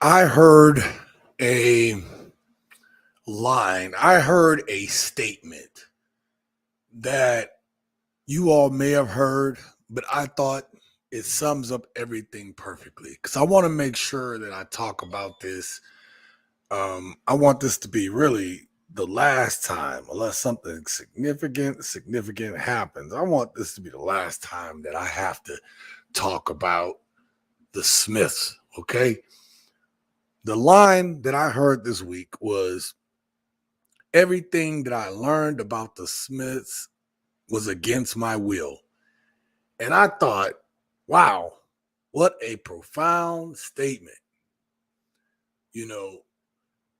I heard a I heard a statement that you all may have heard, but I thought it sums up everything perfectly because I want to make sure that I talk about this. I want this to be really the last time, unless something significant happens. I want this to be the last time that I have to talk about the Smiths, okay? The line that I heard this week was everything that I learned about the Smiths was against my will. And I thought, wow, what a profound statement, you know.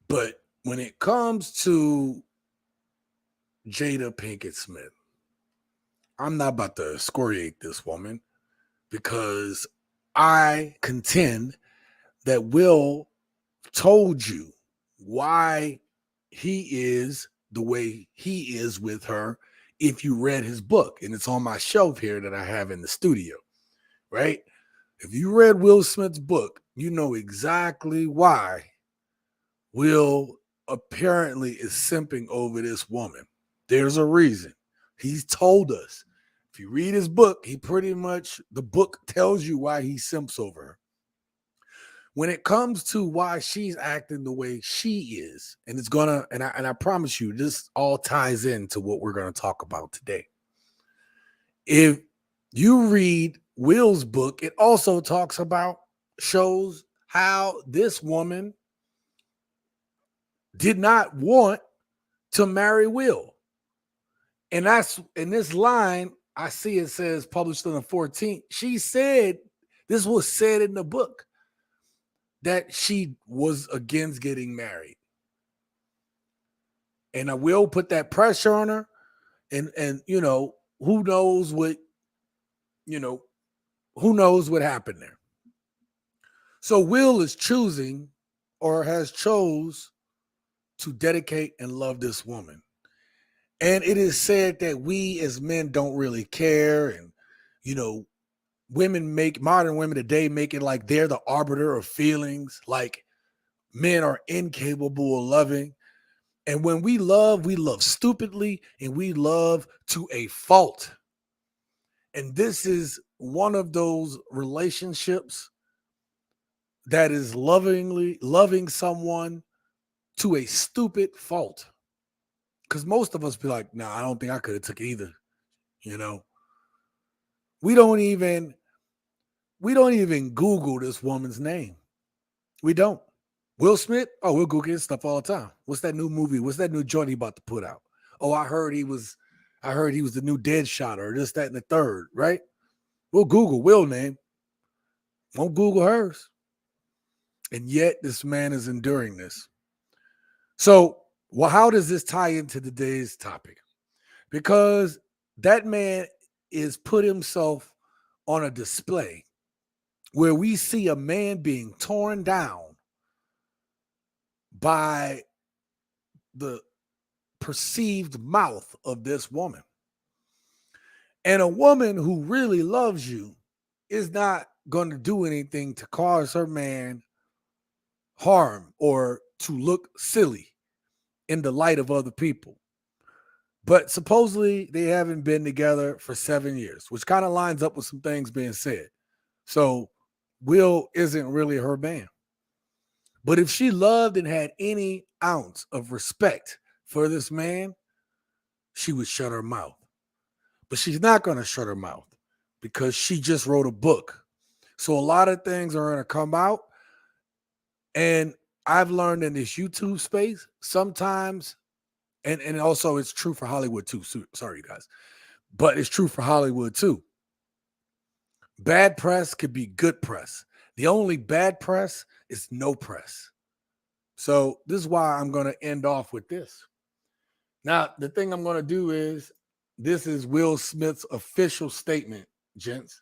But when it comes to Jada Pinkett Smith, I'm not about to excoriate this woman because I contend that Will told you why he is the way he is with her if you read his book. And it's on my shelf here that I have in the studio, right? If you read Will Smith's book, you know exactly why Will apparently is simping over this woman. There's a reason. He's told us. If you read his book, the book tells you why he simps over her. When it comes to why she's acting the way she is, and I promise you, this all ties into what we're gonna talk about today. If you read Will's book, it also shows how this woman did not want to marry Will. And that's in this line, I see it says published on the 14th. She said, this was said in the book, that she was against getting married. And I will put that pressure on her. And who knows you know, who knows what happened there. So Will is choosing or has chose to dedicate and love this woman. And it is said that we as men don't really care. And, modern women today make it like they're the arbiter of feelings, like men are incapable of loving. And when we love stupidly and we love to a fault. And this is one of those relationships that is lovingly loving someone to a stupid fault. Because most of us be like, nah, I don't think I could have took it either. You know, we don't even Google this woman's name. We don't. Will Smith? Oh, we'll Google his stuff all the time. What's that new movie? What's that new joint he about to put out? Oh, I heard he was the new Deadshot or this, that, and the third, right? We'll Google Will name. Won't Google hers. And yet this man is enduring this. So, well, how does this tie into today's topic? Because that man is put himself on a display where we see a man being torn down by the perceived mouth of this woman. And a woman who really loves you is not going to do anything to cause her man harm or to look silly in the light of other people. But supposedly they haven't been together for 7 years, which kind of lines up with some things being said. So Will isn't really her man. But if she loved and had any ounce of respect for this man, she would shut her mouth. But she's not going to shut her mouth because she just wrote a book. So a lot of things are going to come out. And I've learned in this YouTube space, sometimes, and also it's true for Hollywood too. Sorry, you guys. But it's true for Hollywood too. Bad press could be good press. The only bad press is no press. So this is why I'm going to end off with this. Now, the thing I'm going to do is, this is Will Smith's official statement, gents.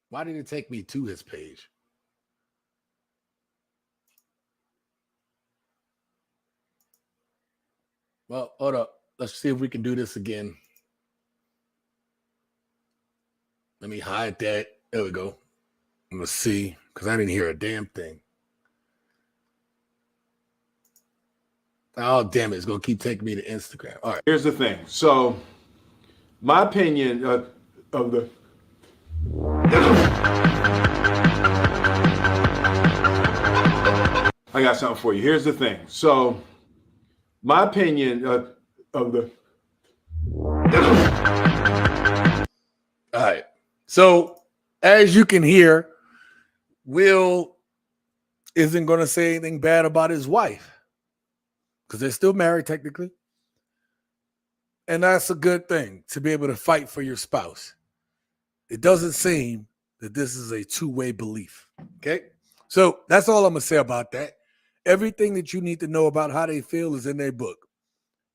Why did it take me to his page? Well, hold up. Let's see if we can do this again. Let me hide that. There we go. Let's see, because I didn't hear a damn thing. Oh, damn it. It's going to keep taking me to Instagram. All right. Here's the thing. So, my opinion of the. I got something for you. Here's the thing. So, my opinion of the. All right. So, as you can hear, Will isn't going to say anything bad about his wife because they're still married technically. And that's a good thing, to be able to fight for your spouse. It doesn't seem that this is a two-way belief. Okay. So that's all I'm going to say about that. Everything that you need to know about how they feel is in their book.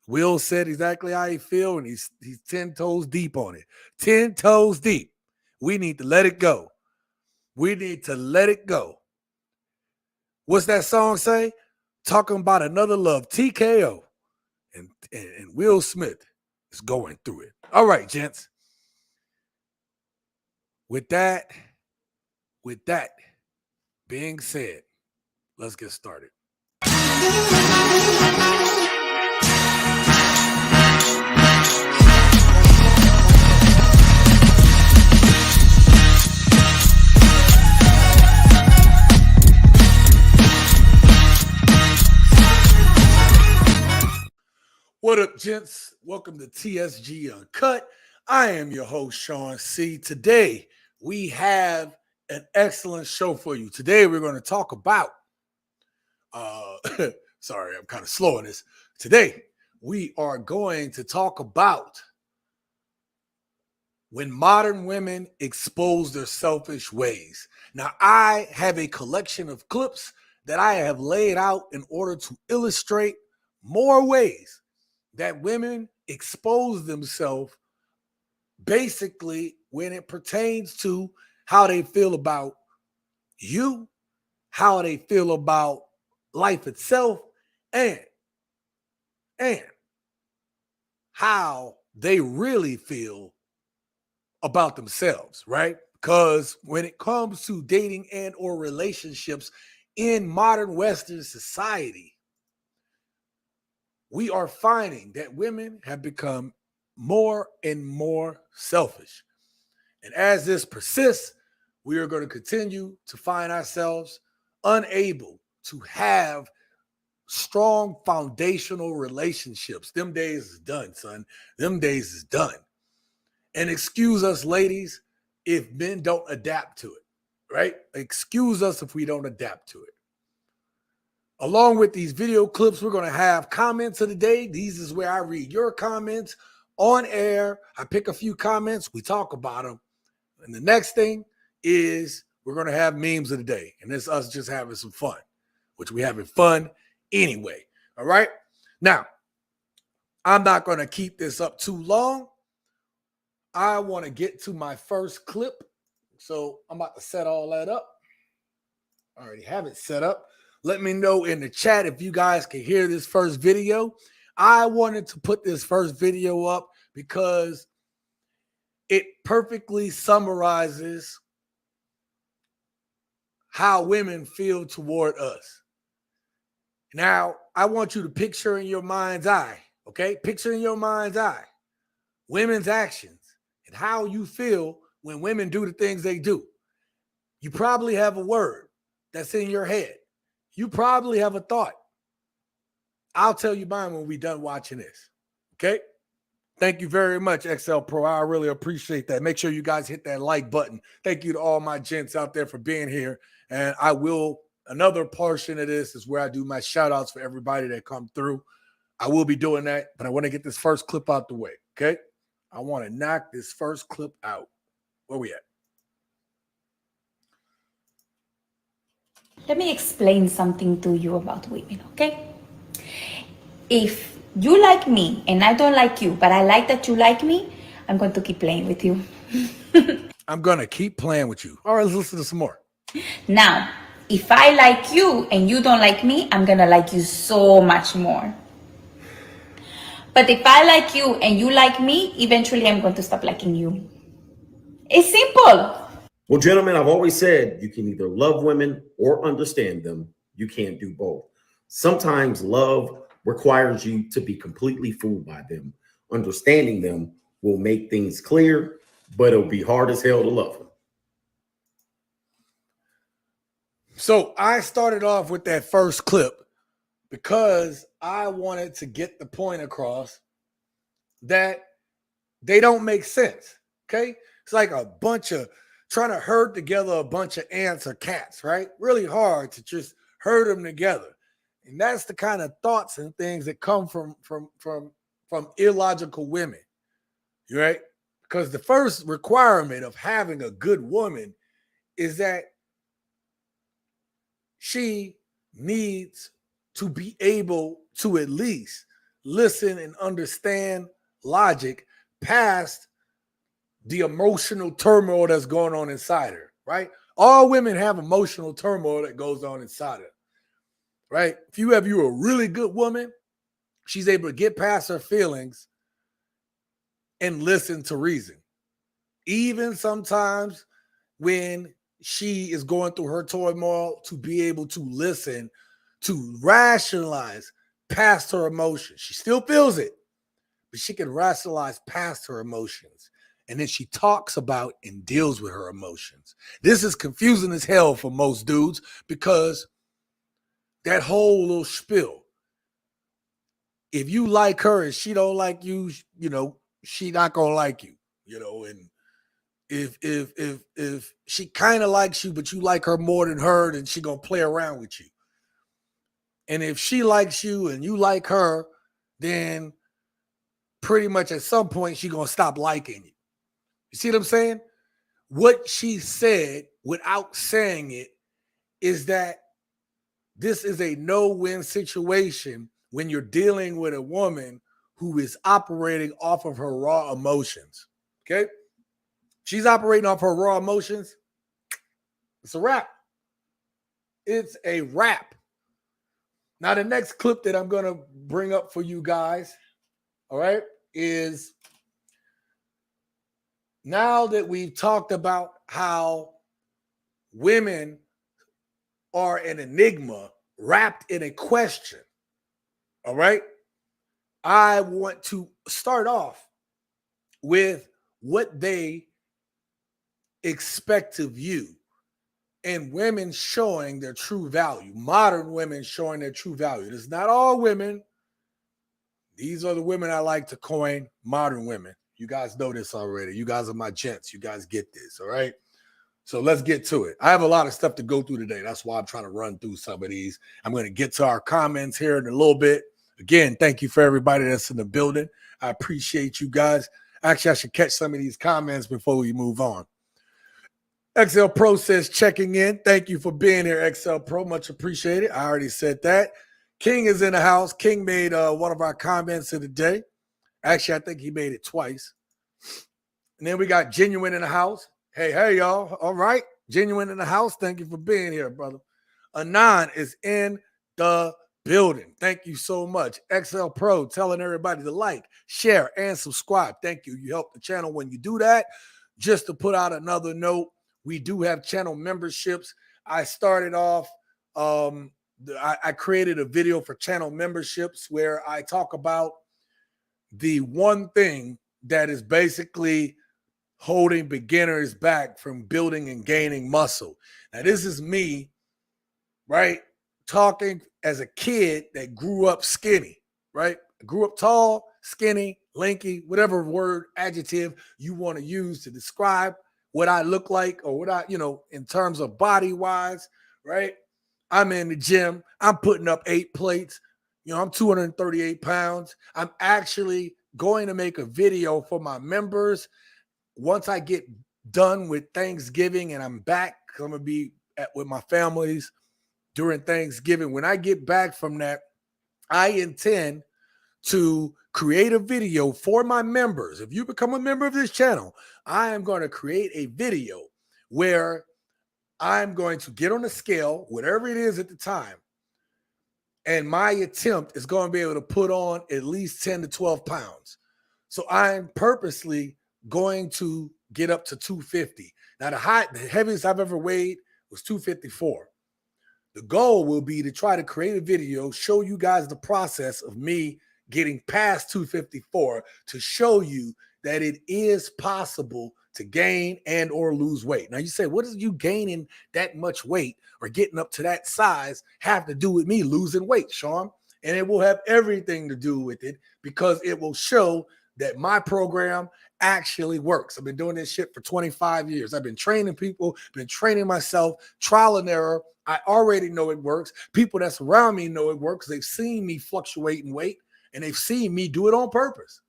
Will said exactly how he feel, and he's 10 toes deep on it. 10 toes deep. We need to let it go. We need to let it go. What's that song say? Talking about another love, TKO. And Will Smith is going through it. All right, gents. With that being said, let's get started. What up, gents? Welcome to TSG Uncut. I am your host, Sean C. Today, we have an excellent show for you. Today, we're going to talk about, sorry, I'm kind of slow on this. Today, we are going to talk about when modern women expose their selfish ways. Now, I have a collection of clips that I have laid out in order to illustrate more ways that women expose themselves basically when it pertains to how they feel about you, how they feel about life itself, and how they really feel about themselves, right? Because when it comes to dating and or relationships in modern Western society, we are finding that women have become more and more selfish. And as this persists, we are going to continue to find ourselves unable to have strong foundational relationships. Them days is done, son. Them days is done. And excuse us, ladies, if men don't adapt to it, right? Excuse us if we don't adapt to it. Along with these video clips, we're going to have comments of the day. These is where I read your comments on air. I pick a few comments. We talk about them. And the next thing is we're going to have memes of the day. And it's us just having some fun, which we having fun anyway. All right. Now, I'm not going to keep this up too long. I want to get to my first clip. So I'm about to set all that up. I already have it set up. Let me know in the chat if you guys can hear this first video. I wanted to put this first video up because it perfectly summarizes how women feel toward us. Now, I want you to picture in your mind's eye, okay? Picture in your mind's eye women's actions and how you feel when women do the things they do. You probably have a word that's in your head. You probably have a thought. I'll tell you mine when we're done watching this. Okay? Thank you very much, XL Pro. I really appreciate that. Make sure you guys hit that like button. Thank you to all my gents out there for being here. And I will, another portion of this is where I do my shout outs for everybody that come through. I will be doing that, but I want to get this first clip out the way. Okay? I want to knock this first clip out. Where we at? Let me explain something to you about women, okay? If you like me and I don't like you, but I like that you like me, I'm going to keep playing with you. I'm going to keep playing with you. All right, let's listen to some more. Now, if I like you and you don't like me, I'm going to like you so much more. But if I like you and you like me, eventually I'm going to stop liking you. It's simple. Well, gentlemen, I've always said you can either love women or understand them. You can't do both. Sometimes love requires you to be completely fooled by them. Understanding them will make things clear, but it'll be hard as hell to love them. So I started off with that first clip because I wanted to get the point across that they don't make sense. Okay. It's like a bunch of trying to herd together a bunch of ants or cats, right? Really hard to just herd them together. And that's the kind of thoughts and things that come from illogical women, right? Because the first requirement of having a good woman is that she needs to be able to at least listen and understand logic past the emotional turmoil that's going on inside her, right? All women have emotional turmoil that goes on inside her, right? If you have a really good woman, she's able to get past her feelings and listen to reason. Even sometimes when she is going through her turmoil, to be able to listen, to rationalize past her emotions. She still feels it, but she can rationalize past her emotions. And then she talks about and deals with her emotions. This is confusing as hell for most dudes because that whole little spiel, if you like her and she don't like you, she not gonna like you, and if she kind of likes you, but you like her more than her, then she gonna play around with you. And if she likes you and you like her, then pretty much at some point she gonna stop liking you. You see what I'm saying? What she said without saying it is that this is a no-win situation when you're dealing with a woman who is operating off of her raw emotions. Okay? She's operating off her raw emotions. It's a wrap. It's a wrap. Now, the next clip that I'm going to bring up for you guys, all right, is now that we've talked about how women are an enigma wrapped in a question, all right, I want to start off with what they expect of you and women showing their true value, modern women showing their true value. It's not all women. These are the women I like to coin modern women. You guys know this already. You guys are my gents. You guys get this, all right? So let's get to it. I have a lot of stuff to go through today. That's why I'm trying to run through some of these. I'm going to get to our comments here in a little bit. Again, thank you for everybody that's in the building. I appreciate you guys. Actually, I should catch some of these comments before we move on. XL Pro says checking in. Thank you for being here, XL Pro. Much appreciated. I already said that. King is in the house. King made one of our comments of the day. Actually, I think he made it twice. And then we got Genuine in the house. Hey, y'all. All right. Genuine in the house. Thank you for being here, brother. Anon is in the building. Thank you so much. XL Pro telling everybody to like, share, and subscribe. Thank you. You help the channel when you do that. Just to put out another note, we do have channel memberships. I started off, I created a video for channel memberships where I talk about the one thing that is basically holding beginners back from building and gaining muscle. Now, this is me, right? Talking as a kid that grew up skinny, right? I grew up tall, skinny, lanky, whatever word, adjective you want to use to describe what I look like or what I, in terms of body wise, right? I'm in the gym. I'm putting up 8 plates. I'm 238 pounds. I'm actually going to make a video for my members once I get done with Thanksgiving and I'm back. I'm going to be with my families during Thanksgiving. When I get back from that, I intend to create a video for my members. If you become a member of this channel, I am going to create a video where I'm going to get on the scale, whatever it is at the time, and my attempt is going to be able to put on at least 10 to 12 pounds. So I'm purposely going to get up to 250. Now, the heaviest I've ever weighed was 254. The goal will be to try to create a video, show you guys the process of me getting past 254 to show you that it is possible to gain and or lose weight. Now you say, what does you gaining that much weight or getting up to that size have to do with me losing weight, Sean? And it will have everything to do with it because it will show that my program actually works. I've been doing this shit for 25 years. I've been training people, been training myself, trial and error. I already know it works. People that's around me know it works. They've seen me fluctuate in weight and they've seen me do it on purpose.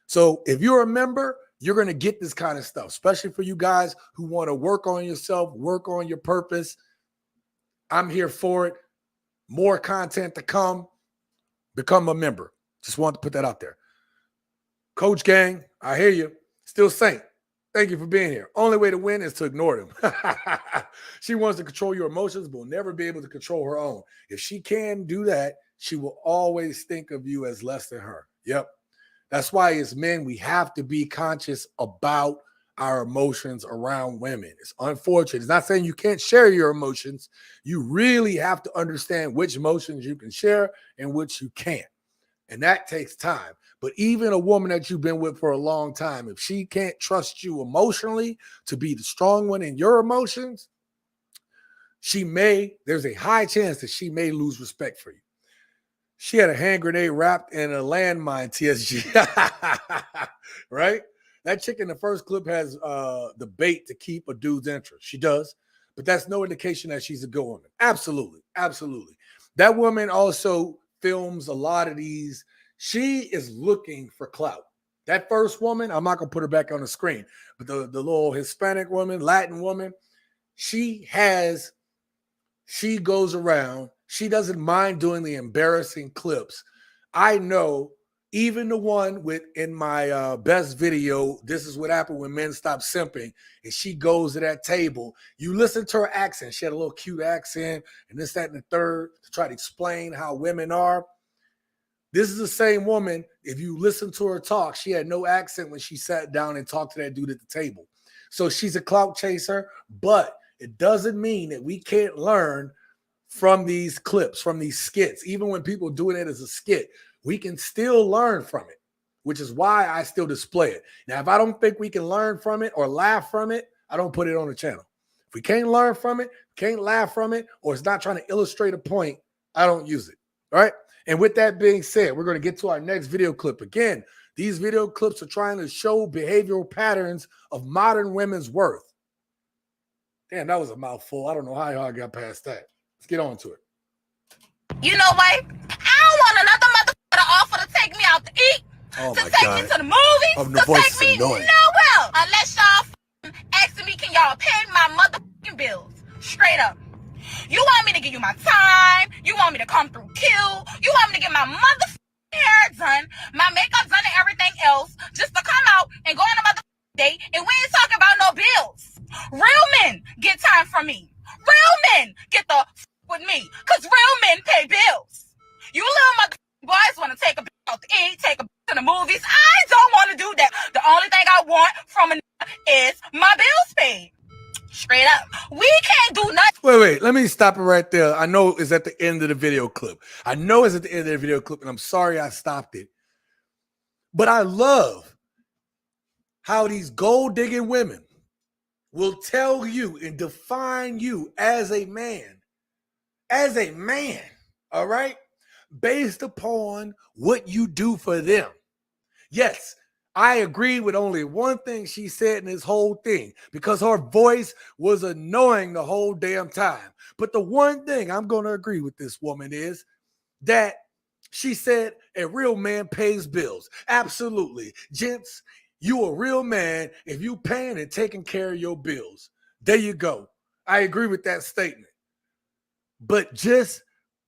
So if you're a member, you're going to get this kind of stuff, especially for you guys who want to work on yourself, work on your purpose. I'm here for it. More content to come. Become a member. Just wanted to put that out there. Coach Gang, I hear you. Still Saint. Thank you for being here. Only way to win is to ignore them. She wants to control your emotions, but will never be able to control her own. If she can do that, she will always think of you as less than her. Yep. That's why as men, we have to be conscious about our emotions around women. It's unfortunate. It's not saying you can't share your emotions. You really have to understand which emotions you can share and which you can't. And that takes time. But even a woman that you've been with for a long time, if she can't trust you emotionally to be the strong one in your emotions, there's a high chance that she may lose respect for you. She had a hand grenade wrapped in a landmine, TSG. Right? That chick in the first clip has the bait to keep a dude's interest. She does. But that's no indication that she's a good woman. Absolutely. Absolutely. That woman also films a lot of these. She is looking for clout. That first woman, I'm not going to put her back on the screen, but the little Hispanic woman, Latin woman, she goes around. She doesn't mind doing the embarrassing clips. I know even the one in my best video, this is what happened when men stop simping, and she goes to that table. You listen to her accent. She had a little cute accent and this, that, and the third to try to explain how women are. This is the same woman. If you listen to her talk, she had no accent when she sat down and talked to that dude at the table. So she's a clout chaser, but it doesn't mean that we can't learn from these clips, from these skits. Even when people doing it as a skit, we can still learn from it, which is why I still display it. Now, if I don't think we can learn from it or laugh from it, I don't put it on the channel. If we can't learn from it, can't laugh from it, or it's not trying to illustrate a point, I don't use it. All right? And with that being said, we're going to get to our next video clip. Again, these video clips are trying to show behavioral patterns of modern women's worth. Damn, that was a mouthful. I don't know how y'all got past that. Let's get on to it. You know what? I don't want another motherfucker to offer to take me out to eat, Oh to my take God. me to the movies, Oh, the to voice take is me annoying. nowhere. Unless y'all asking me, can y'all pay my motherfucking bills? Straight up. You want me to give you my time? You want me to come through kill? You want me to get my motherfucking hair done, my makeup done and everything else, just to come out and go on a motherfucking date, and we ain't talking about no bills. Real men get time from me. Real men get the with me, because real men pay bills. You little motherfucking boys want to take a bitch out to eat, take a bitch to the movies. I don't want to do that. The only thing I want from a is my bills paid. Straight up. We can't do nothing. Wait. Let me stop it right there. I know it's at the end of the video clip. I know it's at the end of the video clip, and I'm sorry I stopped it. But I love how these gold-digging women will tell you and define you as a man, all right, based upon what you do for them. Yes, I agree with only one thing she said in this whole thing, because her voice was annoying the whole damn time. But the one thing I'm going to agree with this woman is that she said a real man pays bills. Absolutely. Gents, you a real man if you paying and taking care of your bills. There you go. I agree with that statement. But just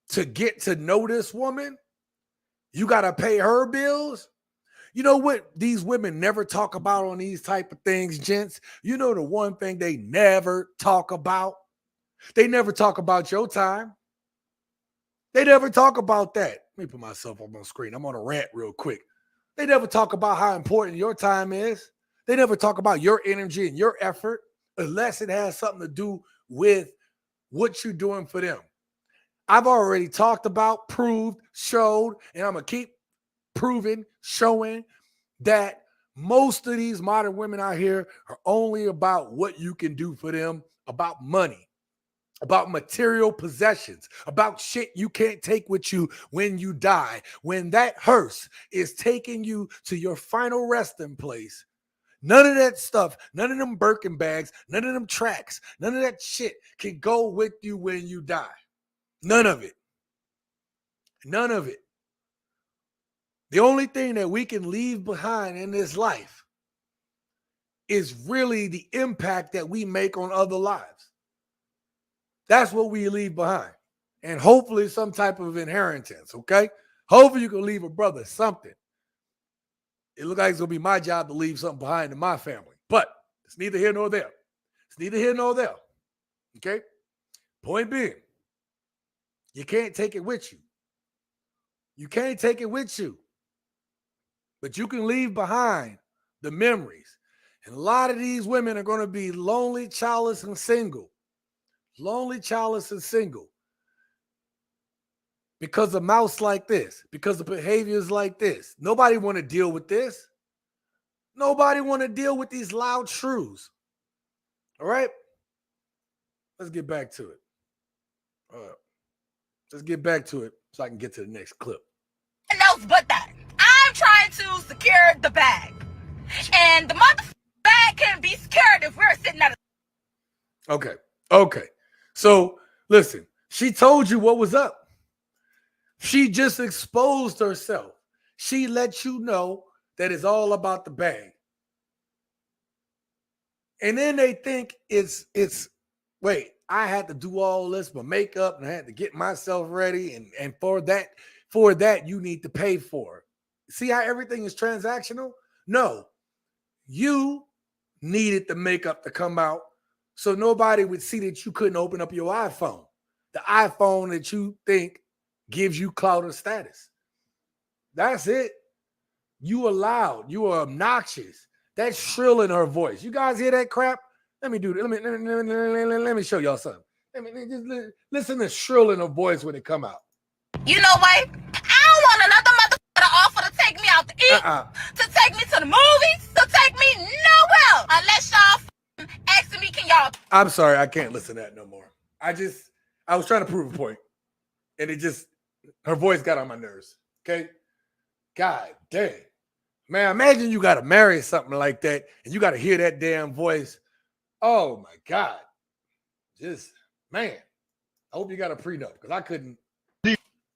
to get to know this woman, you got to pay her bills. You know what these women never talk about on these type of things, gents? You know the one thing they never talk about? They never talk about your time. They never talk about that. Let me put myself up on screen. I'm on a rant real quick. They never talk about how important your time is. They never talk about your energy and your effort unless it has something to do with what you're doing for them. I've already talked about, proved, showed, and I'm going to keep proving, showing that most of these modern women out here are only about what you can do for them, about money, about material possessions, about shit you can't take with you when you die. When that hearse is taking you to your final resting place, none of that stuff, none of them Birkin bags, none of them tracks, none of that shit can go with you when you die. None of it. None of it. The only thing that we can leave behind in this life is really the impact that we make on other lives. That's what we leave behind. And hopefully some type of inheritance, okay? Hopefully you can leave a brother something. It looks like it's going to be my job to leave something behind in my family. But it's neither here nor there. It's neither here nor there, okay? Point being, you can't take it with you. You can't take it with you. But you can leave behind the memories. And a lot of these women are going to be lonely, childless, and single. Lonely, childless, and single. Because of mouths like this. Because of behaviors like this. Nobody want to deal with this. Nobody want to deal with these loud shrews. All right? Let's get back to it. All right. Let's get back to it so I can get to the next clip. And else but that. I'm trying to secure the bag. And the motherfucking bag can be secured if we're sitting at a... Okay. So, listen. She told you what was up. She just exposed herself. She let you know that it's all about the bag. And then they think it's wait, I had to do all this, my makeup, and I had to get myself ready. And for that, you need to pay for it. See how everything is transactional? No, you needed the makeup to come out so nobody would see that you couldn't open up your iPhone. The iPhone that you think gives you clout or status. That's it. You are loud. You are obnoxious. That's shrill in her voice. You guys hear that crap? Let me do that. Let me show y'all something. Just listen to shrill in her voice when it come out. You know what? I don't want another motherfucker to offer to take me out to eat, to take me to the movies, to take me nowhere. Unless y'all asking me, can y'all... I'm sorry, I can't listen to that no more. I was trying to prove a point. And her voice got on my nerves. Okay? God damn. Man, imagine you got to marry something like that and you got to hear that damn voice. Oh, my God. Man, I hope you got a prenup because I couldn't.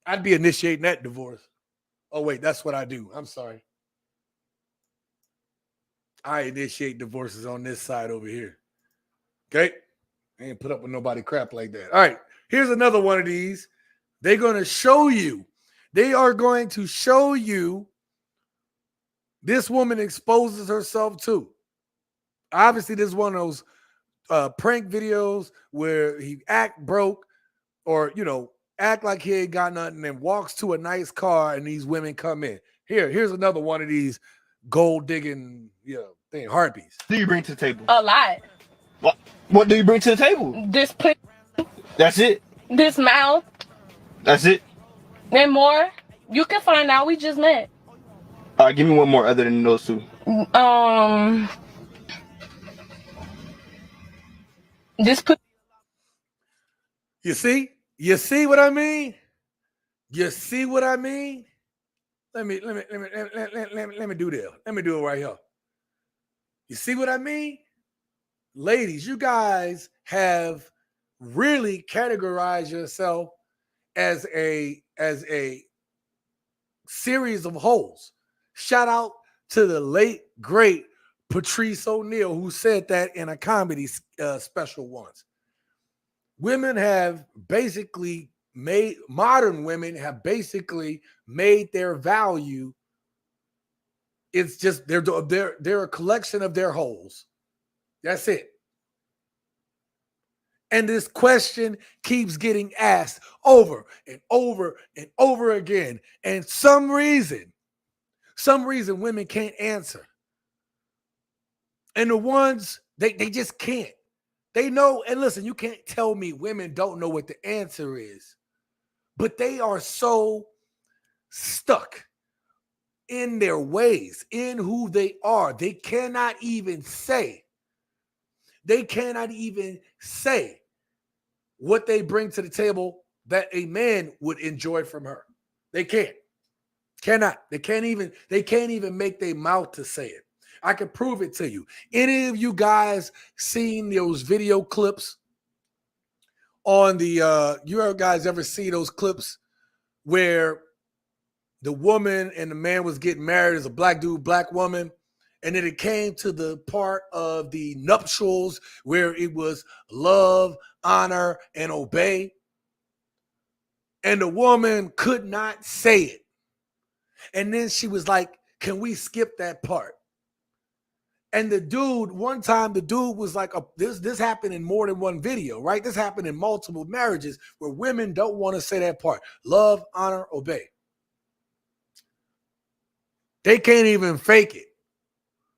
I'd be initiating that divorce. Oh, wait, that's what I do. I'm sorry. I initiate divorces on this side over here. Okay? I ain't put up with nobody crap like that. All right, here's another one of these. They're going to show you. They are going to show you this woman exposes herself too. Obviously, this is one of those prank videos where he act broke or, act like he ain't got nothing and walks to a nice car and these women come in. Here's another one of these gold digging, harpies. What do you bring to the table? A lot. What do you bring to the table? This put, That's it? this mouth, That's it? and more. You can find out. We just met. All right, give me one more other than those two. This put. You see? You see what I mean? You see what I mean? Let me do this. Let me do it right here. You see what I mean? Ladies, you guys have really categorized yourself as a series of holes. Shout out to the late, great Patrice O'Neal, who said that in a comedy special once. Modern women have basically made their value. It's just they're a collection of their holes. That's it. And this question keeps getting asked over and over and over again. And some reason women can't answer. And the ones they just can't. They know, and listen, you can't tell me women don't know what the answer is, but they are so stuck in their ways, in who they are. They cannot even say what they bring to the table that a man would enjoy from her. They can't. Cannot. They can't even make their mouth to say it. I can prove it to you. Any of you guys seen those video clips on the you guys ever see those clips where the woman and the man was getting married as a black dude, black woman, and then it came to the part of the nuptials where it was love, honor, and obey, and the woman could not say it. And then she was like, can we skip that part? And the dude, one time the dude was like, this happened in more than one video, right? This happened in multiple marriages where women don't want to say that part. Love, honor, obey. They can't even fake it.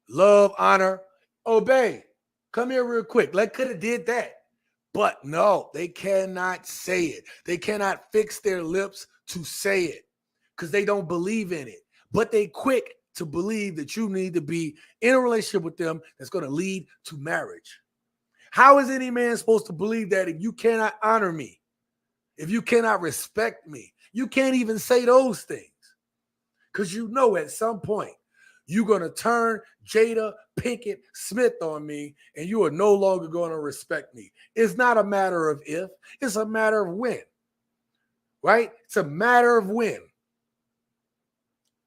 Love, honor, obey. Come here real quick. Could have did that. But no, they cannot say it. They cannot fix their lips to say it because they don't believe in it. But they quick to believe that you need to be in a relationship with them that's going to lead to marriage. How is any man supposed to believe that if you cannot honor me, if you cannot respect me? You can't even say those things because you know at some point you're going to turn Jada Pinkett Smith on me and you are no longer going to respect me. It's not a matter of if, it's a matter of when, right? It's a matter of when.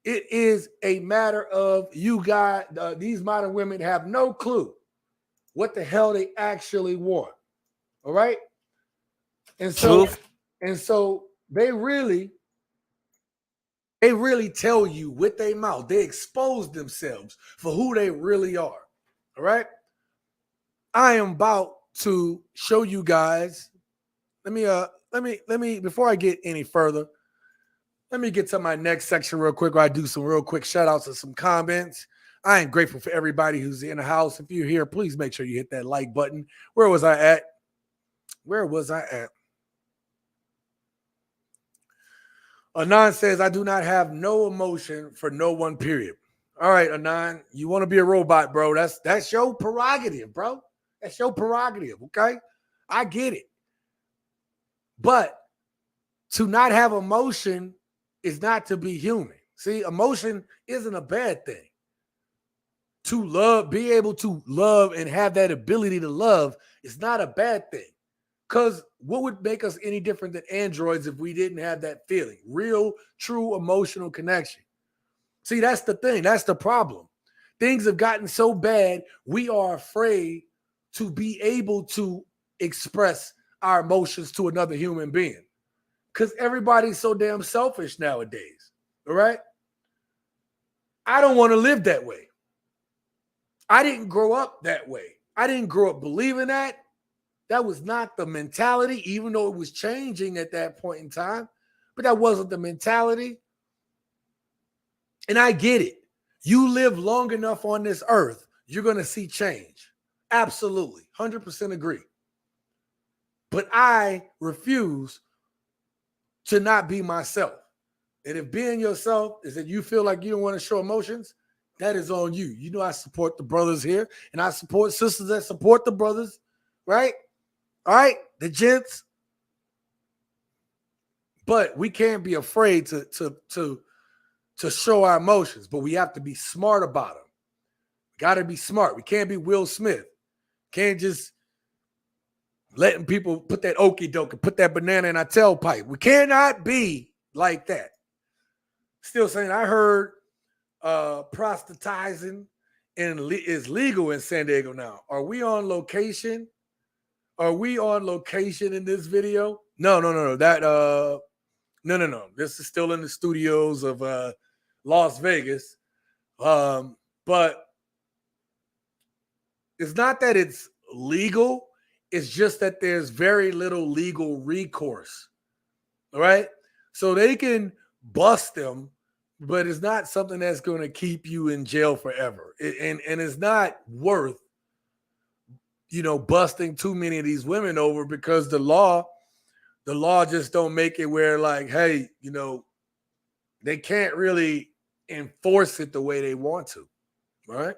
It is a matter of you guys, these modern women have no clue what the hell they actually want. All right. And so they really tell you with their mouth. They expose themselves for who they really are. All right. I am about to show you guys. Let me before I get any further, let me get to my next section real quick where I do some real quick shout outs and some comments. I am grateful for everybody who's in the house. If you're here, please make sure you hit that like button. Where was I at? Anon says, I do not have no emotion for no one, period. All right, Anon, you want to be a robot, bro. That's your prerogative, bro. That's your prerogative, okay? I get it. But to not have emotion is not to be human. See, emotion isn't a bad thing. To love, be able to love and have that ability to love is not a bad thing. Because what would make us any different than androids if we didn't have that feeling? Real, true emotional connection. See, that's the thing. That's the problem. Things have gotten so bad, we are afraid to be able to express our emotions to another human being. Because everybody's so damn selfish nowadays. All right? I don't want to live that way. I didn't grow up that way. I didn't grow up believing that. That was not the mentality, even though it was changing at that point in time. But that wasn't the mentality. And I get it. You live long enough on this earth, you're going to see change. Absolutely. 100% agree. But I refuse to not be myself. And if being yourself is that you feel like you don't want to show emotions, that is on you. You know I support the brothers here, and I support sisters that support the brothers, right? All right, the gents. But we can't be afraid to show our emotions, but we have to be smart about them. We got to be smart. We can't be Will Smith. Can't just letting people put that okie doke and put that banana in our tailpipe. We cannot be like that. Still saying, I heard proselytizing is legal in San Diego now. Are we on location? Are we on location in this video? No. That no. This is still in the studios of Las Vegas. But it's not that it's legal. It's just that there's very little legal recourse. All right. So they can bust them but it's not something that's going to keep you in jail forever. And it's not worth, busting too many of these women over, because the law just don't make it where, like, hey, they can't really enforce it the way they want to, right?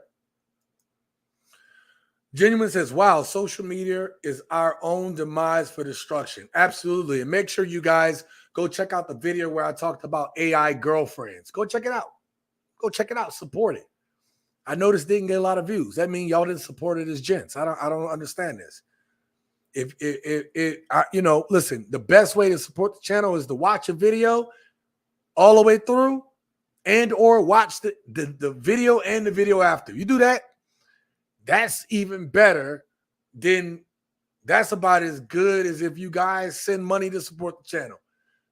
Genuine says, wow, social media is our own demise for destruction. Absolutely. And make sure you guys go check out the video where I talked about AI girlfriends. Go check it out. Go check it out. Support it. I noticed didn't get a lot of views. That means y'all didn't support it as gents. I don't understand this. Listen, the best way to support the channel is to watch a video all the way through, and or watch the video and the video after. You do that, that's even better that's about as good as if you guys send money to support the channel,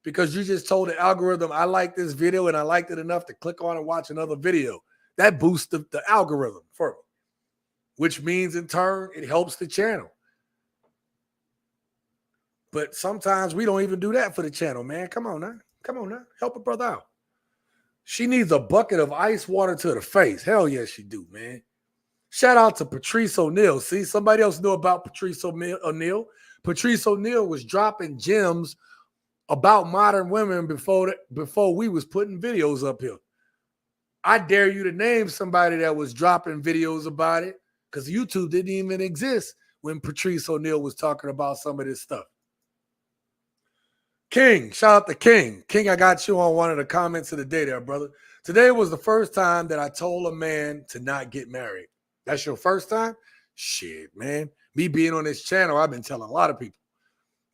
because you just told the algorithm, I like this video and I liked it enough to click on and watch another video. That boosts the algorithm for me, which means in turn it helps the channel. But sometimes we don't even do that for the channel, man. Come on now. Help a brother out. She needs a bucket of ice water to the face. Hell yes, she do, man. Shout out to Patrice O'Neal. See, somebody else knew about Patrice O'Neal. Patrice O'Neal was dropping gems about modern women before we was putting videos up here. I dare you to name somebody that was dropping videos about it, because YouTube didn't even exist when Patrice O'Neal was talking about some of this stuff. King, shout out to King. King, I got you on one of the comments of the day there, brother. Today was the first time that I told a man to not get married. That's your first time? Shit, man. Me being on this channel, I've been telling a lot of people.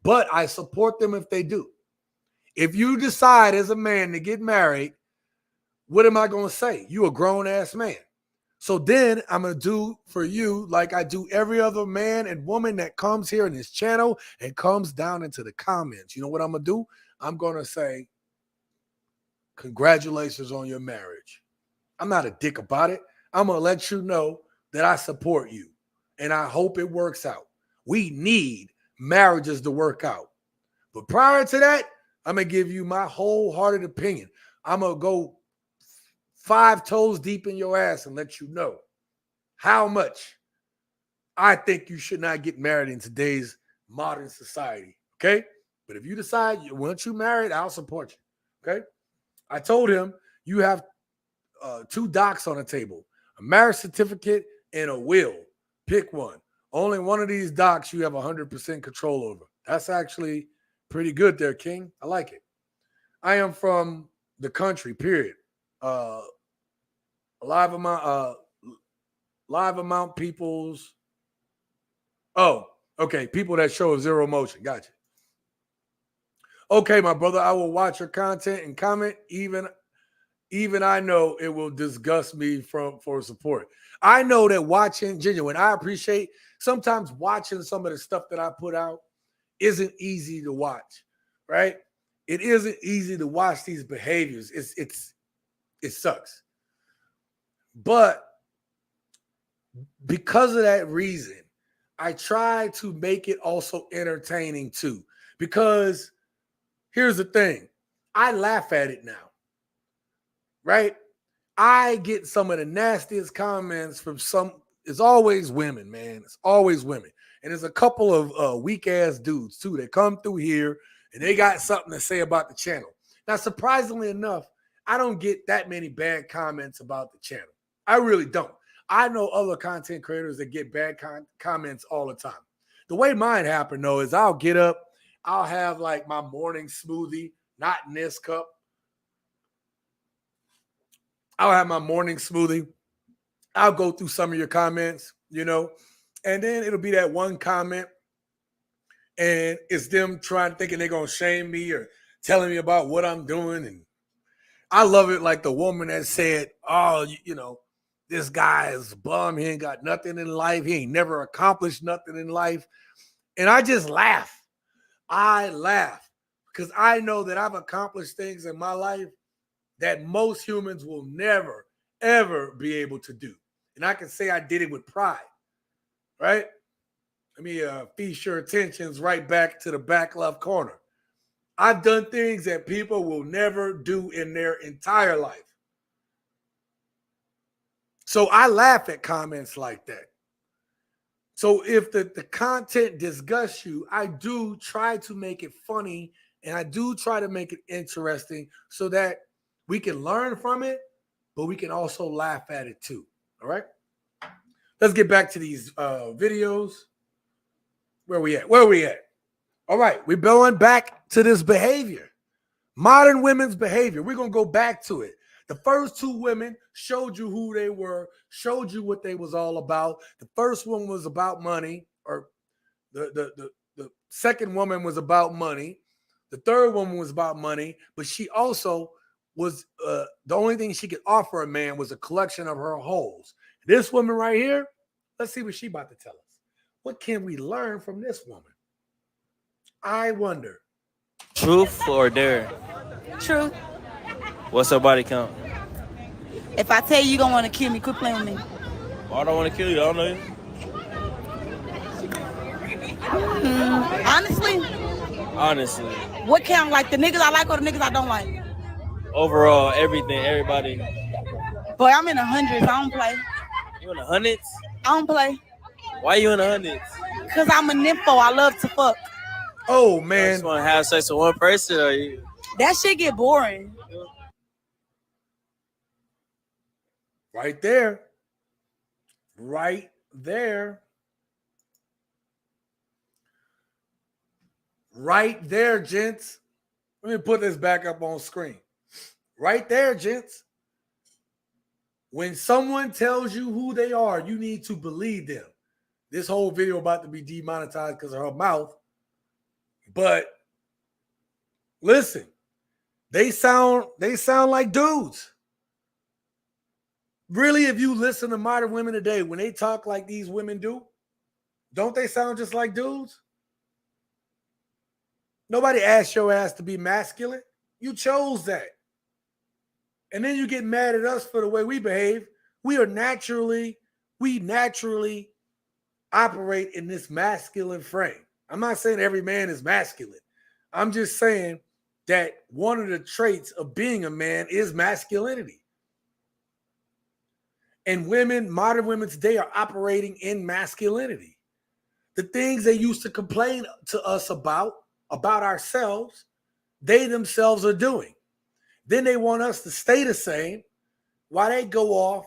But I support them if they do. If you decide as a man to get married, what am I going to say? You a grown-ass man. So then I'm going to do for you like I do every other man and woman that comes here in this channel and comes down into the comments. You know what I'm going to do? I'm going to say, congratulations on your marriage. I'm not a dick about it. I'm going to let you know that I support you and I hope it works out. We need marriages to work out. But prior to that, I'm going to give you my wholehearted opinion. I'm going to go 5 toes deep in your ass and let you know how much I think you should not get married in today's modern society. Okay? But if you decide once you're married, I'll support you. Okay? I told him you have 2 docs on the table, a marriage certificate and a will. Pick one. Only one of these docs you have 100% control over. That's actually pretty good there, King. I like it. I am from the country, period. Live amount people's. Oh, okay. People that show 0 emotion. Gotcha. Okay, my brother. I will watch your content and comment. Even I know it will disgust me for support. I know that watching Genuine, I appreciate sometimes watching some of the stuff that I put out isn't easy to watch, right? It isn't easy to watch these behaviors. It sucks. But because of that reason, I try to make it also entertaining too. Because here's the thing. I laugh at it now, right? I get some of the nastiest comments from it's always women, man. It's always women. And there's a couple of weak-ass dudes too that come through here and they got something to say about the channel. Now, surprisingly enough, I don't get that many bad comments about the channel. I really don't. I know other content creators that get bad comments all the time. The way mine happen, though, is I'll get up, I'll have like my morning smoothie, not in this cup. I'll have my morning smoothie. I'll go through some of your comments, and then it'll be that one comment, and it's them thinking they're going to shame me or telling me about what I'm doing. And I love it like the woman that said, oh, this guy is a bum. He ain't got nothing in life. He ain't never accomplished nothing in life. And I just laugh. I laugh because I know that I've accomplished things in my life that most humans will never, ever be able to do. And I can say I did it with pride, right? Let me feast your attentions right back to the back left corner. I've done things that people will never do in their entire life. So I laugh at comments like that. So if the content disgusts you, I do try to make it funny and I do try to make it interesting so that we can learn from it, but we can also laugh at it too. All right. Let's get back to these videos. Where we at? Where we at? All right. We're going back to this behavior. Modern women's behavior. We're going to go back to it. The first two women showed you who they were, showed you what they was all about. The first one was about money, or the second woman was about money. The third woman was about money, but she also was the only thing she could offer a man was a collection of her holes. This woman right here, let's see what she about to tell us. What can we learn from this woman? I wonder. Truth or dare? Truth. What's her body count? If I tell you you're gonna want to kill me, quit playing with me. Oh, I don't want to kill you. I don't know you. Honestly, Honestly, what count? Like the niggas I like or the niggas I don't like? overall, everything, everybody. Boy, I'm in the hundreds. I don't play. You in the hundreds? I don't play. Why you in the hundreds? Cause I'm a nympho. I love to fuck. Oh You man, just want to have sex with one person, or you? That shit get boring. right there. Right there. Right there, gents. Let me put this back up on screen. Right there, gents. When someone tells you who they are, you need to believe them. This whole video about to be demonetized because of her mouth. But listen, they sound like dudes. Really, if you listen to modern women today, when they talk like these women do, don't they sound just like dudes? Nobody asked your ass to be masculine. You chose that. And then you get mad at us for the way we behave. We naturally operate in this masculine frame. I'm not saying every man is masculine. I'm just saying that one of the traits of being a man is masculinity. And women, modern women today are operating in masculinity. The things they used to complain to us about ourselves, they themselves are doing. Then they want us to stay the same while they go off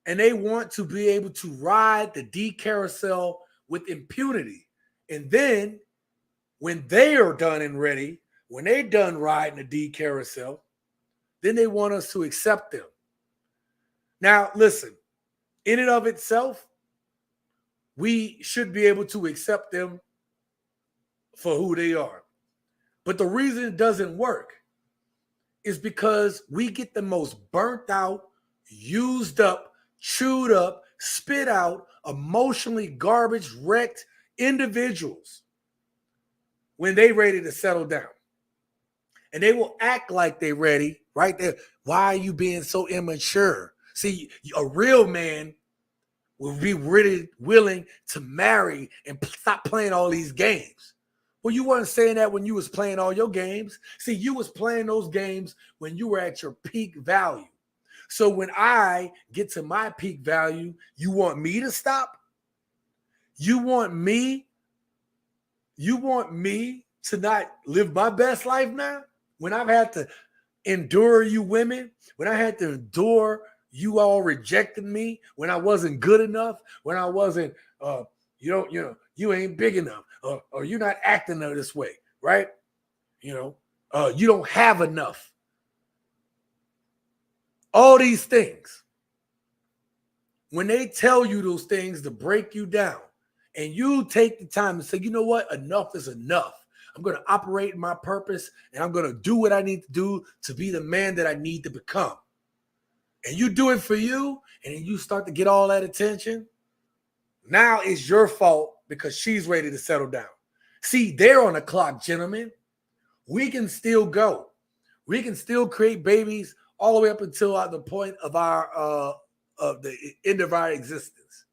and they want to be able to ride the D carousel with impunity. And then when they are done and ready, when they're done riding the D carousel, then they want us to accept them. Now, listen, in and of itself, we should be able to accept them for who they are. But the reason it doesn't work is because we get the most burnt out, used up, chewed up, spit out, emotionally garbage wrecked individuals when they ready to settle down. And they will act like they ready right there. Why are you being so immature? See, a real man will be really willing to marry and stop playing all these games. Well, you weren't saying that when you was playing all your games. See, you was playing those games when you were at your peak value. So when I get to my peak value, you want me to stop? You want me to not live my best life now? When I've had to endure you women, when I had to endure you all rejecting me, when I wasn't good enough, when I wasn't, you ain't big enough, or you're not acting this way, right? You don't have enough. All these things. When they tell you those things to break you down, and you take the time to say, you know what, enough is enough. I'm going to operate in my purpose, and I'm going to do what I need to do to be the man that I need to become. And you do it for you, and then you start to get all that attention. Now it's your fault because she's ready to settle down. See, they're on the clock, gentlemen. We can still go. We can still create babies all the way up until the point of of the end of our existence.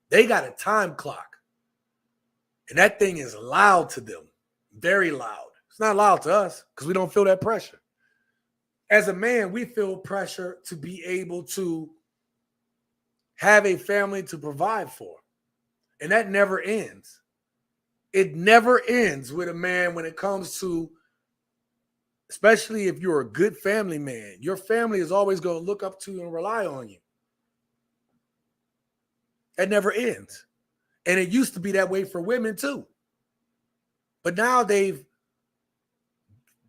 They got a time clock, and that thing is loud to them. Very loud. It's not loud to us because we don't feel that pressure. As a man, we feel pressure to be able to have a family to provide for. And that never ends. It never ends with a man when it comes to, especially if you're a good family man. Your family is always going to look up to you and rely on you. That never ends. And it used to be that way for women too. But now they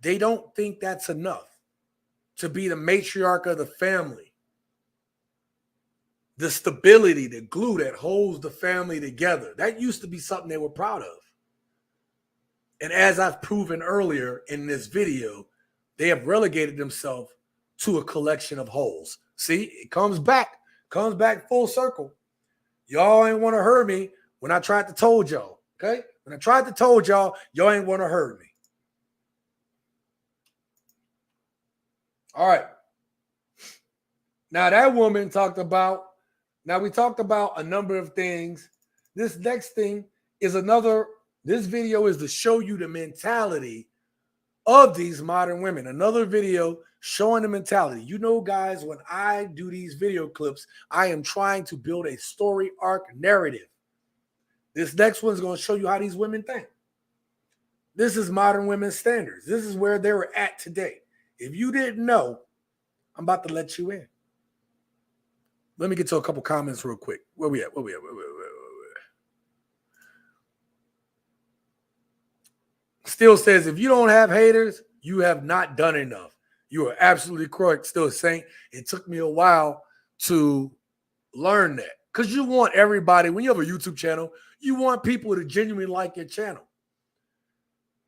don't think that's enough to be the matriarch of the family. The stability, the glue that holds the family together. That used to be something they were proud of. And as I've proven earlier in this video, they have relegated themselves to a collection of holes. See, it comes back full circle. Y'all ain't want to hurt me when I tried to told y'all, okay? When I tried to told y'all, y'all ain't want to hurt me. All right. Now that woman talked about, now we talked about a number of things. This next thing is this video is to show you the mentality of these modern women. Another video showing the mentality. You know, guys, when I do these video clips, I am trying to build a story arc narrative. This next one's going to show you how these women think. This is modern women's standards. This is where they were at today. If you didn't know, I'm about to let you in. Let me get to a couple comments real quick. Where we at? Still says, if you don't have haters, you have not done enough. You are absolutely correct. Still saying it took me a while to learn that. Because you want everybody, when you have a YouTube channel, you want people to genuinely like your channel.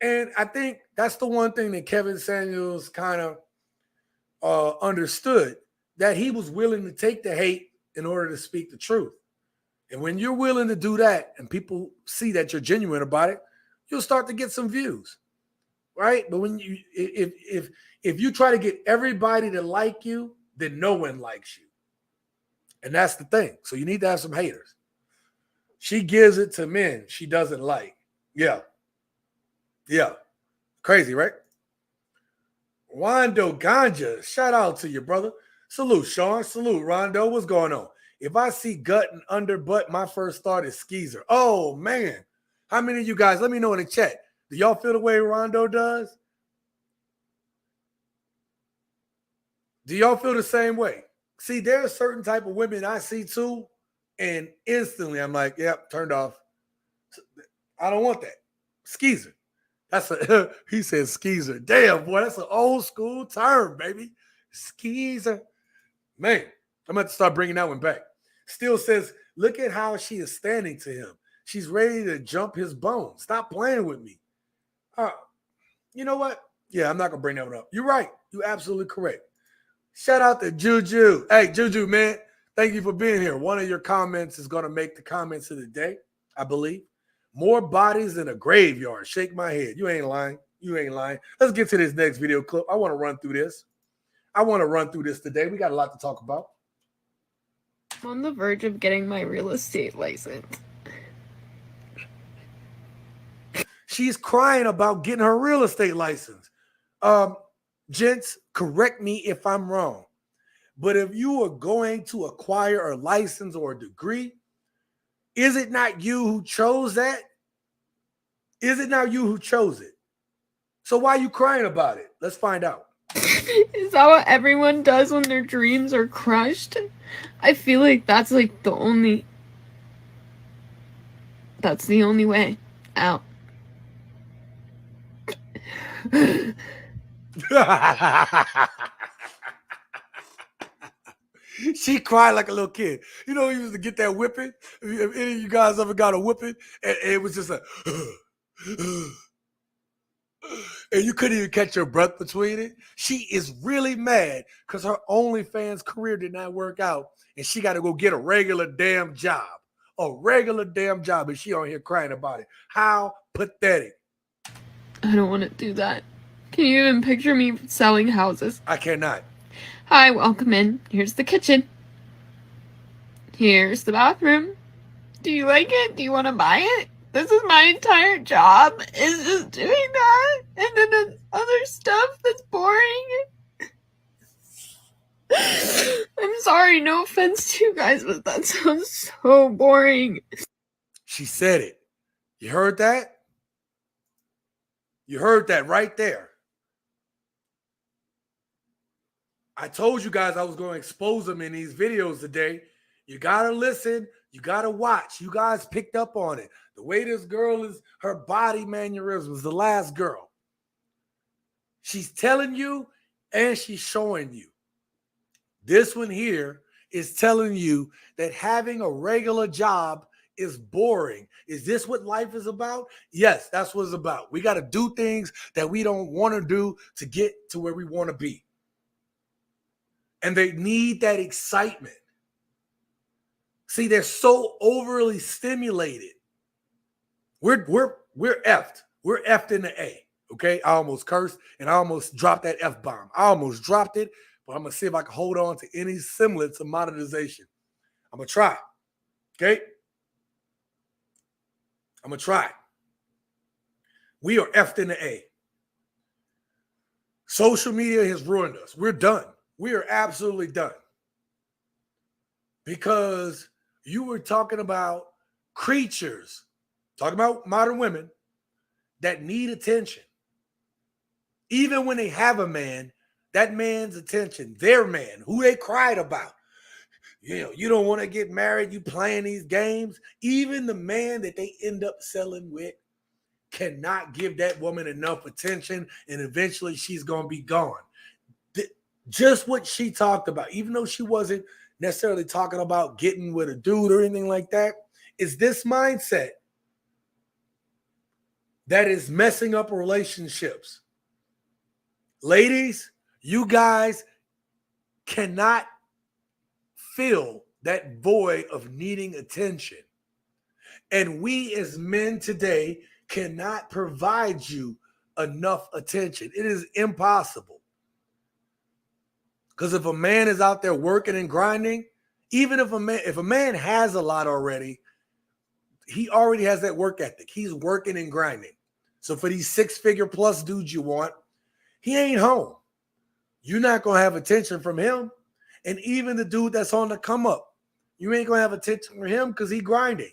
And I think that's the one thing that Kevin Samuels kind of understood, that he was willing to take the hate in order to speak the truth. And when you're willing to do that and people see that you're genuine about it, you'll start to get some views, right? But when if you try to get everybody to like you, then no one likes you. And that's the thing. So you need to have some haters. She gives it to men she doesn't like. Yeah. Crazy, right? Rondo Ganja, shout out to you, brother. Salute, Sean. Salute, Rondo. What's going on? If I see gut and underbutt, my first thought is skeezer. Oh, man. How many of you guys, let me know in the chat. Do y'all feel the way Rondo does? Do y'all feel the same way? See, there are certain type of women I see too, and instantly I'm like, yep, turned off. I don't want that. Skeezer. He says skeezer. Damn, boy, that's an old school term, baby. Skeezer. Man, I'm going to start bringing that one back. Still says, look at how she is standing to him. She's ready to jump his bone. Stop playing with me. You know what? Yeah, I'm not going to bring that one up. You're right. You're absolutely correct. Shout out to Juju. Hey, Juju, man, thank you for being here. One of your comments is going to make the comments of the day, I believe. More bodies in a graveyard. Shake my head. You ain't lying. You ain't lying. Let's get to this next video clip. I want to run through this. Today. We got a lot to talk about. I'm on the verge of getting my real estate license. She's crying about getting her real estate license. Gents, correct me if I'm wrong. But if you are going to acquire a license or a degree, is it not you who chose that? Is it not you who chose it? So why are you crying about it? Let's find out. Is that what everyone does when their dreams are crushed? I feel like that's like the only way out. She cried like a little kid. You know, you used to get that whipping. If any of you guys ever got a whipping, and it was just like, and you couldn't even catch your breath between it. She is really mad because her OnlyFans career did not work out, and she got to go get a regular damn job. And she on here crying about it. How pathetic. I don't want to do that. Can you even picture me selling houses? I cannot. Hi, welcome in. Here's the kitchen. Here's the bathroom. Do you like it? Do you want to buy it? This is my entire job, is just doing that. And then the other stuff that's boring. I'm sorry, no offense to you guys, but that sounds so boring. She said it. You heard that? You heard that right there. I told you guys I was going to expose them in these videos today. You got to listen. You got to watch. You guys picked up on it. The way this girl is, her body mannerisms, the last girl. She's telling you and she's showing you. This one here is telling you that having a regular job is boring. Is this what life is about? Yes, that's what it's about. We got to do things that we don't want to do to get to where we want to be. And they need that excitement. See, they're so overly stimulated. We're effed. We're effed in the A. Okay, I almost cursed and I almost dropped that F bomb. I almost dropped it, but I'm gonna see if I can hold on to any semblance of monetization. I'm gonna try. Okay, I'm gonna try. We are effed in the A. Social media has ruined us. We're done. We are absolutely done. Because you were talking about creatures, talking about modern women that need attention. Even when they have a man, that man's attention, their man, who they cried about. You know, you don't want to get married, you playing these games. Even the man that they end up selling with cannot give that woman enough attention, and eventually she's going to be gone. Just what she talked about, even though she wasn't necessarily talking about getting with a dude or anything like that, is this mindset that is messing up relationships. Ladies, you guys cannot fill that void of needing attention. And we as men today cannot provide you enough attention. It is impossible. Because if a man is out there working and grinding, even if a man has a lot already, he already has that work ethic. He's working and grinding. So for these 6-figure plus dudes you want, he ain't home. You're not going to have attention from him. And even the dude that's on the come up, you ain't going to have attention from him because he's grinding.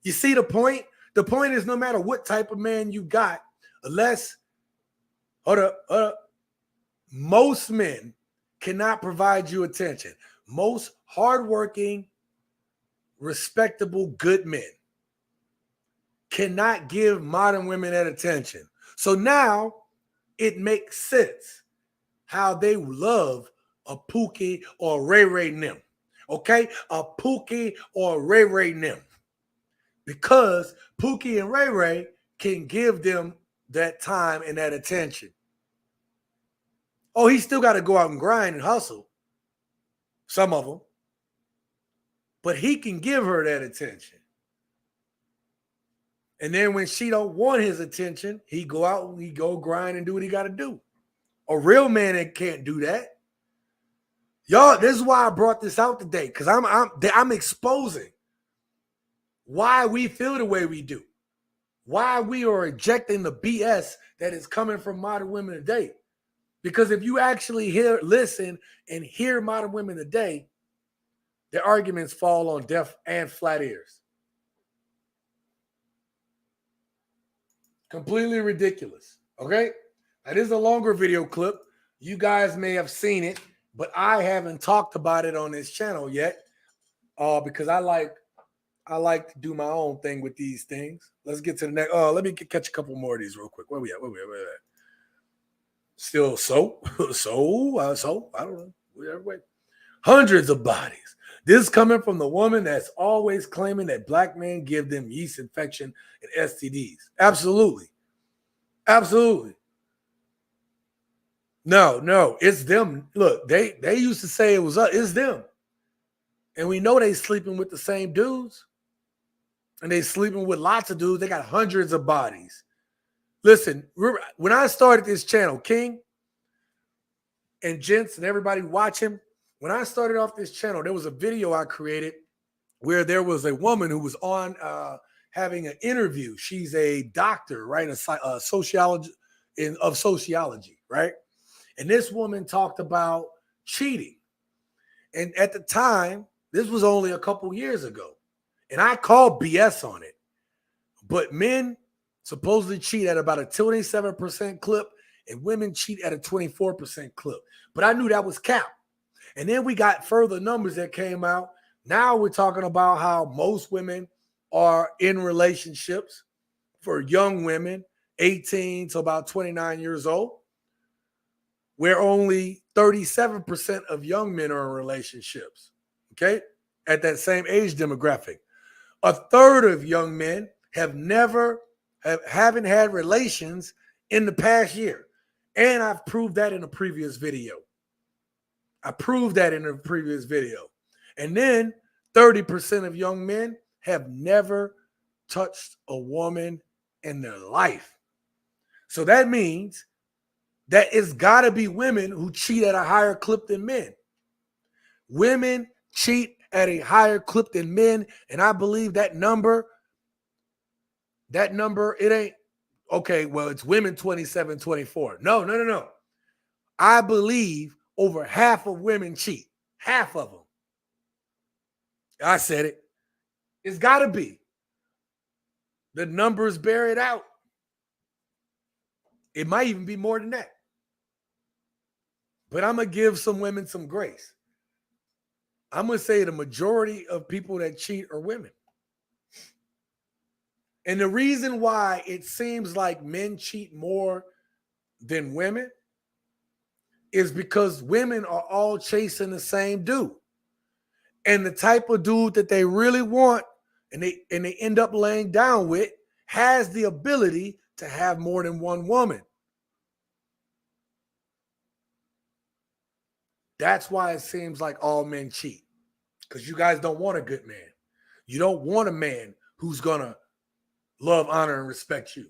You see the point? The point is no matter what type of man you got, unless, hold up, most men cannot provide you attention. Most hardworking, respectable, good men cannot give modern women that attention. So now it makes sense how they love a Pookie or Ray Ray Nim. Okay? A Pookie or Ray Ray Nim. Because Pookie and Ray Ray can give them that time and that attention. Oh, he still got to go out and grind and hustle. Some of them. But he can give her that attention. And then when she don't want his attention, he go out, he go grind and do what he got to do. A real man that can't do that. Y'all, this is why I brought this out today, because I'm exposing why we feel the way we do, why we are rejecting the BS that is coming from modern women today. Because if you actually listen and hear modern women today, their arguments fall on deaf and flat ears. Completely ridiculous. Okay? That is a longer video clip. You guys may have seen it, but I haven't talked about it on this channel yet. Because I like to do my own thing with these things. Let's get to the next. Let me catch a couple more of these real quick. Where we at? Still so I don't know. Wait. Hundreds of bodies. This is coming from the woman that's always claiming that black men give them yeast infection and STDs. Absolutely. No, it's them. Look, they used to say it was us. It's them. And we know they sleeping with the same dudes. And they sleeping with lots of dudes. They got hundreds of bodies. Listen, when I started this channel, King and gents and everybody watching, when I started off this channel, there was a video I created where there was a woman who was on having an interview. She's a doctor, right? A sociology of sociology, right? And this woman talked about cheating. And at the time, this was only a couple years ago. And I called BS on it. But men supposedly cheat at about a 27% clip, and women cheat at a 24% clip. But I knew that was cap. And then we got further numbers that came out. Now we're talking about how most women are in relationships for young women, 18 to about 29 years old, where only 37% of young men are in relationships, okay, at that same age demographic. A third of young men haven't had relations in the past year. And I've proved that in a previous video. And then 30% of young men have never touched a woman in their life. So that means that it's got to be women who cheat at a higher clip than men. Women cheat at a higher clip than men, and I believe that number, it ain't, okay, well, it's women 27, 24. No. I believe over half of women cheat. Half of them. I said it. It's got to be. The numbers bear it out. It might even be more than that. But I'm going to give some women some grace. I'm going to say the majority of people that cheat are women. And the reason why it seems like men cheat more than women is because women are all chasing the same dude. And the type of dude that they really want and they end up laying down with has the ability to have more than one woman. That's why it seems like all men cheat. Because you guys don't want a good man. You don't want a man who's going to love, honor, and respect you.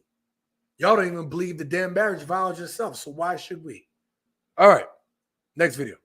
Y'all don't even believe the damn marriage vows yourself. So why should we? All right. Next video.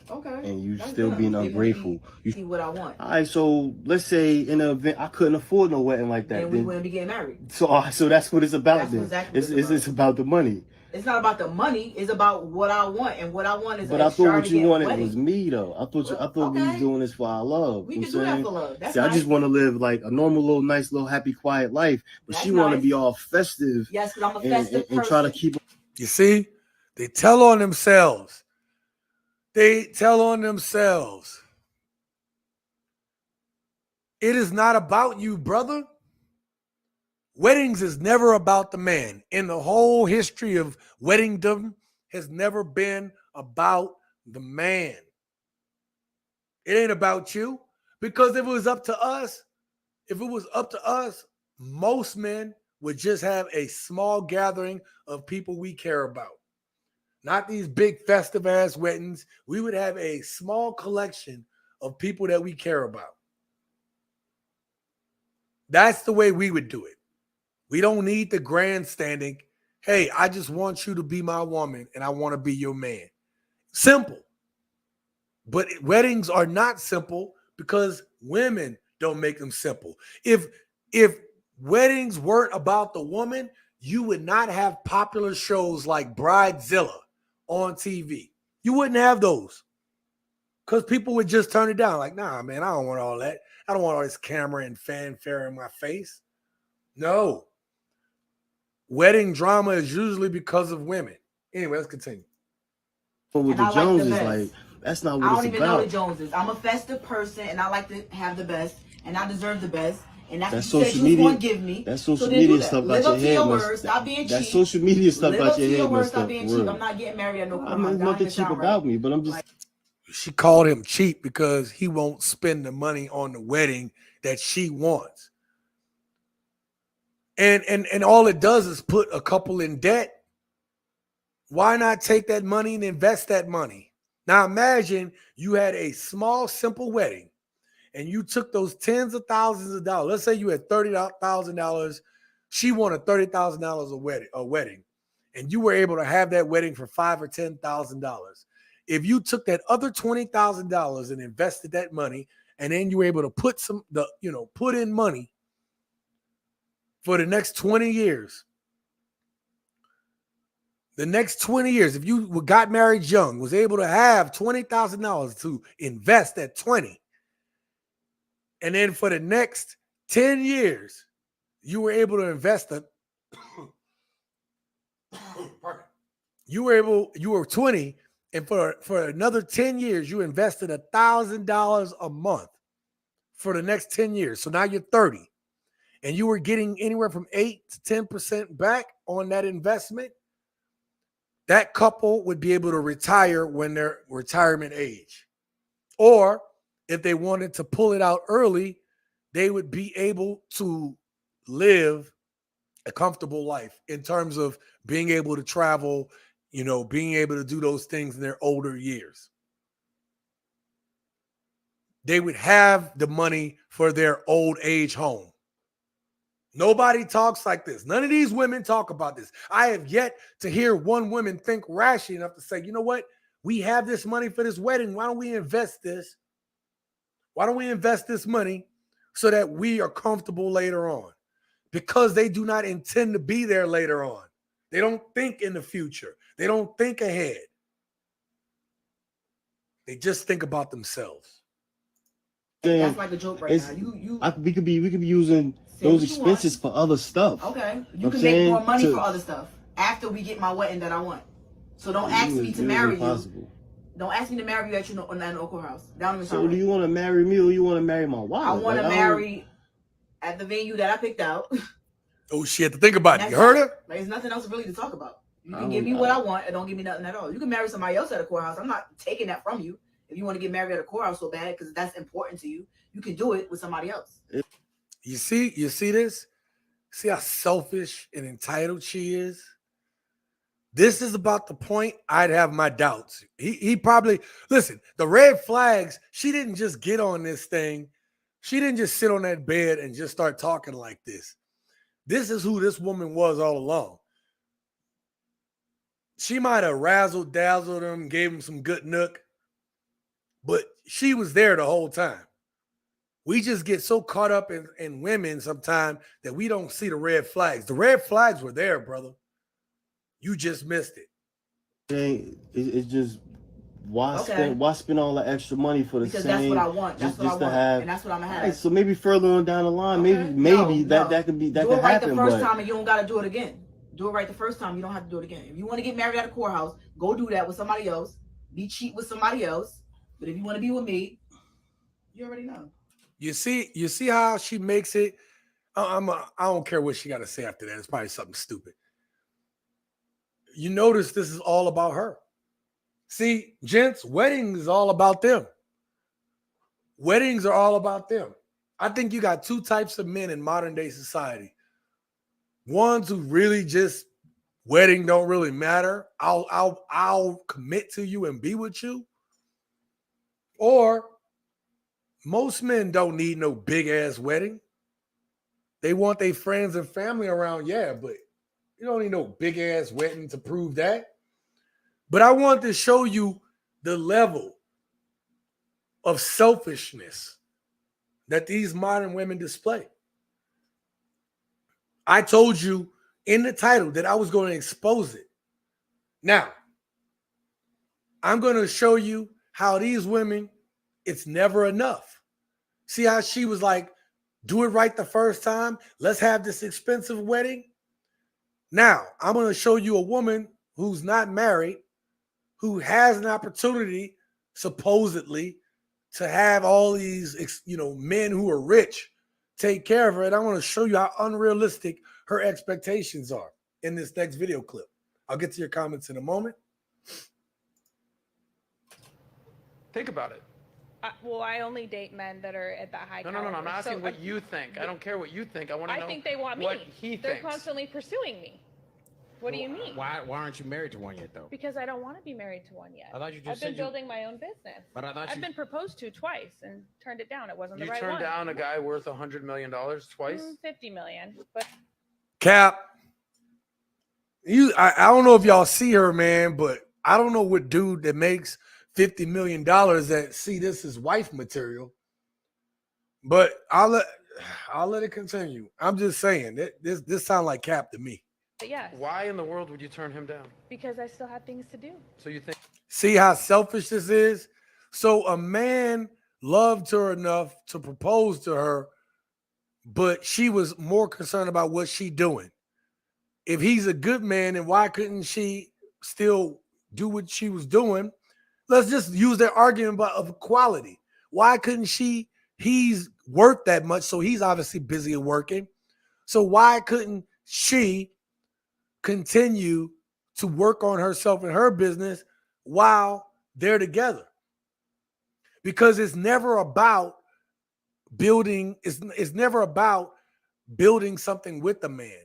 Okay. And you That's still good. being They ungrateful. You see what I want. All right, so let's say in an event I couldn't afford no wedding like that. Then we wouldn't be getting married. So that's what it's about. That's then exactly what it's about the money. It's not about the money. It's about what I want, and what I want is. But I thought what you wanted wedding. was me, though. I thought we was doing this for our love. We you can do that for love. That's See, nice. I just want to live like a normal, little, nice, little, happy, quiet life. But That's she want to nice. be all festive. Yes, but I'm a festive and try to person. keep. You see, they tell on themselves. It is not about you, brother. Weddings is never about the man. In the whole history of weddingdom has never been about the man. It ain't about you. Because if it was up to us, most men would just have a small gathering of people we care about. Not these big festive ass weddings. We would have a small collection of people that we care about. That's the way we would do it. We don't need the grandstanding. Hey, I just want you to be my woman and I want to be your man. Simple. But weddings are not simple because women don't make them simple. If weddings weren't about the woman, you would not have popular shows like Bridezilla on TV. You wouldn't have those because people would just turn it down. Like, nah, man, I don't want all that. I don't want all this camera and fanfare in my face. No. Wedding drama is usually because of women. Anyway, let's continue. But with the Joneses, like, that's not what I it's don't even about. know the Joneses. I'm a festive person, and I like to have the best, and I deserve the best. And that's what social you said you media. want to give me. That social so then media do that. stuff Live out up your to head. your words. Stop being cheap. That social media stuff Live out up your to head. your words. Messed Stop up, being for cheap. real. I'm not getting married at no I point. mean, nothing cheap about me, but I'm just. She called him cheap because he won't spend the money on the wedding that she wants. And all it does is put a couple in debt. Why not take that money and invest that money? Now imagine you had a small, simple wedding and you took those tens of thousands of dollars. Let's say you had $30,000. She wanted $30,000 a wedding, and you were able to have that wedding for $5,000 or $10,000. If you took that other $20,000 and invested that money and then you were able to put put in money for the next 20 years. The next 20 years, if you got married young, was able to have $20,000 to invest at 20, and then for the next 10 years, you were able to invest you were 20, and for another 10 years, you invested $1,000 a month for the next 10 years. So now you're 30, and you were getting anywhere from 8 to 10% back on that investment. That couple would be able to retire when they're retirement age. Or if they wanted to pull it out early, they would be able to live a comfortable life in terms of being able to travel, being able to do those things in their older years. They would have the money for their old age home. Nobody talks like this. None of these women talk about this. I have yet to hear one woman think rationally enough to say, you know what? We have this money for this wedding. Why don't we invest this? Why don't we invest this money so that we are comfortable later on? Because they do not intend to be there later on. They don't think in the future. They don't think ahead. They just think about themselves. That's like a joke right now. We could be using those expenses for other stuff. Okay, you can make more money for other stuff after we get my wedding that I want. So don't ask me to marry you. Don't ask me to marry you at your Oak house. So do you want to marry me or you want to marry my wife? I want to marry at the venue that I picked out. Oh, she had to think about it. You heard her? Like, there's nothing else really to talk about. You can give me what I want and don't give me nothing at all. You can marry somebody else at a courthouse. I'm not taking that from you. If you want to get married at a courthouse so bad because that's important to you, you can do it with somebody else. You see this? See how selfish and entitled she is? This is about the point I'd have my doubts. He probably, listen, the red flags, she didn't just get on this thing. She didn't just sit on that bed and just start talking like this. This is who this woman was all along. She might have razzle-dazzled him, gave him some good nook, but she was there the whole time. We just get so caught up in women sometimes that we don't see the red flags. The red flags were there, brother. You just missed it. It's just why spend all the extra money for the because same? That's what I want. That's what I want, and that's what I'm gonna have. Right, so maybe further on down the line, maybe that could be that could happen. Do it right the first time, and you don't got to do it again. Do it right the first time. You don't have to do it again. If you want to get married at a courthouse, go do that with somebody else. Be cheap with somebody else. But if you want to be with me, you already know. You see how she makes it. I don't care what she got to say after that. It's probably something stupid. You notice this is all about her. See, gents, weddings is all about them. Weddings are all about them. I think you got two types of men in modern day society. Ones who really just wedding don't really matter. I'll commit to you and be with you. Or most men don't need no big ass wedding. They want their friends and family around, yeah, but you don't need no big ass wedding to prove that. But I want to show you the level of selfishness that these modern women display. I told you in the title that I was going to expose it. Now, I'm going to show you how these women, it's never enough. See how she was like, do it right the first time. Let's have this expensive wedding. Now, I'm going to show you a woman who's not married, who has an opportunity, supposedly, to have all these, men who are rich take care of her. And I want to show you how unrealistic her expectations are in this next video clip. I'll get to your comments in a moment. Think about it. Well, I only date men that are at that high No. caliber. I'm asking what you think. I don't care what you think. I want to know. I think they want me. What he thinks. They're constantly pursuing me. What do you mean? Why aren't you married to one yet, though? Because I don't want to be married to one yet. I thought you just I've said been building my own business. But I thought I've been proposed to twice and turned it down. It wasn't the right one. You turned down a guy worth $100 million twice? 50 million, but Cap, I don't know if y'all see her, man, but I don't know what dude that makes $50 million that see this as wife material. But I'll let it continue. I'm just saying that this sounds like cap to me. But yes, Why in the world would you turn him down? because I still had things to do. So you think See how selfish this is? So a man loved her enough to propose to her, but she was more concerned about what she doing. If he's a good man, then why couldn't she still do what she was doing? Let's just use that argument of equality. Why couldn't she? He's worth that much, so he's obviously busy and working. So why couldn't she continue to work on herself and her business while they're together? Because it's never about building, it's never about building something with a man.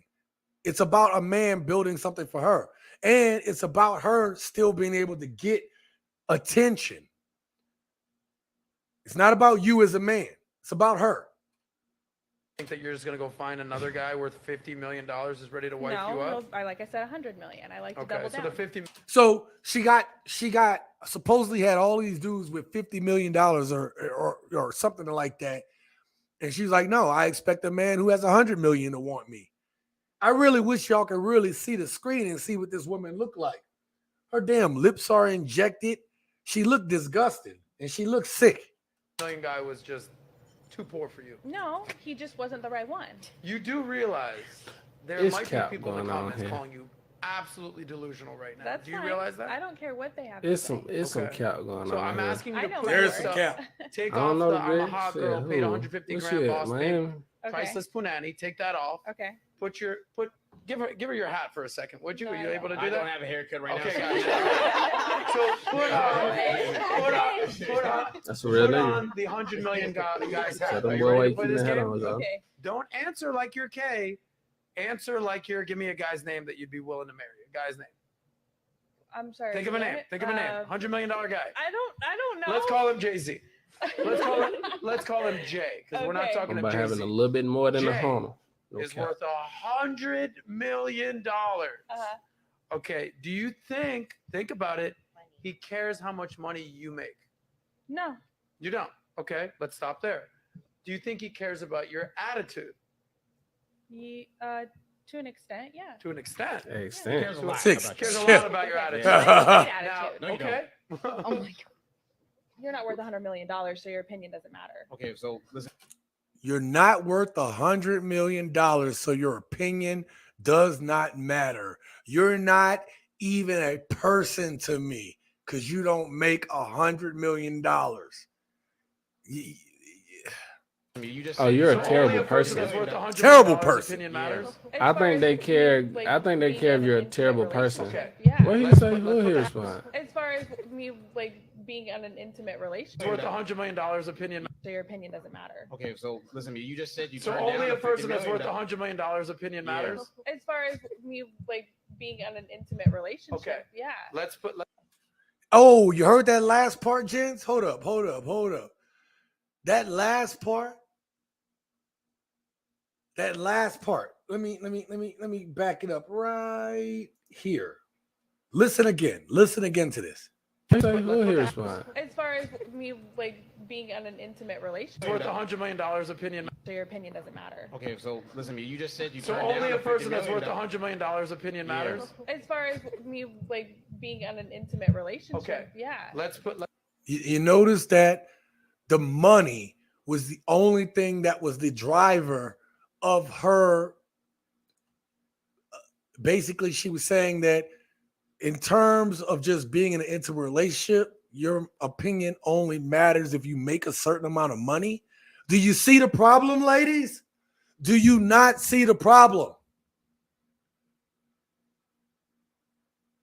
It's about a man building something for her. And it's about her still being able to get attention. It's not about you as a man. It's about her. that you're just gonna go find another guy worth $50 million is ready to wipe you No, up? I like I said, 100 million. I like to Okay, double so down. the 50. So she got supposedly had all these dudes with $50 million or something like that. And she's like, no, I expect a man who has 100 million to want me. I really wish y'all could really see the screen and see what this woman looked like. Her damn lips are injected. She looked disgusted and she looked sick. Million guy was just too poor for you. No, he just wasn't the right one. You do realize there It's might be cap people in the going on comments here. calling you absolutely delusional right now. That's Do you fine. realize that? I don't care what they have It's to some say. it's some Okay. cap going So on I'm here. asking you I to know put my There's worth. some cap. take I don't off know the the I'm a bitch. hot Shit, girl, paid who? 150 What's grand shit, boss babe, Miami? Okay. priceless punani. Take that off. Okay. Give her your hat for a second, would you? No, Are you I able to don't. do I that? don't have a haircut right Okay, now. gotcha. So That's a real put nigga. on the 100 million guy's So hat. them Are you boy ready white to play keeping this the hat game? on, though. Okay. Don't answer like you're K. Answer like you're. Give me a guy's name that you'd be willing to marry. A guy's name. I'm sorry. Think of a what? name. Think of a name. $100 million guy. I don't know. Let's call him Jay-Z. Let's call him Jay, because we're not Okay. talking I'm to about having Jay-Z. a little bit more than a Jay Honda. No is cap. worth $100 million. Uh-huh. Okay. Do you think about it, he cares how much money you make? No. You don't. Okay. Let's stop there. Do you think he cares about your attitude? To an extent, yeah. To an extent. Hey, He Stan. cares a lot Six. about, cares a Yeah. lot about your attitude. Great Now, attitude. No, you okay. Oh my god. You're not worth $100 million, so your opinion doesn't matter. Okay, so listen. You're not worth $100 million, so your opinion does not matter. You're not even a person to me because you don't make $100 million. You just you're a terrible person. Terrible person. Opinion matters. As I far think as they care. me, like, I think they being care in if an you're a intimate terrible person. relationship, Okay. Yeah. What he Let's say? put- Who let's he put- respond? As far as me, like, being in an intimate It's relationship, worth $100 million opinion. so your opinion doesn't matter. Okay, so listen, you just said you So turned only down a $50 person that's million. worth $100 million opinion Yeah. matters. As far as me, like, being in an intimate relationship, Okay. yeah. Let's put. Oh, you heard that last part, gents? Hold up. That last part. Let me back it up right here. Listen again to this. Who he respond? As far as me, like, being in an intimate relationship, It's worth $100 million opinion. so your opinion doesn't matter. Okay, so listen, you just said you So turned only down a person $50 that's worth million. $100 million opinion Yeah. matters. As far as me, like, being in an intimate relationship, Okay. yeah. Let's put. You notice that the money was the only thing that was the driver of her. Basically, she was saying that in terms of just being in an intimate relationship, your opinion only matters if you make a certain amount of money. Do you see the problem, ladies? Do you not see the problem?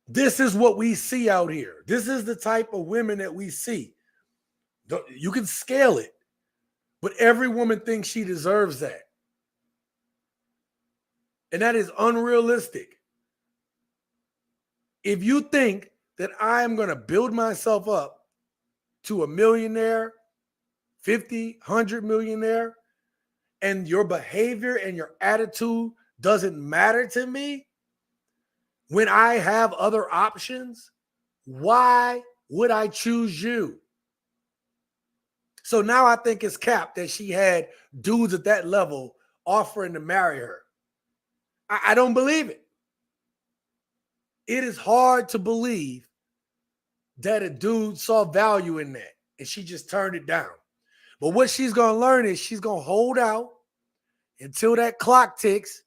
This is what we see out here. This is the type of women that we see. You can scale it, but every woman thinks she deserves that. And that is unrealistic. If you think that I am going to build myself up to a millionaire, 50, 100 millionaire, and your behavior and your attitude doesn't matter to me when I have other options, why would I choose you? So now I think it's capped that she had dudes at that level offering to marry her. I don't believe it. It is hard to believe that a dude saw value in that and she just turned it down. But what she's going to learn is she's going to hold out until that clock ticks,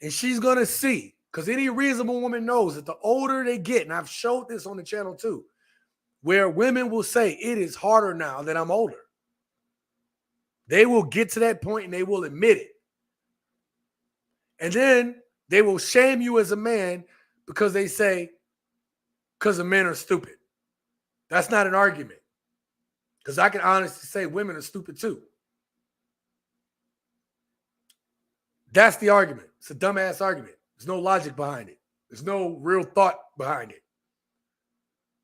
and she's going to see, because any reasonable woman knows that the older they get, and I've showed this on the channel too, where women will say, it is harder now that I'm older. They will get to that point and they will admit it. And then they will shame you as a man because they say, because the men are stupid. That's not an argument. Because I can honestly say women are stupid too. That's the argument. It's a dumbass argument. There's no logic behind it. There's no real thought behind it.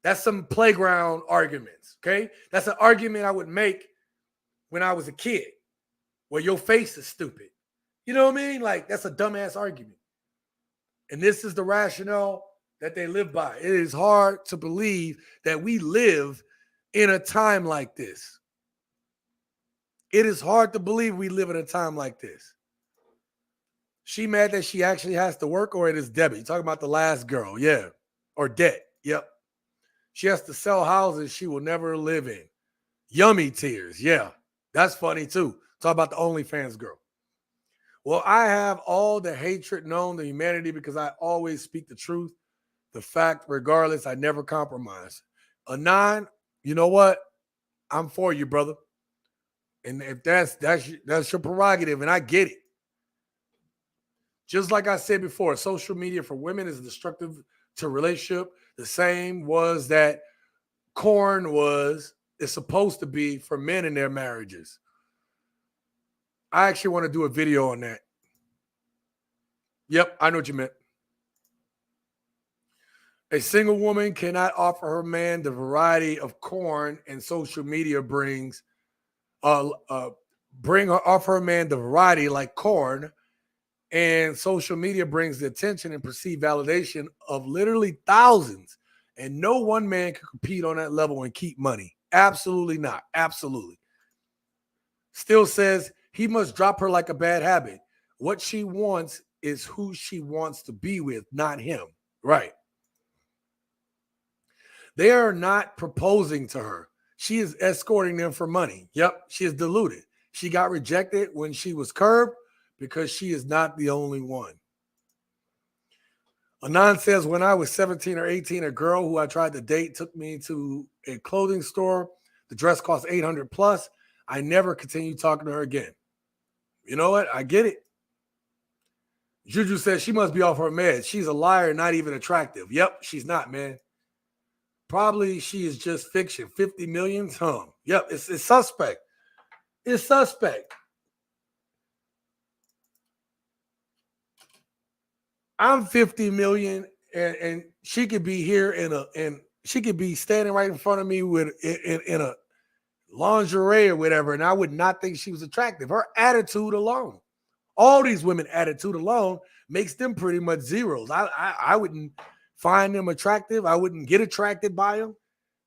That's some playground arguments, okay? That's an argument I would make when I was a kid, where your face is stupid. You know what I mean? Like, that's a dumbass argument. And this is the rationale that they live by. It is hard to believe that we live in a time like this. It is hard to believe we live in a time like this. She mad that she actually has to work, or it is Debbie? You're talking about the last girl, yeah. Or debt, yep. She has to sell houses she will never live in. Yummy tears, yeah. That's funny too. Talk about the OnlyFans girl. Well, I have all the hatred known to humanity because I always speak the truth, the fact, regardless. I never compromise. Anon, you know what? I'm for you, brother. And if that's your prerogative, and I get it. Just like I said before, social media for women is destructive to relationship. The same was that corn is supposed to be for men in their marriages. I actually want to do a video on that. Yep, I know what you meant. A single woman cannot offer her man the variety of corn, and social media brings offer her man the variety like corn, and social media brings the attention and perceived validation of literally thousands, and no one man can compete on that level and keep money. Absolutely not. Absolutely. Still says he must drop her like a bad habit. What she wants is who she wants to be with, not him. Right. They are not proposing to her. She is escorting them for money. Yep, she is deluded. She got rejected when she was curved because she is not the only one. Anon says, when I was 17 or 18, a girl who I tried to date took me to a clothing store. The dress cost $800 plus. I never continued talking to her again. You know what? I get it. Juju says she must be off her meds. She's a liar, not even attractive. Yep, she's not, man. Probably she is just fiction. 50 million? Yep, it's suspect. It's suspect. I'm 50 million, and she could be here and she could be standing right in front of me with in a lingerie or whatever, and I would not think she was attractive. Her attitude alone, all these women attitude alone makes them pretty much zeros. I wouldn't find them attractive. I wouldn't get attracted by them.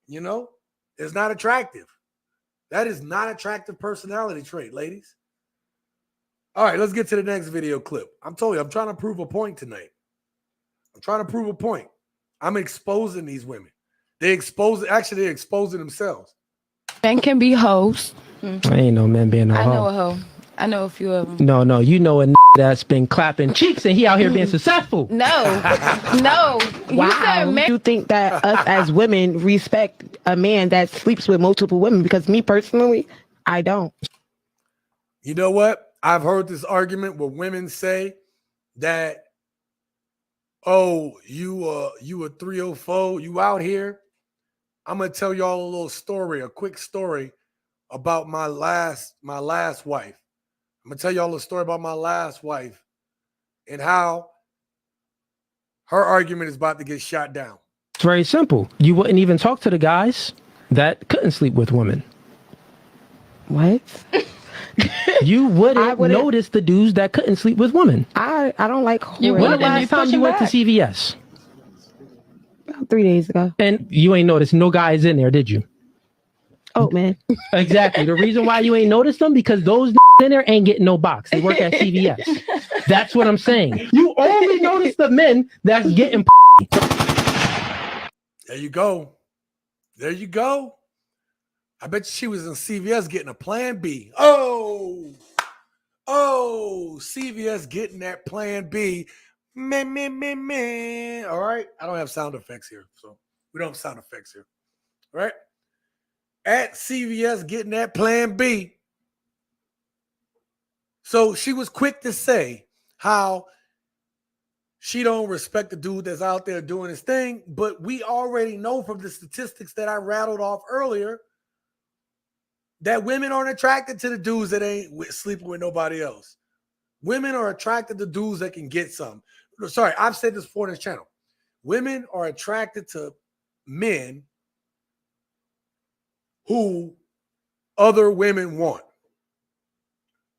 You know, it's not attractive. That is not attractive personality trait, ladies. All right, let's get to the next video clip. I'm telling you, I'm trying to prove a point tonight. I'm trying to prove a point. I'm exposing these women. They're exposing themselves. Men can be hoes. I ain't no man being no I know hoe. a hoe. I know a few of them. No, you know a that's been clapping cheeks and he out here being successful. No. Wow. You think that us as women respect a man that sleeps with multiple women? Because me personally, I don't. You know what? I've heard this argument where women say that, oh, you a 304, you out here. I'm gonna tell y'all a little story, a quick story about my last wife. I'm gonna tell y'all a story about my last wife and how her argument is about to get shot down. It's very simple. You wouldn't even talk to the guys that couldn't sleep with women. What? You wouldn't notice the dudes that couldn't sleep with women. I don't like horror. When the last time you went to CVS? About 3 days ago. And you ain't noticed no guys in there, did you? Oh man. Exactly. The reason why you ain't noticed them because those in there ain't getting no box. They work at CVS. That's what I'm saying. You only notice the men that's getting. There you go. There you go. I bet you she was in CVS getting a Plan B. Oh, CVS getting that Plan B. Man. All right. I don't have sound effects here, so we don't have sound effects here. All right. At CVS getting that Plan B. So she was quick to say how she don't respect the dude that's out there doing his thing, but we already know from the statistics that I rattled off earlier that women aren't attracted to the dudes that ain't sleeping with nobody else. Women are attracted to dudes that can get some. Sorry, I've said this before on this channel. Women are attracted to men who other women want.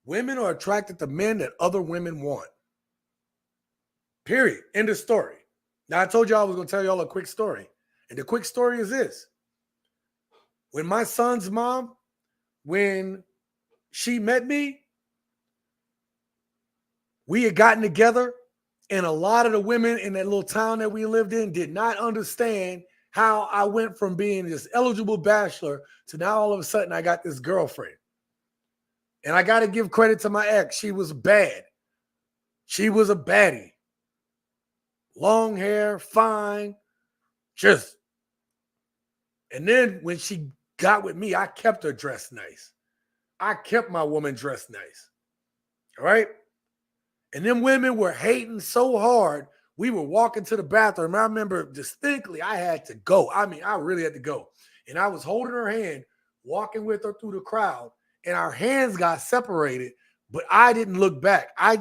Women are attracted to men that other women want. Period. End of story. Now, I told y'all I was going to tell y'all a quick story. And the quick story is this. When my son's mom, when she met me, we had gotten together, and a lot of the women in that little town that we lived in did not understand how I went from being this eligible bachelor to now all of a sudden I got this girlfriend. And I got to give credit to my ex. She was bad. She was a baddie. Long hair, fine, just. And then when she got with me, I kept her dressed nice. I kept my woman dressed nice. All right? And them women were hating so hard. We were walking to the bathroom. I remember distinctly I had to go. I mean, I really had to go. And I was holding her hand, walking with her through the crowd, and our hands got separated, but I didn't look back. I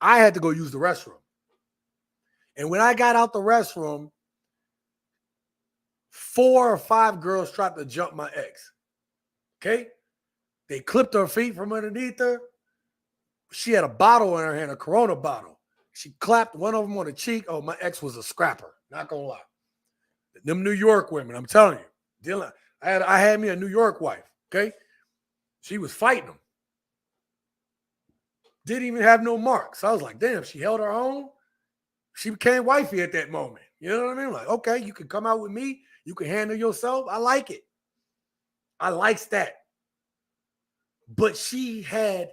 had to go use the restroom. And when I got out the restroom, 4 or 5 girls tried to jump my ex. Okay? They clipped her feet from underneath her. She had a bottle in her hand, a Corona bottle. She clapped one of them on the cheek. Oh, my ex was a scrapper. Not gonna lie. Them New York women, I'm telling you. I had me a New York wife, okay? She was fighting them. Didn't even have no marks. I was like, damn, she held her own. She became wifey at that moment. You know what I mean? Like, okay, you can come out with me. You can handle yourself. I like it. I likes that. But she had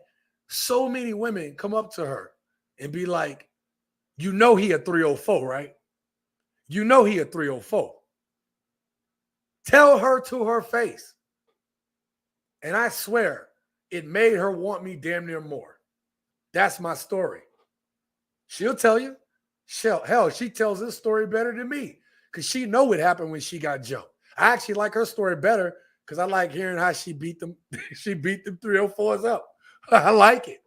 so many women come up to her and be like, you know he a 304, right? You know he a 304. Tell her to her face. And I swear, it made her want me damn near more. That's my story. She'll tell you. Hell, she tells this story better than me because she know what happened when she got jumped. I actually like her story better because I like hearing how she beat them. She beat them 304s up. I like it.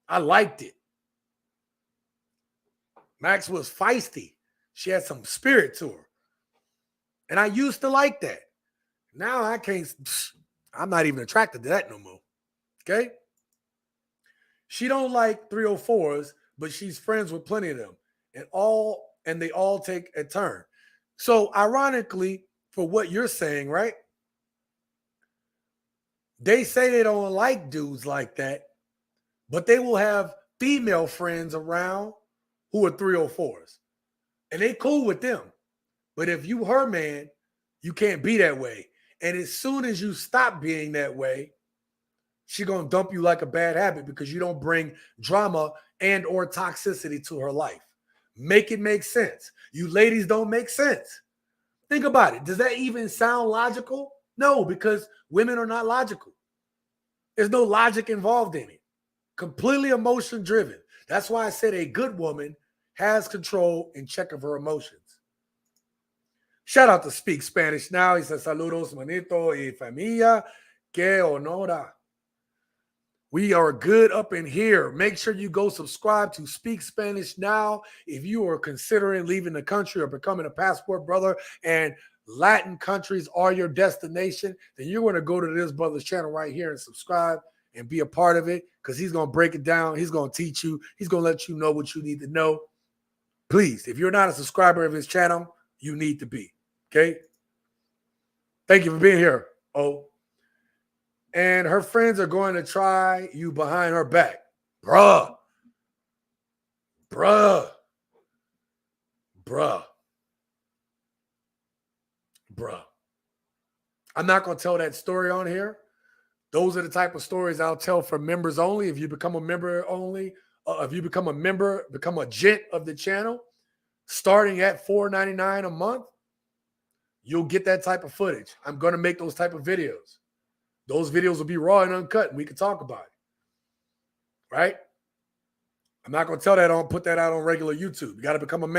I liked it. Max was feisty. She had some spirit to her. And I used to like that. Now I can't, I'm not even attracted to that no more. Okay? She don't like 304s, but she's friends with plenty of them. And they all take a turn. So ironically, for what you're saying, right? They say they don't like dudes like that, but they will have female friends around who are 304s. And they cool with them. But if you her man, you can't be that way. And as soon as you stop being that way, she's going to dump you like a bad habit because you don't bring drama and or toxicity to her life. Make it make sense. You ladies don't make sense. Think about it. Does that even sound logical? No, because women are not logical. There's no logic involved in it. Completely emotion driven. That's why I said a good woman has control and check of her emotions. Shout out to Speak Spanish Now. He says, saludos, manito y familia. Que honora. We are good up in here. Make sure you go subscribe to Speak Spanish Now. If you are considering leaving the country or becoming a passport brother and Latin countries are your destination, then you're going to go to this brother's channel right here and subscribe and be a part of it because he's going to break it down. He's going to teach you. He's going to let you know what you need to know. Please, if you're not a subscriber of his channel, you need to be. Okay? Thank you for being here. Oh. And her friends are going to try you behind her back. Bruh. Bruh. Bruh. Bruh. I'm not going to tell that story on here. Those are the type of stories I'll tell for members only. If you become a member only, if you become a member, become a gent of the channel, starting at $4.99 a month, you'll get that type of footage. I'm going to make those type of videos. Those videos will be raw and uncut, and we can talk about it. Right? I'm not going to put that out on regular YouTube. You got to become a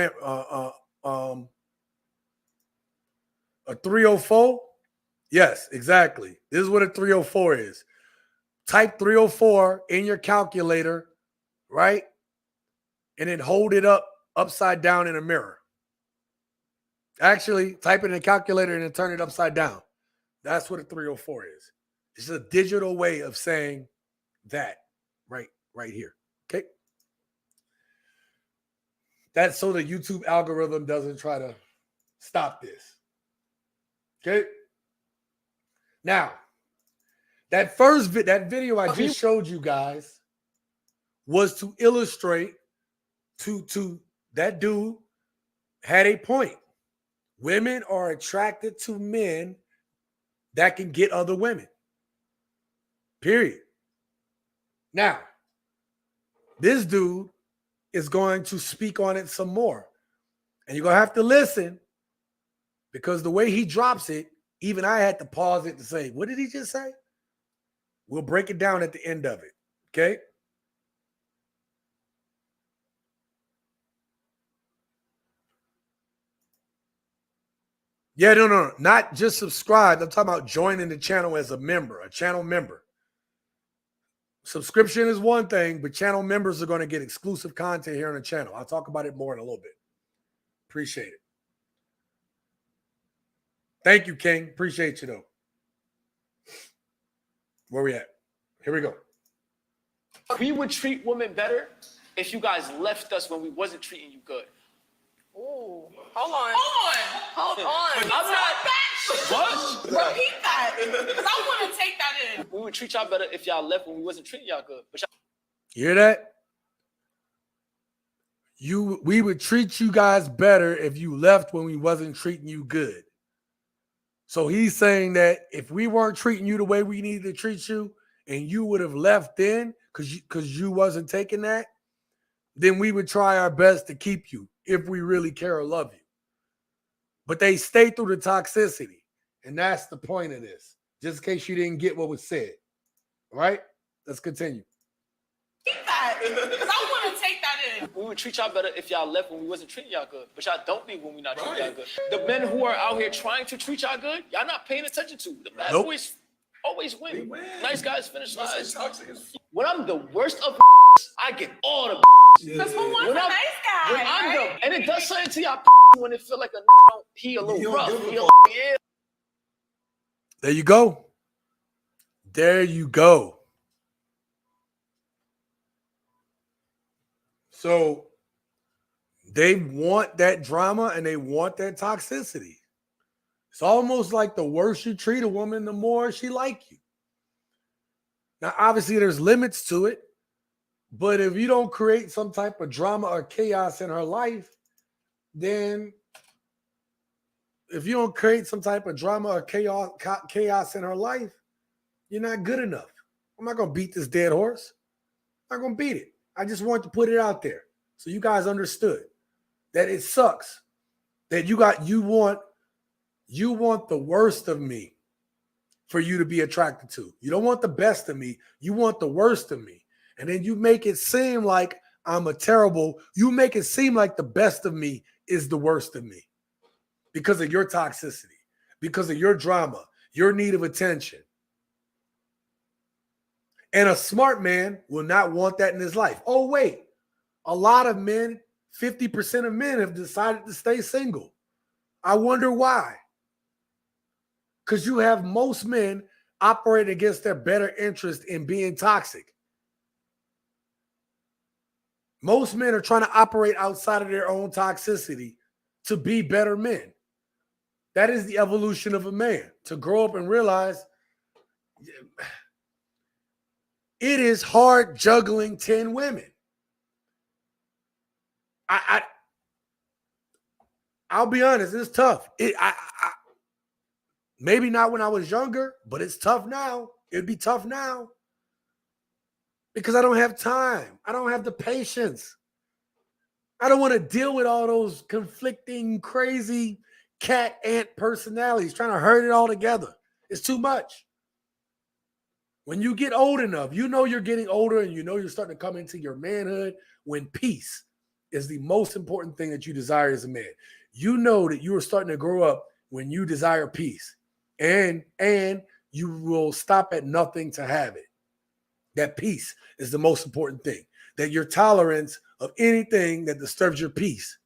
304. Yes, exactly. This is what a 304 is. Type 304 in your calculator, right? And then hold it up upside down in a mirror. Actually, type it in a calculator and then turn it upside down. That's what a 304 is. It's a digital way of saying that right here. Okay? That's so the YouTube algorithm doesn't try to stop this. Okay? Now, that video I just showed you guys was to illustrate to that dude had a point. Women are attracted to men that can get other women. Period. Now, this dude is going to speak on it some more. And you're going to have to listen because the way he drops it, even I had to pause it to say, what did he just say? We'll break it down at the end of it. Okay? Yeah, no. Not just subscribe. I'm talking about joining the channel as a member, a channel member. Subscription is one thing, but channel members are going to get exclusive content here on the channel. I'll talk about it more in a little bit. Appreciate it. Thank you, King. Appreciate you, though. Where we at? Here we go. We would treat women better if you guys left us when we wasn't treating you good. Ooh, hold on. I'm not. What? Repeat that, because I want to take that in. We would treat y'all better if y'all left when we wasn't treating y'all good. But You hear that? We would treat you guys better if you left when we wasn't treating you good. So he's saying that if we weren't treating you the way we needed to treat you, and you would have left then because you wasn't taking that, then we would try our best to keep you if we really care or love you. But they stay through the toxicity. And that's the point of this. Just in case you didn't get what was said. All right? Let's continue. Keep that, because I want to take that in. we would treat y'all better if y'all left when we wasn't treating y'all good. But y'all don't leave when we not treating y'all good. The men who are out here trying to treat y'all good, y'all not paying attention to. The bad boys always win. Nice guys finish last. When I'm the worst of I get all the Because who wants a nice guy, right? And it does something to y'all when it feel like he a little rough. Yeah. There you go. There you go. So they want that drama and they want that toxicity. It's almost like the worse you treat a woman, the more she like you. Now, obviously, there's limits to it. But if you don't create some type of drama or chaos in her life, then if you don't create some type of drama or chaos in her life, you're not good enough. I'm not going to beat this dead horse. I'm not going to beat it. I just want to put it out there so you guys understood that it sucks that you want the worst of me for you to be attracted to. You don't want the best of me. You want the worst of me. And then you make it seem like you make it seem like the best of me is the worst of me because of your toxicity, because of your drama, your need of attention. And a smart man will not want that in his life. Oh, wait, a lot of men, 50% of men have decided to stay single. I wonder why. Because you have most men operating against their better interest in being toxic. Most men are trying to operate outside of their own toxicity to be better men. That is the evolution of a man, to grow up and realize it is hard juggling 10 women. I'll be honest, it's tough. Maybe not when I was younger, but it's tough now. It'd be tough now because I don't have time. I don't have the patience. I don't want to deal with all those conflicting, crazy cat ant personalities trying to herd it all together. It's too much. When you get old enough, you know you're getting older and you know you're starting to come into your manhood when peace is the most important thing that you desire as a man. You know that you are starting to grow up when you desire peace. And you will stop at nothing to have it. That peace is the most important thing. That your tolerance of anything that disturbs your peace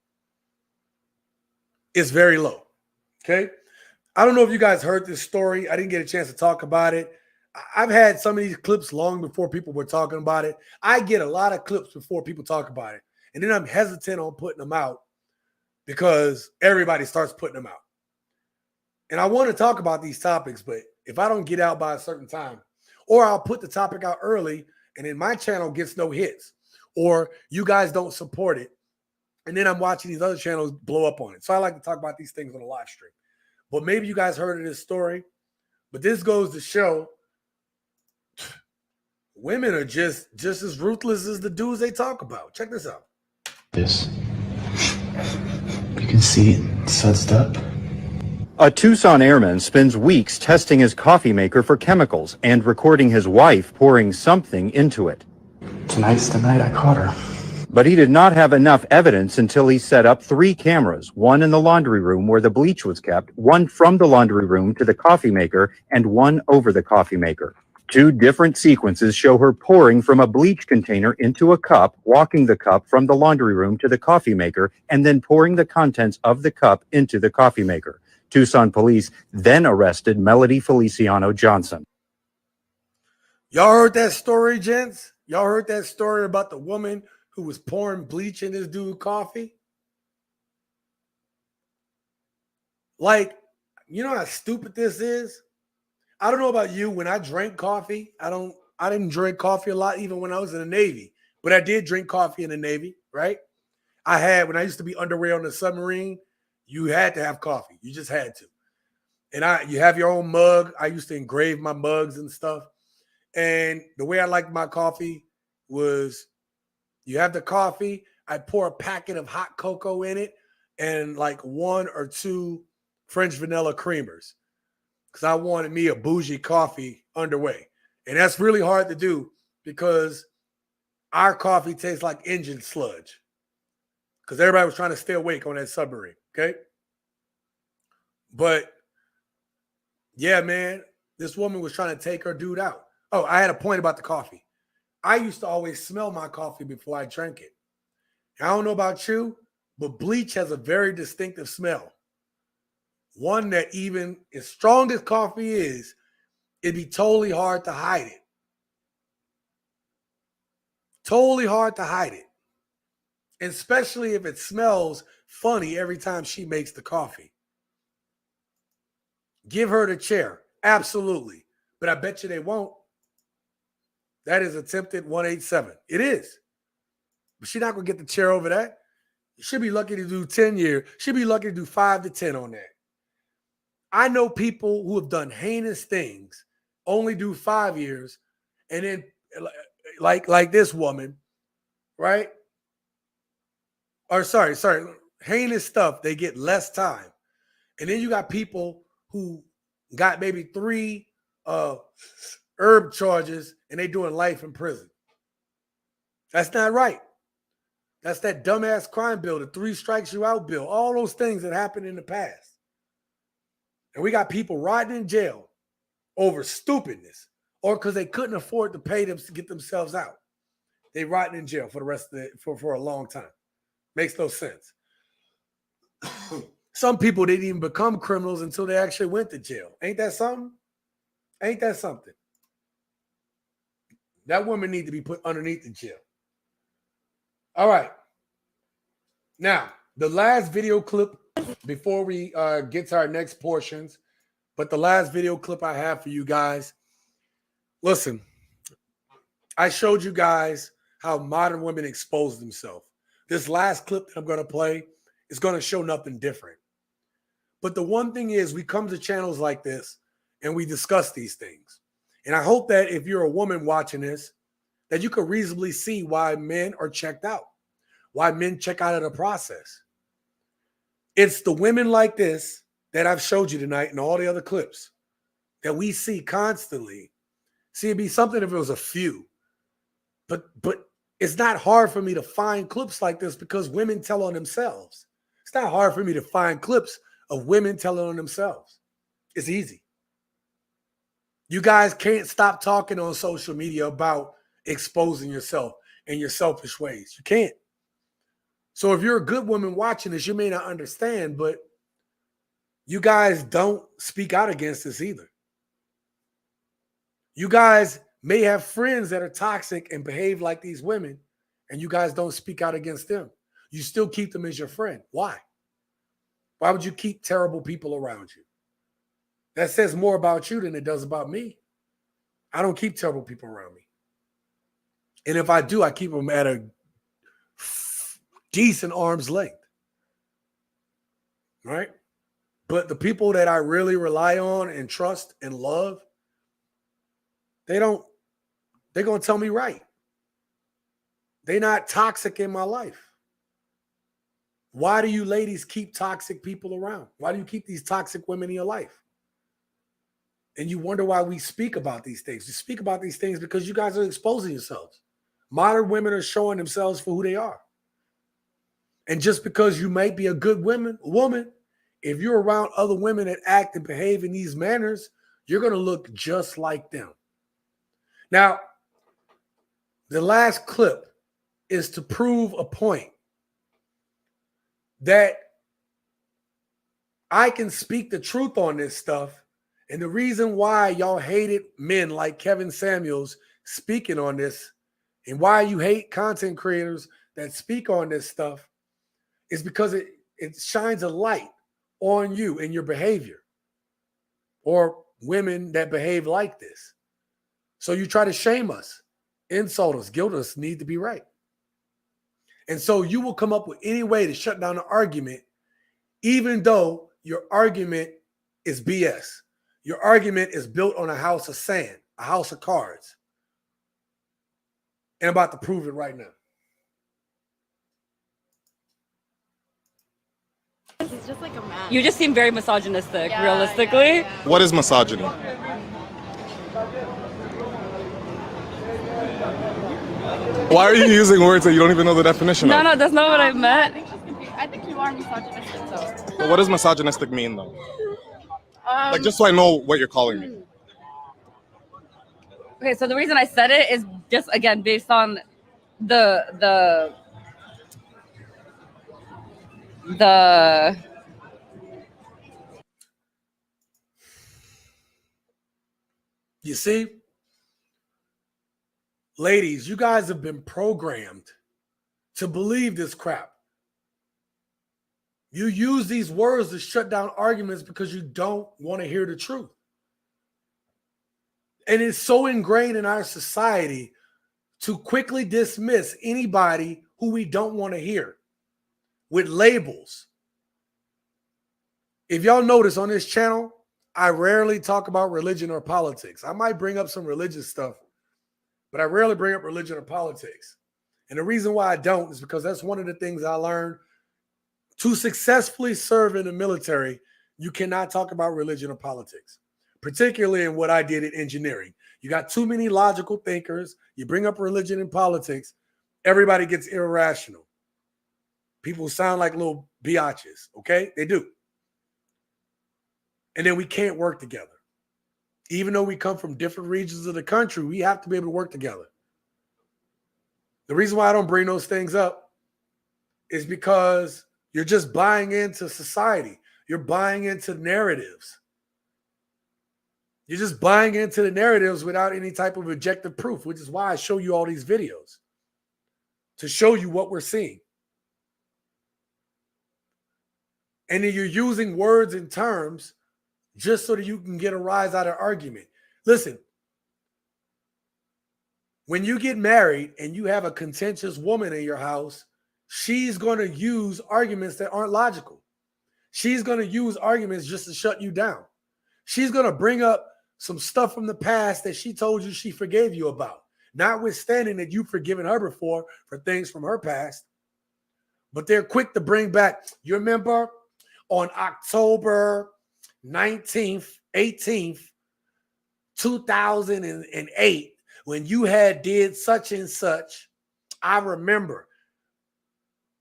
is very low. Okay? I don't know if you guys heard this story. I didn't get a chance to talk about it. I've had some of these clips long before people were talking about it. I get a lot of clips before people talk about it. And then I'm hesitant on putting them out because everybody starts putting them out. And I want to talk about these topics, but if I don't get out by a certain time, or I'll put the topic out early and then my channel gets no hits, or you guys don't support it, and then I'm watching these other channels blow up on it. So I like to talk about these things on a live stream. But maybe you guys heard of this story, but this goes to show women are just as ruthless as the dudes they talk about. Check this out. This. You can see it sudsed up. A Tucson airman spends weeks testing his coffee maker for chemicals and recording his wife pouring something into it. Tonight's the night I caught her. But he did not have enough evidence until he set up 3 cameras, one in the laundry room where the bleach was kept, one from the laundry room to the coffee maker, and one over the coffee maker. 2 different sequences show her pouring from a bleach container into a cup, walking the cup from the laundry room to the coffee maker, and then pouring the contents of the cup into the coffee maker. Tucson police then arrested Melody Feliciano Johnson. Y'all heard that story, gents? Y'all heard that story about the woman who was pouring bleach in this dude's coffee? Like, you know how stupid this is? I don't know about you. When I drank coffee, I didn't drink coffee a lot even when I was in the Navy, but I did drink coffee in the Navy, right? When I used to be underway on the submarine, you had to have coffee. You just had to. And you have your own mug. I used to engrave my mugs and stuff. And the way I liked my coffee was you have the coffee, I pour a packet of hot cocoa in it and like 1 or 2 French vanilla creamers because I wanted me a bougie coffee underway. And that's really hard to do because our coffee tastes like engine sludge because everybody was trying to stay awake on that submarine, okay? But yeah, man, this woman was trying to take her dude out. Oh, I had a point about the coffee. I used to always smell my coffee before I drank it. I don't know about you, but bleach has a very distinctive smell. One that even as strong as coffee is, it'd be totally hard to hide it. Totally hard to hide it. Especially if it smells funny every time she makes the coffee. Give her the chair. Absolutely. But I bet you they won't. That is attempted 187. It is. But she's not going to get the chair over that. She'll be lucky to do 10 years. She'll be lucky to do 5 to 10 on that. I know people who have done heinous things, only do 5 years, and then like this woman, right? Or sorry, heinous stuff, they get less time. And then you got people who got maybe 3 herb charges and they doing life in prison. That's not right. That's that dumbass crime bill, the 3 strikes you out bill, all those things that happened in the past. And we got people rotting in jail over stupidness or because they couldn't afford to pay them to get themselves out. They rotting in jail for the rest of for a long time. Makes no sense. Some people didn't even become criminals until they actually went to jail. Ain't that something? Ain't that something? That woman need to be put underneath the jail. All right. Now, the last video clip before we get to our next portions. But the last video clip I have for you guys, listen, I showed you guys how modern women expose themselves. This last clip that I'm going to play is going to show nothing different. But the one thing is, we come to channels like this and we discuss these things. And I hope that if you're a woman watching this, that you can reasonably see why men are checked out, why men check out of the process. It's the women like this that I've showed you tonight and all the other clips that we see constantly. See, it'd be something if it was a few. But it's not hard for me to find clips like this because women tell on themselves. It's not hard for me to find clips of women telling on themselves. It's easy. You guys can't stop talking on social media about exposing yourself and your selfish ways. You can't. So if you're a good woman watching this, you may not understand, but you guys don't speak out against this either. You guys may have friends that are toxic and behave like these women, and you guys don't speak out against them. You still keep them as your friend. Why? Why would you keep terrible people around you? That says more about you than it does about me. I don't keep terrible people around me. And if I do, I keep them at a decent arm's length. Right? But the people that I really rely on and trust and love, they're going to tell me right. They're not toxic in my life. Why do you ladies keep toxic people around? Why do you keep these toxic women in your life? And you wonder why we speak about these things. We speak about these things because you guys are exposing yourselves. Modern women are showing themselves for who they are. And just because you might be a good woman, if you're around other women that act and behave in these manners, you're going to look just like them. Now, the last clip is to prove a point that I can speak the truth on this stuff. And the reason why y'all hated men like Kevin Samuels speaking on this, and why you hate content creators that speak on this stuff, is because it shines a light on you and your behavior, or women that behave like this. So you try to shame us, insult us, guilt us, need to be right. And so you will come up with any way to shut down an argument, even though your argument is BS. Your argument is built on a house of sand, a house of cards. And I'm about to prove it right now. He's just like a man. You just seem very misogynistic, realistically. What is misogyny? Why are you using words that you don't even know the definition of? No, that's not what I meant. I think you are misogynistic, though. But what does misogynistic mean, though? Like, just so I know what you're calling me. Okay, so the reason I said it is just, again, based on the You see, ladies, you guys have been programmed to believe this crap. You use these words to shut down arguments because you don't want to hear the truth. And it's so ingrained in our society to quickly dismiss anybody who we don't want to hear with labels. If y'all notice on this channel, I rarely talk about religion or politics. I might bring up some religious stuff, but I rarely bring up religion or politics. And the reason why I don't is because that's one of the things I learned. To successfully serve in the military, you cannot talk about religion or politics, particularly in what I did in engineering. You got too many logical thinkers. You bring up religion and politics, everybody gets irrational. People sound like little biatches, okay? They do. And then we can't work together. Even though we come from different regions of the country, we have to be able to work together. The reason why I don't bring those things up is because you're just buying into society. You're buying into narratives. You're just buying into the narratives without any type of objective proof, which is why I show you all these videos, to show you what we're seeing. And then you're using words and terms just so that you can get a rise out of argument. Listen, when you get married and you have a contentious woman in your house, she's going to use arguments that aren't logical. She's going to use arguments just to shut you down. She's going to bring up some stuff from the past that she told you she forgave you about, notwithstanding that you've forgiven her before for things from her past. But they're quick to bring back, you remember on October 19th, 18th, 2008, when you had did such and such, I remember.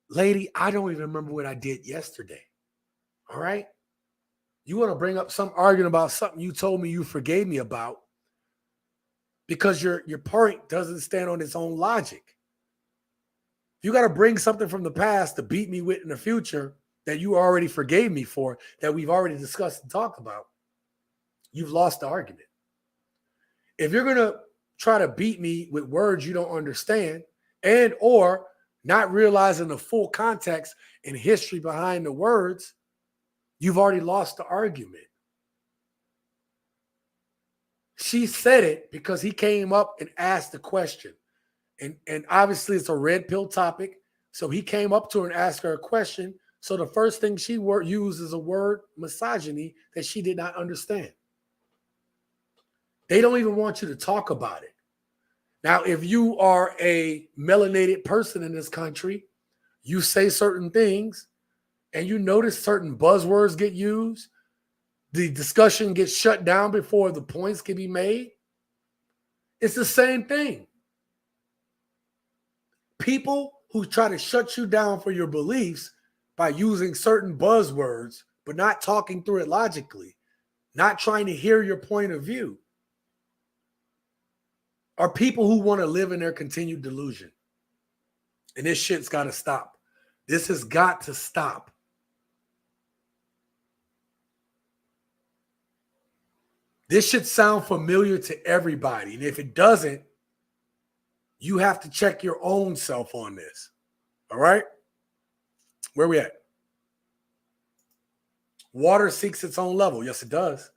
Lady, I don't even remember what I did yesterday. All right? You want to bring up some argument about something you told me you forgave me about because your point doesn't stand on its own logic. You got to bring something from the past to beat me with in the future that you already forgave me for, that we've already discussed and talked about. You've lost the argument. If you're going to try to beat me with words you don't understand and or not realizing the full context and history behind the words, you've already lost the argument. She said it because he came up and asked the question. And obviously it's a red pill topic. So he came up to her and asked her a question. So the first thing she used is a word, misogyny, that she did not understand. They don't even want you to talk about it. Now, if you are a melanated person in this country, you say certain things and you notice certain buzzwords get used, the discussion gets shut down before the points can be made. It's the same thing. People who try to shut you down for your beliefs by using certain buzzwords, but not talking through it logically, not trying to hear your point of view, are people who want to live in their continued delusion. And this shit's got to stop. This has got to stop. This should sound familiar to everybody. And if it doesn't, you have to check your own self on this. All right? Where we at? Water seeks its own level. Yes, it does.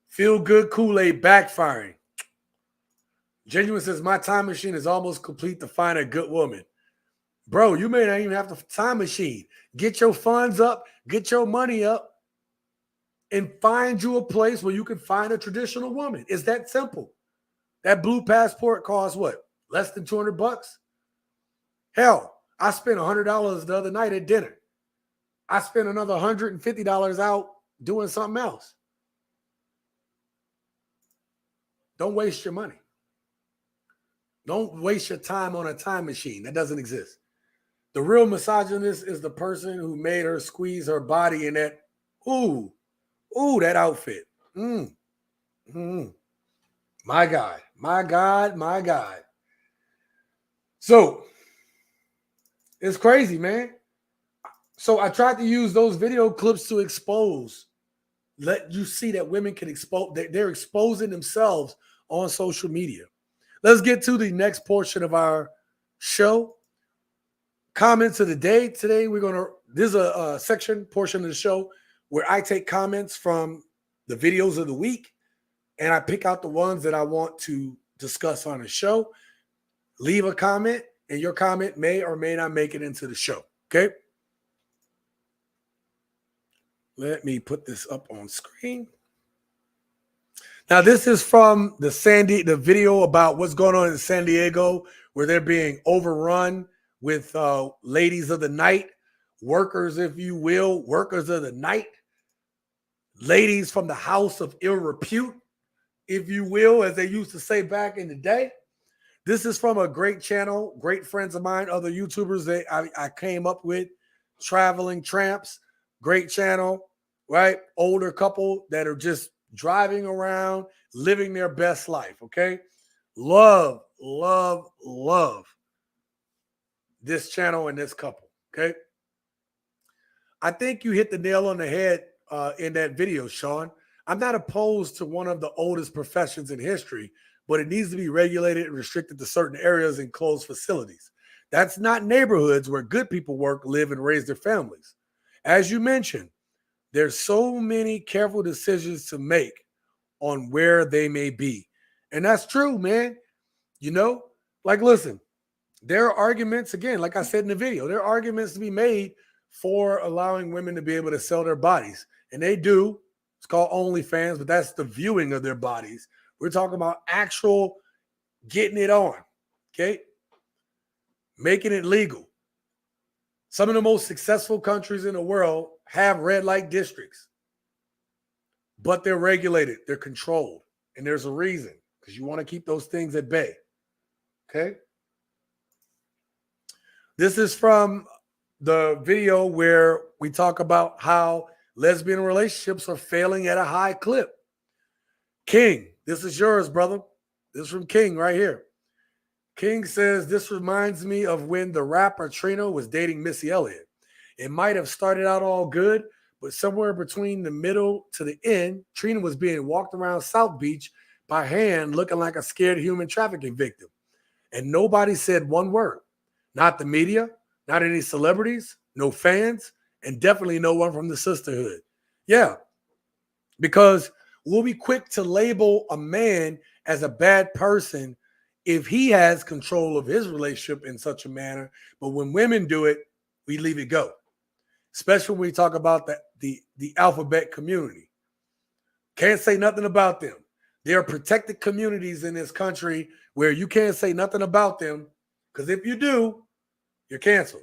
Feel good Kool-Aid backfiring. Genuine says, my time machine is almost complete to find a good woman. Bro, you may not even have the time machine. Get your funds up, get your money up, and find you a place where you can find a traditional woman. It's that simple. That blue passport costs what? Less than $200? Hell, I spent $100 the other night at dinner. I spent another $150 out doing something else. Don't waste your money. Don't waste your time on a time machine. That doesn't exist. The real misogynist is the person who made her squeeze her body in that, that outfit. My God, my God, my God. So, it's crazy, man. So I tried to use those video clips to expose, let you see that women can expose, they're exposing themselves on social media. Let's get to the next portion of our show. Comments of the day. Today, there's a section, portion of the show where I take comments from the videos of the week and I pick out the ones that I want to discuss on the show. Leave a comment and your comment may or may not make it into the show. Okay. Let me put this up on screen. Now, this is from the video about what's going on in San Diego, where they're being overrun with ladies of the night, workers, if you will, workers of the night, ladies from the house of ill repute, if you will, as they used to say back in the day. This is from a great channel, great friends of mine, other YouTubers that I came up with, Traveling Tramps, great channel, right? Older couple that are just driving around, living their best life, okay? Love, love, love this channel and this couple, okay? I think you hit the nail on the head in that video, Sean. I'm not opposed to one of the oldest professions in history, but it needs to be regulated and restricted to certain areas and closed facilities. That's not neighborhoods where good people work, live, and raise their families. As you mentioned, There's so many careful decisions to make on where they may be. And that's true, man. You know, like, listen, there are arguments, again, like I said in the video, there are arguments to be made for allowing women to be able to sell their bodies. And they do. It's called OnlyFans, but that's the viewing of their bodies. We're talking about actual getting it on, okay? Making it legal. Some of the most successful countries in the world have red light districts, but they're regulated, they're controlled, and there's a reason, because you want to keep those things at bay, okay? This is from the video where we talk about how lesbian relationships are failing at a high clip. King, this is yours, brother. This is from King right here. King says, this reminds me of when the rapper Trina was dating Missy Elliott. It might have started out all good, but somewhere between the middle to the end, Trina was being walked around South Beach by hand looking like a scared human trafficking victim. And nobody said one word. Not the media, not any celebrities, no fans, and definitely no one from the sisterhood. Yeah, because we'll be quick to label a man as a bad person if he has control of his relationship in such a manner. But when women do it, we leave it go. Especially when we talk about the alphabet community. Can't say nothing about them. There are protected communities in this country where you can't say nothing about them, because if you do, you're canceled.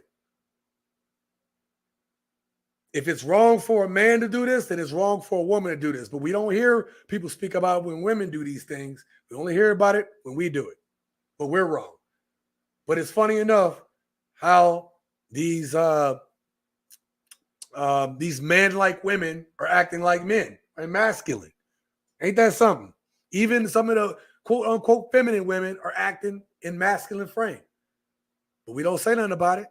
If it's wrong for a man to do this, then it's wrong for a woman to do this. But we don't hear people speak about when women do these things. We only hear about it when we do it. But we're wrong. But it's funny enough how these man-like women are acting like men and masculine. Ain't that something? Even some of the quote-unquote feminine women are acting in masculine frame. But we don't say nothing about it.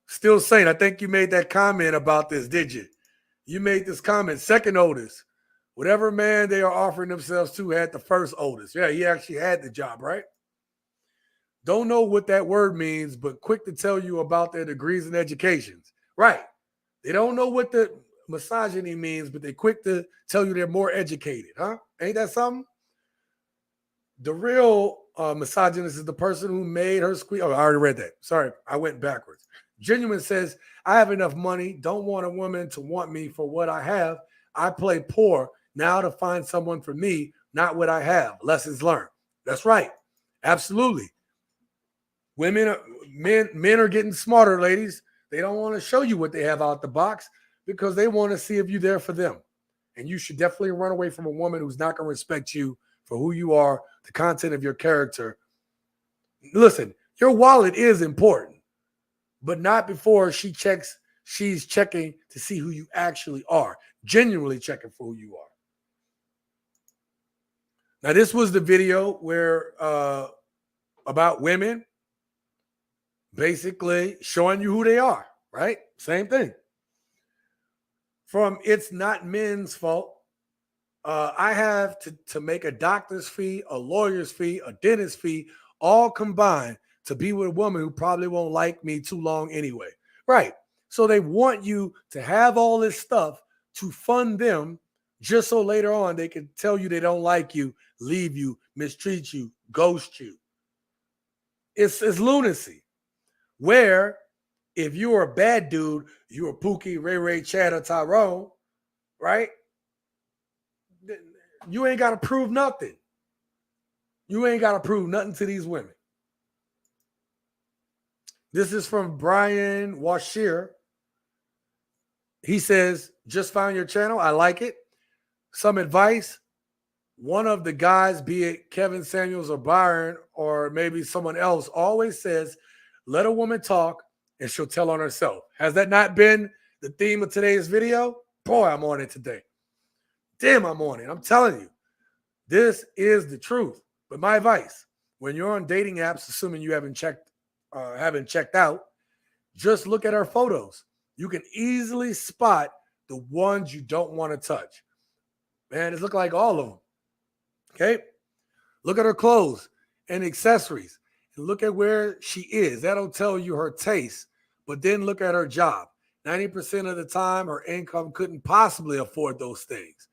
Still saying, I think you made that comment about this, did you? You made this comment, second oldest. Whatever man they are offering themselves to had the first oldest. Yeah, he actually had the job, right? Don't know what that word means, but quick to tell you about their degrees and educations. Right. They don't know what the misogyny means, but they're quick to tell you they're more educated, huh? Ain't that something? The real misogynist is the person who made her squeak. Oh, I already read that. Sorry, I went backwards. Genuine says, I have enough money. Don't want a woman to want me for what I have. I play poor now to find someone for me, not what I have. Lessons learned. That's right. Absolutely. Men are getting smarter, ladies. They don't want to show you what they have out the box because they want to see if you're there for them. And you should definitely run away from a woman who's not going to respect you for who you are, the content of your character. Listen, your wallet is important, but not before she's checking to see who you actually are, genuinely checking for who you are. Now, this was the video where about women basically showing you who they are, right? Same thing. From It's Not Men's Fault, I have to make a doctor's fee, a lawyer's fee, a dentist's fee, all combined to be with a woman who probably won't like me too long anyway. Right. So they want you to have all this stuff to fund them just so later on they can tell you they don't like you, leave you, mistreat you, ghost you. It's lunacy. Where if you're a bad dude, you're a Pookie, Ray Ray, Chad, or Tyrone, right? You ain't got to prove nothing. You ain't got to prove nothing to these women. This is from Brian Washir. He says, just found your channel. I like it. Some advice. One of the guys, be it Kevin Samuels or Byron or maybe someone else, always says, let a woman talk and she'll tell on herself. Has that not been the theme of today's video? Boy, I'm on it today. Damn, I'm on it. I'm telling you, this is the truth. But my advice, when you're on dating apps, assuming you haven't checked out, just look at her photos. You can easily spot the ones you don't want to touch. Man, it's look like all of them. Okay? Look at her clothes and accessories. And look at where she is. That'll tell you her taste. But then look at her job. 90% of the time, her income couldn't possibly afford those things.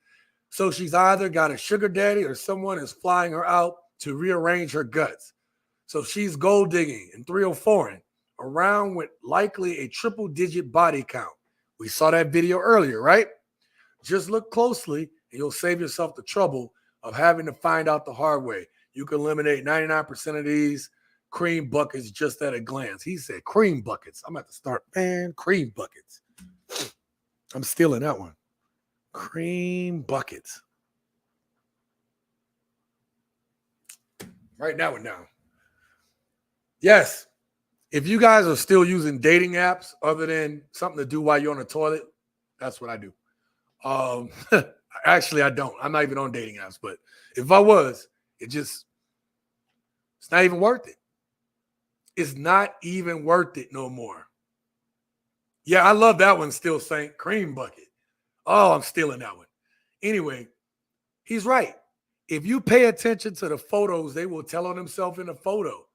So she's either got a sugar daddy or someone is flying her out to rearrange her guts. So she's gold digging and 304ing around with likely a triple digit body count. We saw that video earlier, right? Just look closely and you'll save yourself the trouble of having to find out the hard way. You can eliminate 99% of these cream buckets just at a glance. He said cream buckets. I'm about to start, man, cream buckets. I'm stealing that one. Cream buckets. Right now and now. Yes, if you guys are still using dating apps other than something to do while you're on the toilet, that's what I do. Actually, I don't. I'm not even on dating apps, but if I was, it's not even worth it. It's not even worth it no more. Yeah, I love that one still, Saint. Cream bucket. Oh, I'm stealing that one. Anyway, he's right. If you pay attention to the photos, they will tell on themselves in the photo.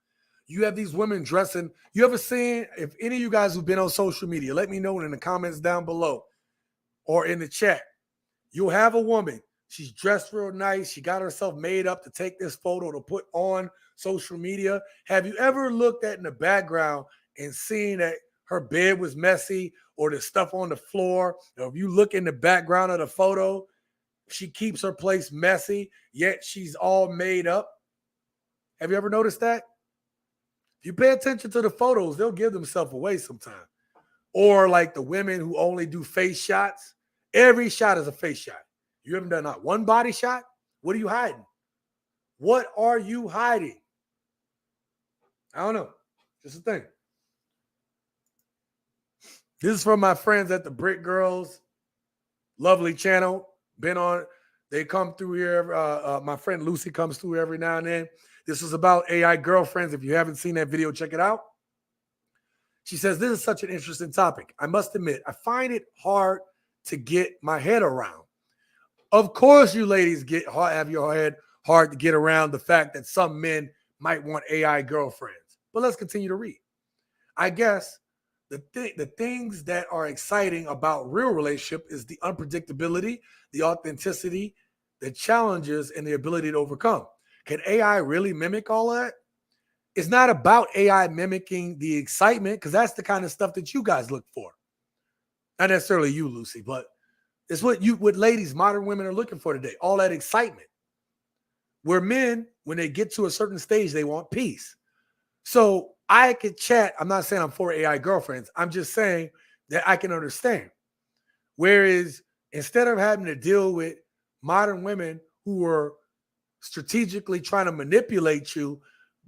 You have these women dressing. You ever seen, if any of you guys who've been on social media, let me know in the comments down below or in the chat. You'll have a woman. She's dressed real nice. She got herself made up to take this photo to put on social media. Have you ever looked at in the background and seen that her bed was messy or the stuff on the floor? Or if you look in the background of the photo, she keeps her place messy, yet she's all made up. Have you ever noticed that? If you pay attention to the photos, they'll give themselves away sometime. Or like the women who only do face shots. Every shot is a face shot. You haven't done not one body shot? What are you hiding? What are you hiding? I don't know. Just a thing. This is from my friends at the Brick Girls. Lovely channel. Been on. They come through here. My friend Lucy comes through every now and then. This is about AI girlfriends. If you haven't seen that video, check it out. She says, this is such an interesting topic. I must admit, I find it hard to get my head around. Of course, you ladies have your head hard to get around the fact that some men might want AI girlfriends. But let's continue to read. I guess the things that are exciting about real relationship is the unpredictability, the authenticity, the challenges, and the ability to overcome. Can AI really mimic all that? It's not about AI mimicking the excitement, because that's the kind of stuff that you guys look for. Not necessarily you, Lucy, but it's what ladies, modern women are looking for today. All that excitement. Where men, when they get to a certain stage, they want peace. So I could chat. I'm not saying I'm for AI girlfriends. I'm just saying that I can understand. Whereas instead of having to deal with modern women who are strategically trying to manipulate you,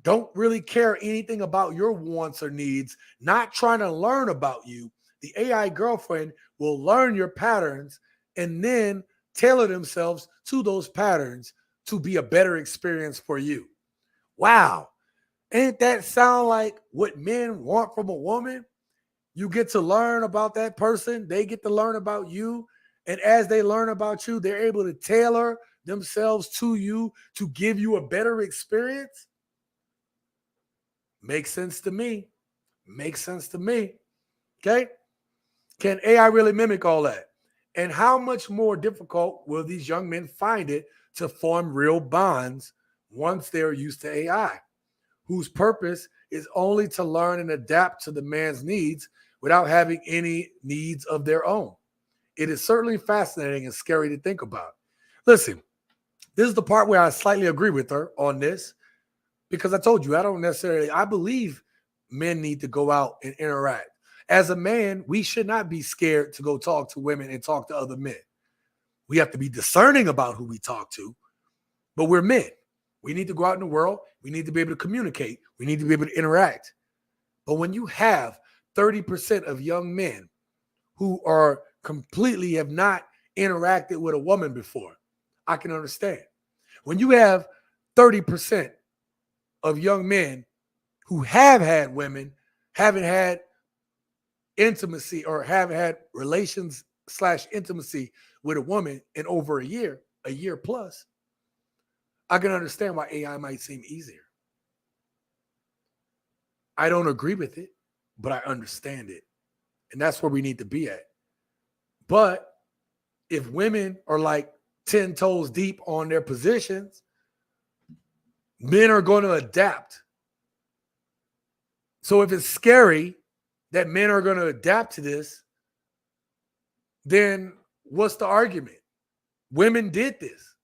don't really care anything about your wants or needs, not trying to learn about you, the AI girlfriend will learn your patterns and then tailor themselves to those patterns to be a better experience for you. Wow. Ain't that sound like what men want from a woman? You get to learn about that person. They get to learn about you. And as they learn about you, they're able to tailor themselves to you to give you a better experience. Makes sense to me. Makes sense to me. Okay. Can AI really mimic all that? And how much more difficult will these young men find it to form real bonds once they're used to AI, whose purpose is only to learn and adapt to the man's needs without having any needs of their own? It is certainly fascinating and scary to think about. Listen, this is the part where I slightly agree with her on this, because I told you, I believe men need to go out and interact. As a man, we should not be scared to go talk to women and talk to other men. We have to be discerning about who we talk to, but we're men. We need to go out in the world. We need to be able to communicate. We need to be able to interact. But when you have 30% of young men who are completely have not interacted with a woman before, I can understand. When you have 30% of young men who have had women, haven't had intimacy or haven't had relations / intimacy with a woman in over a year plus, I can understand why AI might seem easier. I don't agree with it, but I understand it. And that's where we need to be at. But if women are like 10 toes deep on their positions, men are going to adapt. So if it's scary that men are going to adapt to this, then what's the argument? Women did this.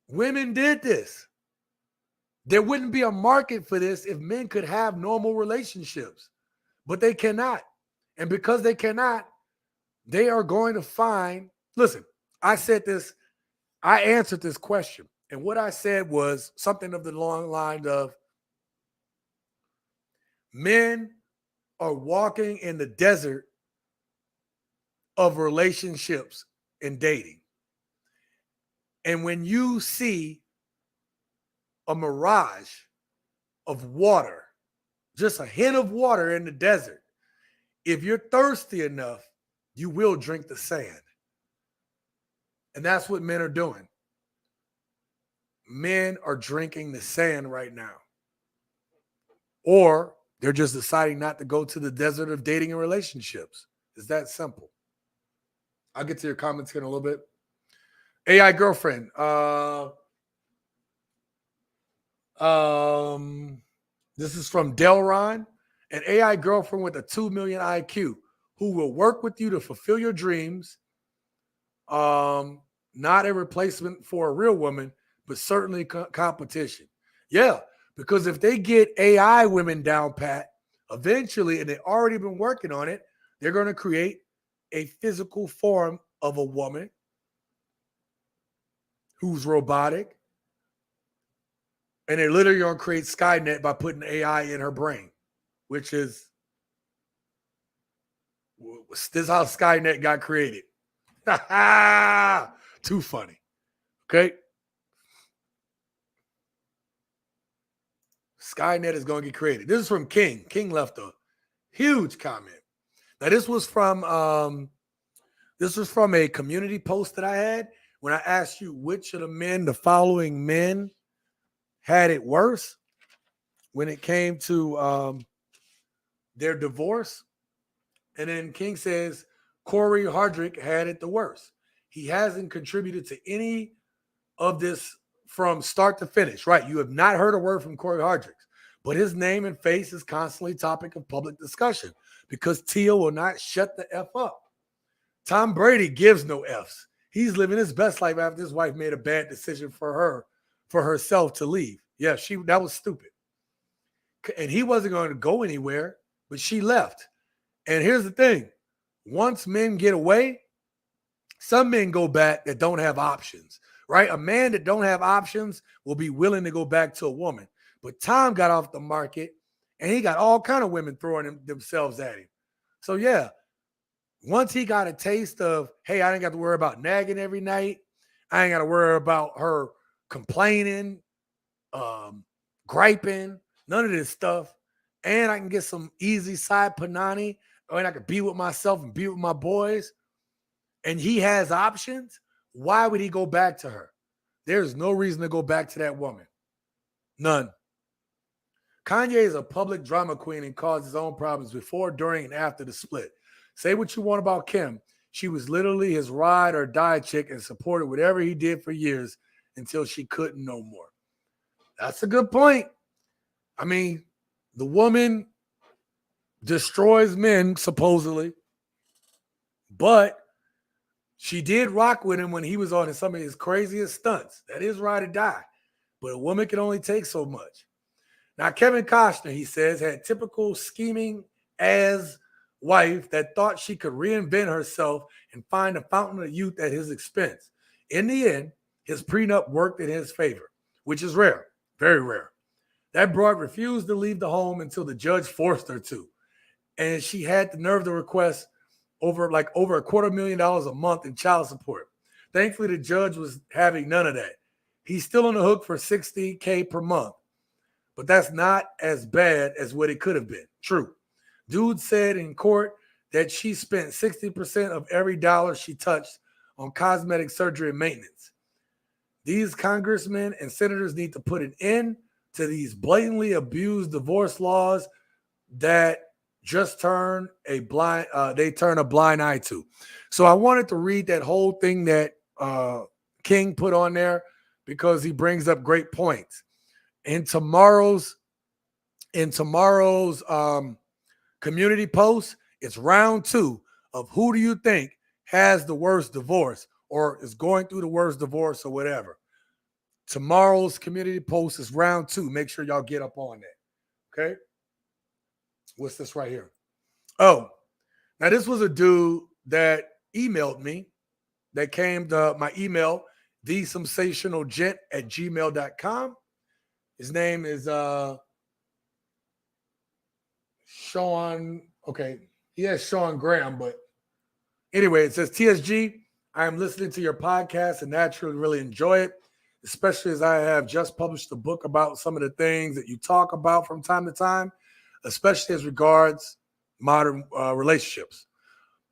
Women did this. There wouldn't be a market for this if men could have normal relationships, but they cannot. And because they cannot, they are going to find, listen, I answered this question. And what I said was something of the long line of men are walking in the desert of relationships and dating. And when you see a mirage of water, just a hint of water in the desert, if you're thirsty enough, you will drink the sand. And that's what men are doing. Men are drinking the sand right now. Or they're just deciding not to go to the desert of dating and relationships. It's that simple. I'll get to your comments here in a little bit. AI girlfriend. This is from Delron. An AI girlfriend with a 2 million IQ who will work with you to fulfill your dreams. Not a replacement for a real woman, but certainly competition. Yeah, because if they get AI women down pat, eventually, and they've already been working on it, they're going to create a physical form of a woman who's robotic. And they're literally going to create Skynet by putting AI in her brain, which is this is how Skynet got created. Too funny. Okay. Skynet is going to get created. This is from King. King left a huge comment. Now, this was from a community post that I had when I asked you which of the following men had it worse when it came to their divorce. And then King says Corey Hardrick had it the worst. He hasn't contributed to any of this from start to finish. Right. You have not heard a word from Corey Hardrick, but his name and face is constantly topic of public discussion because Tia will not shut the F up. Tom Brady gives no Fs. He's living his best life after his wife made a bad decision for herself to leave. Yeah, that was stupid. And he wasn't going to go anywhere, but she left. And here's the thing. Once men get away, some men go back that don't have options, right? A man that don't have options will be willing to go back to a woman. But Tom got off the market, and he got all kind of women throwing themselves at him. So, yeah, once he got a taste of, hey, I ain't got to worry about nagging every night. I ain't got to worry about her complaining, griping, none of this stuff. And I can get some easy side panani, and I can be with myself and be with my boys. And he has options. Why would he go back to her? There's no reason to go back to that woman. None. Kanye is a public drama queen and caused his own problems before, during, and after the split. Say what you want about Kim. She was literally his ride or die chick and supported whatever he did for years until she couldn't no more. That's a good point. I mean, the woman destroys men, supposedly, but she did rock with him when he was on some of his craziest stunts. That is ride or die. But a woman can only take so much. Now, Kevin Costner, he says, had typical scheming ass wife that thought she could reinvent herself and find a fountain of youth at his expense. In the end, his prenup worked in his favor, which is rare, very rare. That broad refused to leave the home until the judge forced her to. And she had the nerve to request over $250,000 a month in child support. Thankfully, the judge was having none of that. He's still on the hook for $60K per month, but that's not as bad as what it could have been. True. Dude said in court that she spent 60% of every dollar she touched on cosmetic surgery and maintenance. These congressmen and senators need to put an end to these blatantly abused divorce laws that just turn a blind they turn a blind eye to. So I wanted to read that whole thing that King put on there because he brings up great points. In tomorrow's community post, it's round 2 of who do you think has the worst divorce or is going through the worst divorce or whatever. Tomorrow's community post is round 2. Make sure y'all get up on that. Okay. What's this right here? Oh, now this was a dude that emailed me that came to my email, thesensationalgent@gmail.com. His name is Sean. Okay. He has Sean Graham, but anyway, it says, TSG, I am listening to your podcast and naturally really enjoy it, especially as I have just published a book about some of the things that you talk about from time to time, especially as regards modern relationships.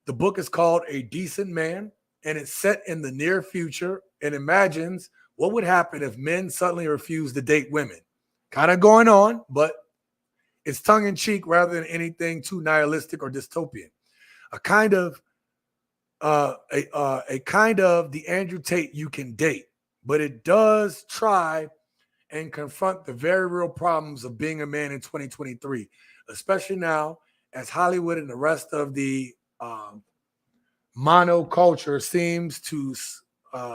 The book is called A Decent Man, and it's set in the near future and imagines what would happen if men suddenly refused to date women. Kind of going on, but it's tongue-in-cheek rather than anything too nihilistic or dystopian. A kind of the Andrew Tate you can date, but it does try and confront the very real problems of being a man in 2023, especially now as Hollywood and the rest of the monoculture seems to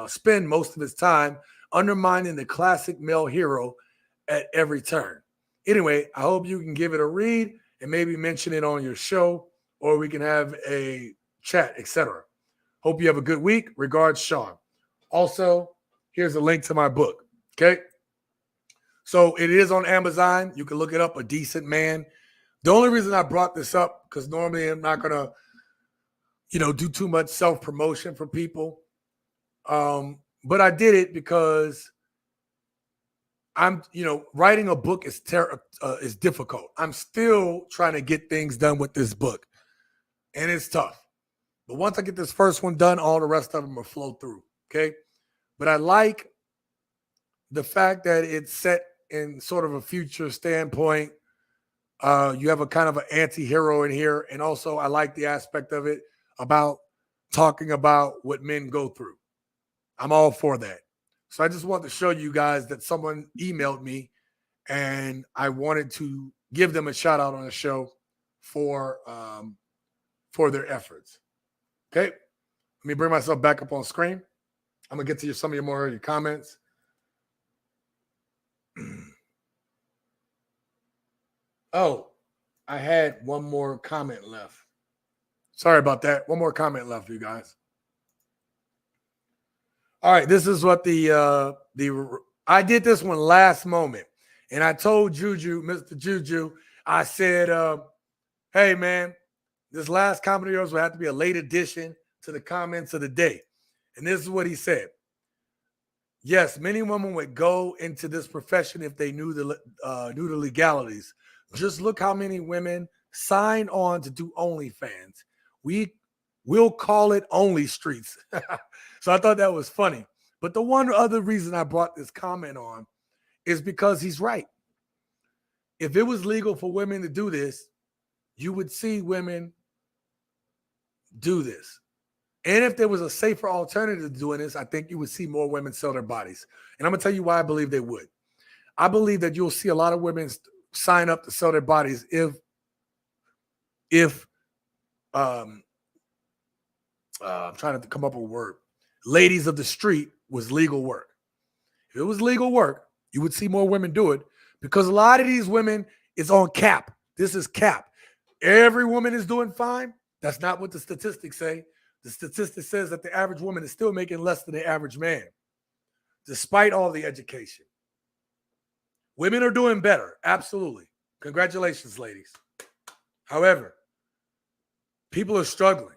spend most of its time undermining the classic male hero at every turn. Anyway, I hope you can give it a read and maybe mention it on your show, or we can have a chat, etc. Hope you have a good week. Regards, Sean. Also, here's a link to my book. Okay. So it is on Amazon. You can look it up, A Decent Man. The only reason I brought this up, because normally I'm not going to, do too much self-promotion for people. But I did it because I'm, writing a book is difficult. I'm still trying to get things done with this book, and it's tough. But once I get this first one done, all the rest of them will flow through, okay? But I like the fact that it's set in sort of a future standpoint. You have a kind of an anti-hero in here, and also I like the aspect of it about talking about what men go through. I'm all for that. So I just wanted to show you guys that someone emailed me, and I wanted to give them a shout out on the show for their efforts. Okay, let me bring myself back up on screen. I'm gonna get to some of your comments. Oh, I had one more comment left. Sorry about that. One more comment left, you guys. All right, this is what I did this one last moment, and I told Juju, Mr. Juju, I said, hey man, this last comment of yours will have to be a late addition to the comments of the day. And this is what he said. Yes, many women would go into this profession if they knew the legalities. Just look how many women sign on to do OnlyFans. We'll call it Only Streets. So I thought that was funny. But the one other reason I brought this comment on is because he's right. If it was legal for women to do this, you would see women do this. And if there was a safer alternative to doing this, I think you would see more women sell their bodies. And I'm going to tell you why I believe they would. I believe that you'll see a lot of women sign up to sell their bodies if I'm trying to come up with a word. Ladies of the street was legal work. If it was legal work, you would see more women do it because a lot of these women is on cap. This is cap. Every woman is doing fine. That's not what the statistics say. The statistic says that the average woman is still making less than the average man, despite all the education. Women are doing better. Absolutely. Congratulations, ladies. However, people are struggling.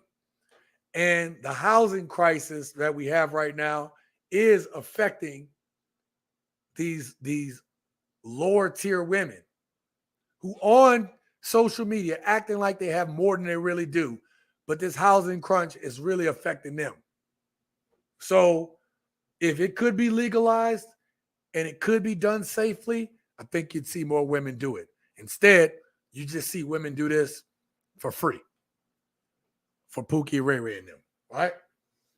And the housing crisis that we have right now is affecting these lower tier women who on social media acting like they have more than they really do. But this housing crunch is really affecting them. So if it could be legalized and it could be done safely, I think you'd see more women do it. Instead, you just see women do this for free for Pookie, Ray Ray, and them, right?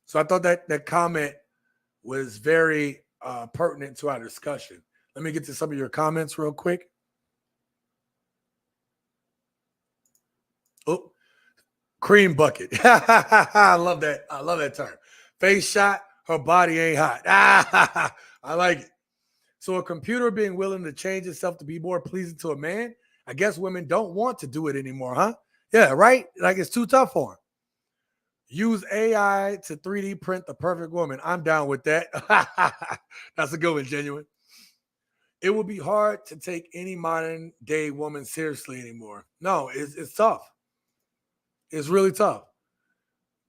So I thought that comment was very pertinent to our discussion. Let me get to some of your comments real quick. Oh, cream bucket. I love that. I love that term. Face shot, her body ain't hot. I like it. So a computer being willing to change itself to be more pleasing to a man, I guess women don't want to do it anymore, huh? Yeah, right? Like it's too tough for them. Use AI to 3D print the perfect woman. I'm down with that. That's a good one, Genuine. It would be hard to take any modern day woman seriously anymore. No, it's tough. It's really tough,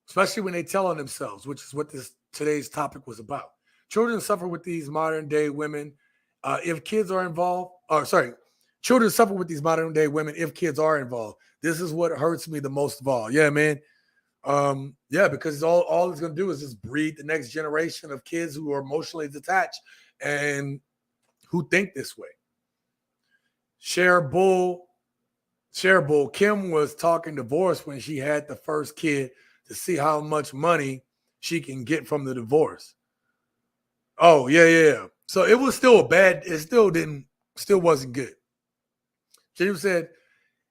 especially when they tell on themselves, which is what today's topic was about. Children suffer with these modern day women if kids are involved. Children suffer with these modern day women if kids are involved. This is what hurts me the most of all. Yeah, man. Because all it's going to do is just breed the next generation of kids who are emotionally detached and who think this way. Share Bull, Kim was talking divorce when she had the first kid to see how much money she can get from the divorce. Oh, yeah. So it was still bad. It still wasn't good. She said,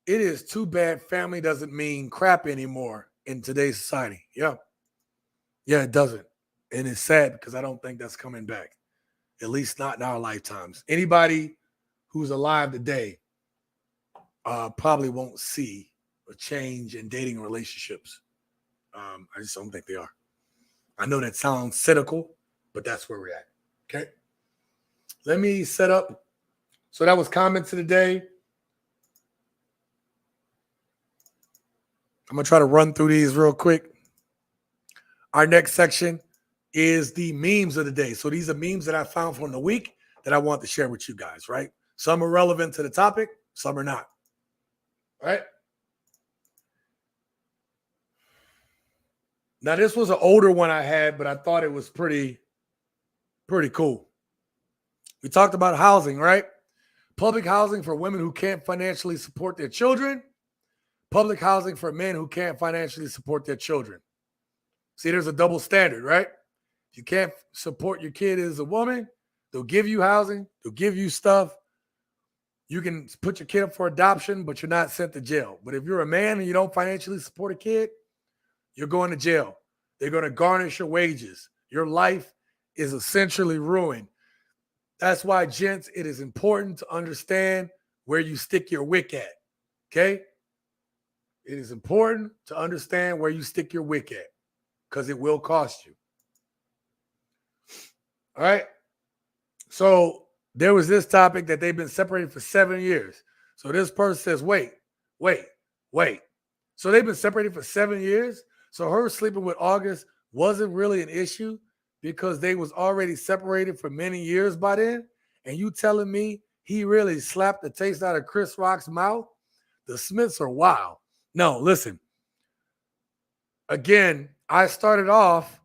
it is too bad family doesn't mean crap anymore in today's society. Yeah. Yeah, it doesn't. And it's sad because I don't think that's coming back, at least not in our lifetimes. Anybody who's alive today probably won't see a change in dating relationships. I just don't think they are. I know that sounds cynical, but that's where we're at. Okay. Let me set up. So that was comments of the day. I'm going to try to run through these real quick. Our next section is the memes of the day. So these are memes that I found from the week that I want to share with you guys, right? Some are relevant to the topic, some are not. All right? Now, this was an older one I had, but I thought it was pretty cool. We talked about housing, right? Public housing for women who can't financially support their children. Public housing for men who can't financially support their children. See, there's a double standard, right? If you can't support your kid as a woman, they'll give you housing, they'll give you stuff. You can put your kid up for adoption, but you're not sent to jail. But if you're a man and you don't financially support a kid, you're going to jail. They're going to garnish your wages. Your life is essentially ruined. That's why, gents, it is important to understand where you stick your wick at, okay? It is important to understand where you stick your wick at because it will cost you. All right? So there was this topic that they've been separated for 7 years. So this person says, wait. So they've been separated for 7 years? So her sleeping with August wasn't really an issue because they was already separated for many years by then? And you telling me he really slapped the taste out of Chris Rock's mouth? The Smiths are wild. No, listen. Again, I started off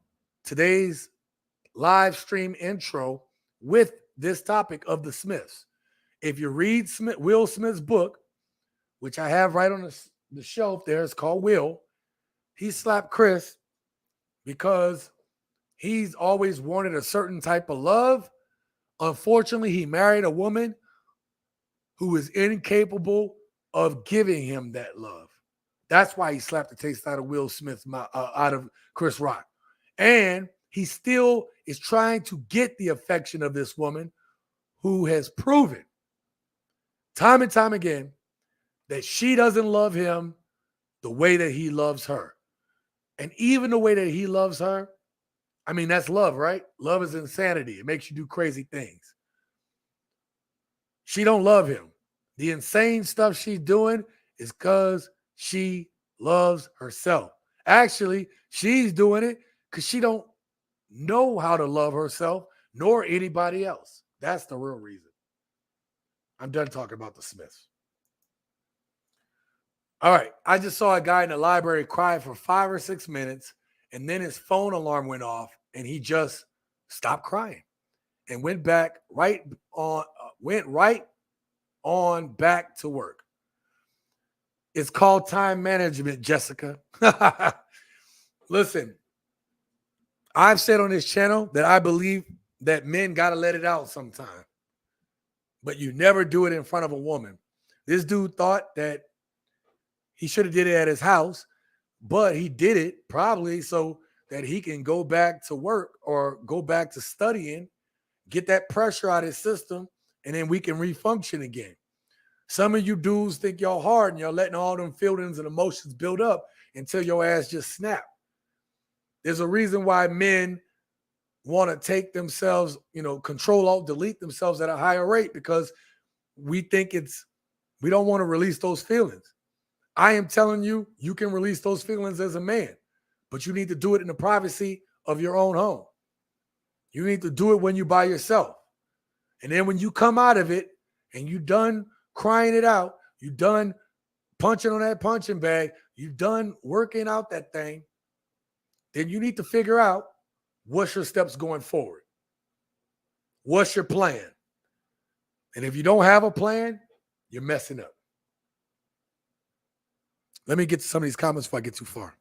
today's live stream intro with this topic of the Smiths. If you read Will Smith's book, which I have right on the shelf there, it's called Will, he slapped Chris because he's always wanted a certain type of love. Unfortunately, he married a woman who is incapable of giving him that love. That's why he slapped the taste out of Will Smith's mouth, out of Chris Rock. And he still is trying to get the affection of this woman who has proven time and time again that she doesn't love him the way that he loves her. And even the way that he loves her, I mean, that's love, right? Love is insanity. It makes you do crazy things. She don't love him. The insane stuff she's doing is because she loves herself. Actually, she's doing it because she don't know how to love herself nor anybody else. That's the real reason. I'm done talking about the Smiths. All right. I just saw a guy in the library cry for 5 or 6 minutes, and then his phone alarm went off, and he just stopped crying and went right on back to work. It's called time management, Jessica. Listen, I've said on this channel that I believe that men got to let it out sometime, but you never do it in front of a woman. This dude thought that he should have did it at his house, but he did it probably so that he can go back to work or go back to studying, get that pressure out of his system, and then we can refunction again. Some of you dudes think y'all hard and y'all letting all them feelings and emotions build up until your ass just snap. There's a reason why men want to take themselves, control alt delete themselves at a higher rate, because we think we don't want to release those feelings. I am telling you, you can release those feelings as a man, but you need to do it in the privacy of your own home. You need to do it when you're by yourself. And then when you come out of it and you done crying it out, you done punching on that punching bag, you done working out that thing, then you need to figure out what's your steps going forward. What's your plan? And if you don't have a plan, you're messing up. Let me get to some of these comments before I get too far.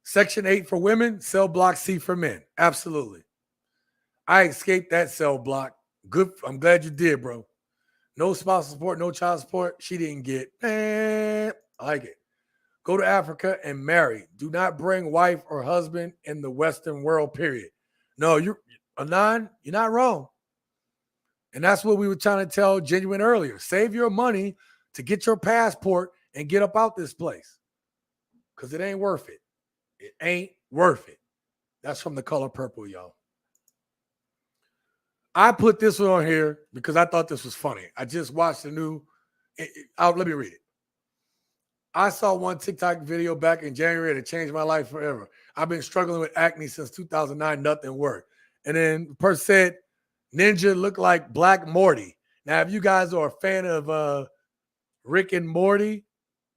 Section 8 for women, cell block C for men. Absolutely. I escaped that cell block. Good. I'm glad you did, bro. No spousal support, no child support. She didn't get. I like it. Go to Africa and marry. Do not bring wife or husband in the Western world, period. No, Anon, you're not wrong. And that's what we were trying to tell Genuine earlier. Save your money to get your passport and get up out this place, because it ain't worth it. It ain't worth it. That's from The Color Purple, y'all. I put this one on here because I thought this was funny. I just watched the new. Let me read it. I saw one TikTok video back in January that changed my life forever. I've been struggling with acne since 2009. Nothing worked. And then the person said, Ninja looked like Black Morty. Now, if you guys are a fan of Rick and Morty,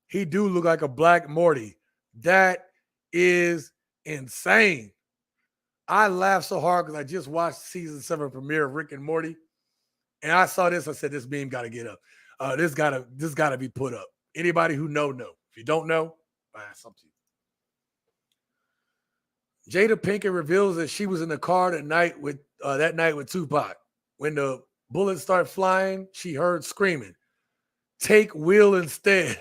he do look like a Black Morty. That is insane. I laughed so hard because I just watched season 7 premiere of Rick and Morty, and I saw this. I said, "This meme got to get up. This gotta be put up." Anybody who know. If you don't know, it's up to you. Jada Pinkett reveals that she was in the car that night with Tupac. When the bullets start flying, she heard screaming, "Take Will instead."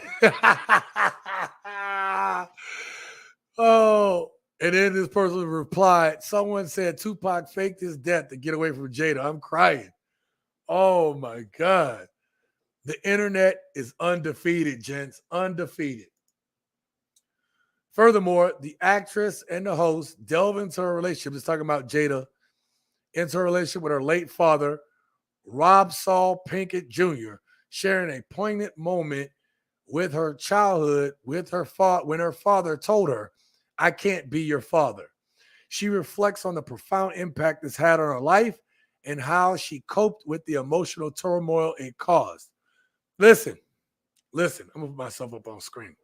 Oh. And then this person replied, someone said Tupac faked his death to get away from Jada. I'm crying. Oh, my God. The internet is undefeated, gents. Undefeated. Furthermore, the actress and the host delve into her relationship. It's talking about Jada, into her relationship with her late father, Rob Saul Pinkett Jr., sharing a poignant moment with her childhood when her father told her, "I can't be your father." She reflects on the profound impact this had on her life and how she coped with the emotional turmoil it caused. Listen, I'm gonna put myself up on screen.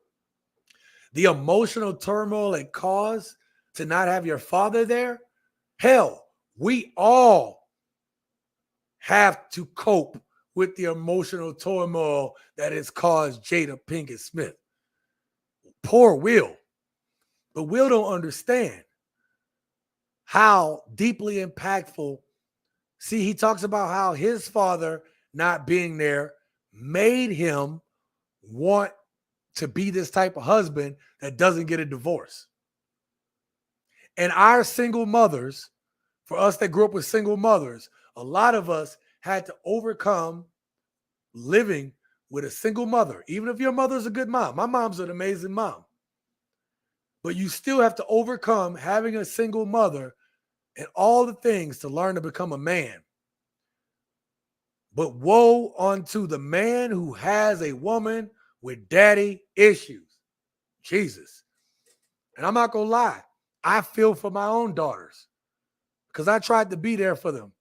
The emotional turmoil it caused to not have your father there, hell, we all have to cope with the emotional turmoil that has caused Jada Pinkett Smith. Poor Will. But Will don't understand how deeply impactful. See, he talks about how his father not being there made him want to be this type of husband that doesn't get a divorce. And our single mothers, for us that grew up with single mothers, a lot of us had to overcome living with a single mother. Even if your mother's a good mom. My mom's an amazing mom. But you still have to overcome having a single mother and all the things to learn to become a man. But woe unto the man who has a woman with daddy issues. Jesus. And I'm not going to lie. I feel for my own daughters because I tried to be there for them.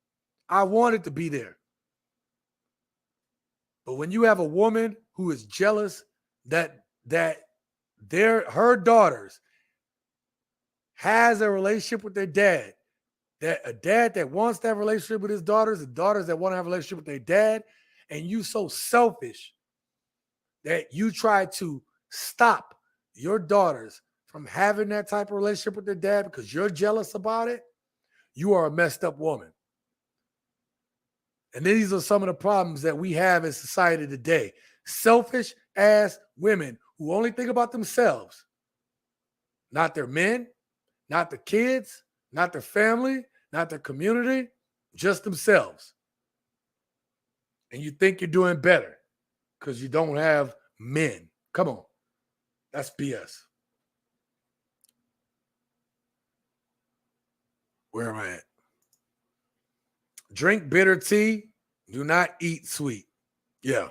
I wanted to be there. But when you have a woman who is jealous that her daughters has a relationship with their dad, that a dad that wants that relationship with his daughters, and daughters that want to have a relationship with their dad, and you so selfish that you try to stop your daughters from having that type of relationship with their dad because you're jealous about it, you are a messed up woman. And these are some of the problems that we have in society today. Selfish ass women who only think about themselves, not their men, not the kids, not their family, not their community, just themselves. And you think you're doing better because you don't have men. Come on. That's BS. Where am I at? Drink bitter tea. Do not eat sweet. Yeah.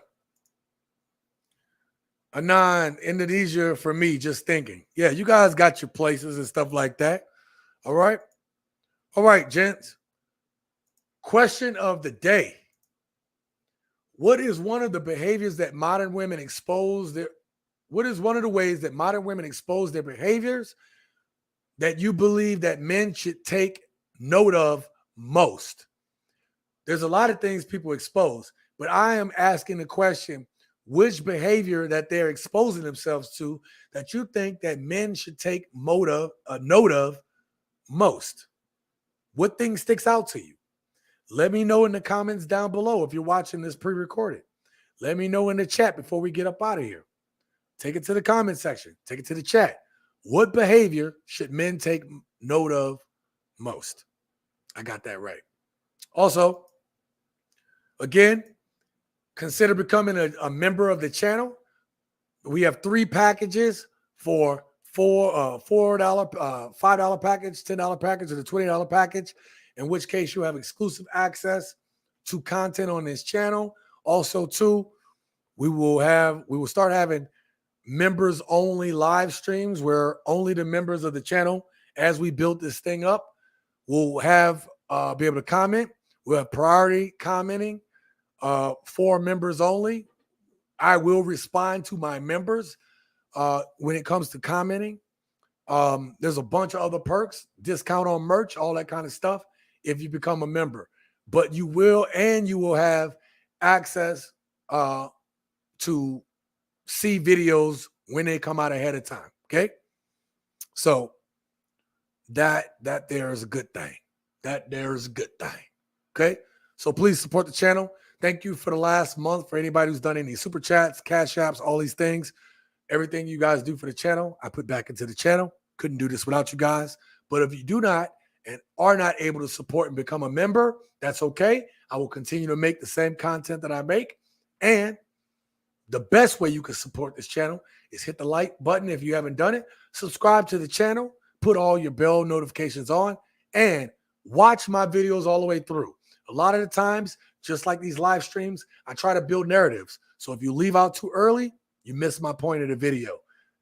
Anon, Indonesia for me, just thinking. Yeah, you guys got your places and stuff like that. All right. All right, gents. Question of the day. What is one of the behaviors that modern women expose their what is one of the ways that modern women expose their behaviors that you believe that men should take note of most? There's a lot of things people expose, but I am asking the question, which behavior that they're exposing themselves to that you think that men should take note of most? What thing sticks out to you? Let me know in the comments down below if you're watching this pre-recorded. Let me know in the chat before we get up out of here. Take it to the comment section. Take it to the chat. What behavior should men take note of most? I got that right. Also, again, consider becoming a member of the channel. We have 3 packages for $4, $5 package, $10 package, or the $20 package, in which case you have exclusive access to content on this channel. Also, too, we will start having members only live streams where only the members of the channel, as we build this thing up, will have be able to comment. We'll have priority commenting for members only. I will respond to my members when it comes to commenting. There's a bunch of other perks, discount on merch, all that kind of stuff if you become a member. But you will have access to see videos when they come out ahead of time. Okay. So that there is a good thing. That there is a good thing. Okay. So please support the channel. Thank you for the last month for anybody who's done any super chats, cash apps, all these things. Everything you guys do for the channel, I put back into the channel. Couldn't do this without you guys. But if you do not and are not able to support and become a member, that's okay. I will continue to make the same content that I make. And the best way you can support this channel is hit the like button if you haven't done it. Subscribe to the channel. Put all your bell notifications on. And watch my videos all the way through. A lot of the times, just like these live streams, I try to build narratives. So if you leave out too early, you miss my point of the video.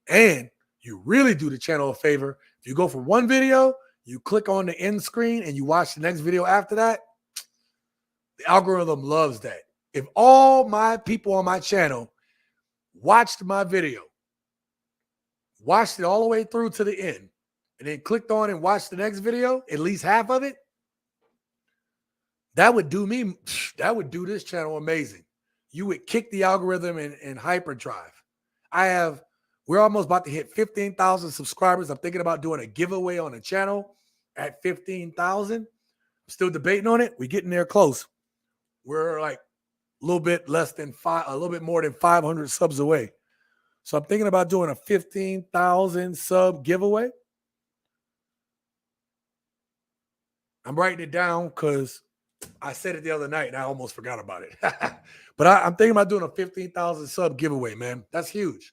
And you really do the channel a favor. If you go for one video, you click on the end screen and you watch the next video after that, the algorithm loves that. If all my people on my channel watched my video, watched it all the way through to the end, and then clicked on and watched the next video, at least half of it, that would do this channel amazing. You would kick the algorithm in hyperdrive. We're almost about to hit 15,000 subscribers. I'm thinking about doing a giveaway on the channel at 15,000. I'm still debating on it. We're getting there close. We're like a little bit more than 500 subs away. So I'm thinking about doing a 15,000 sub giveaway. I'm writing it down because I said it the other night and I almost forgot about it. But I'm thinking about doing a 15,000 sub giveaway, man. That's huge.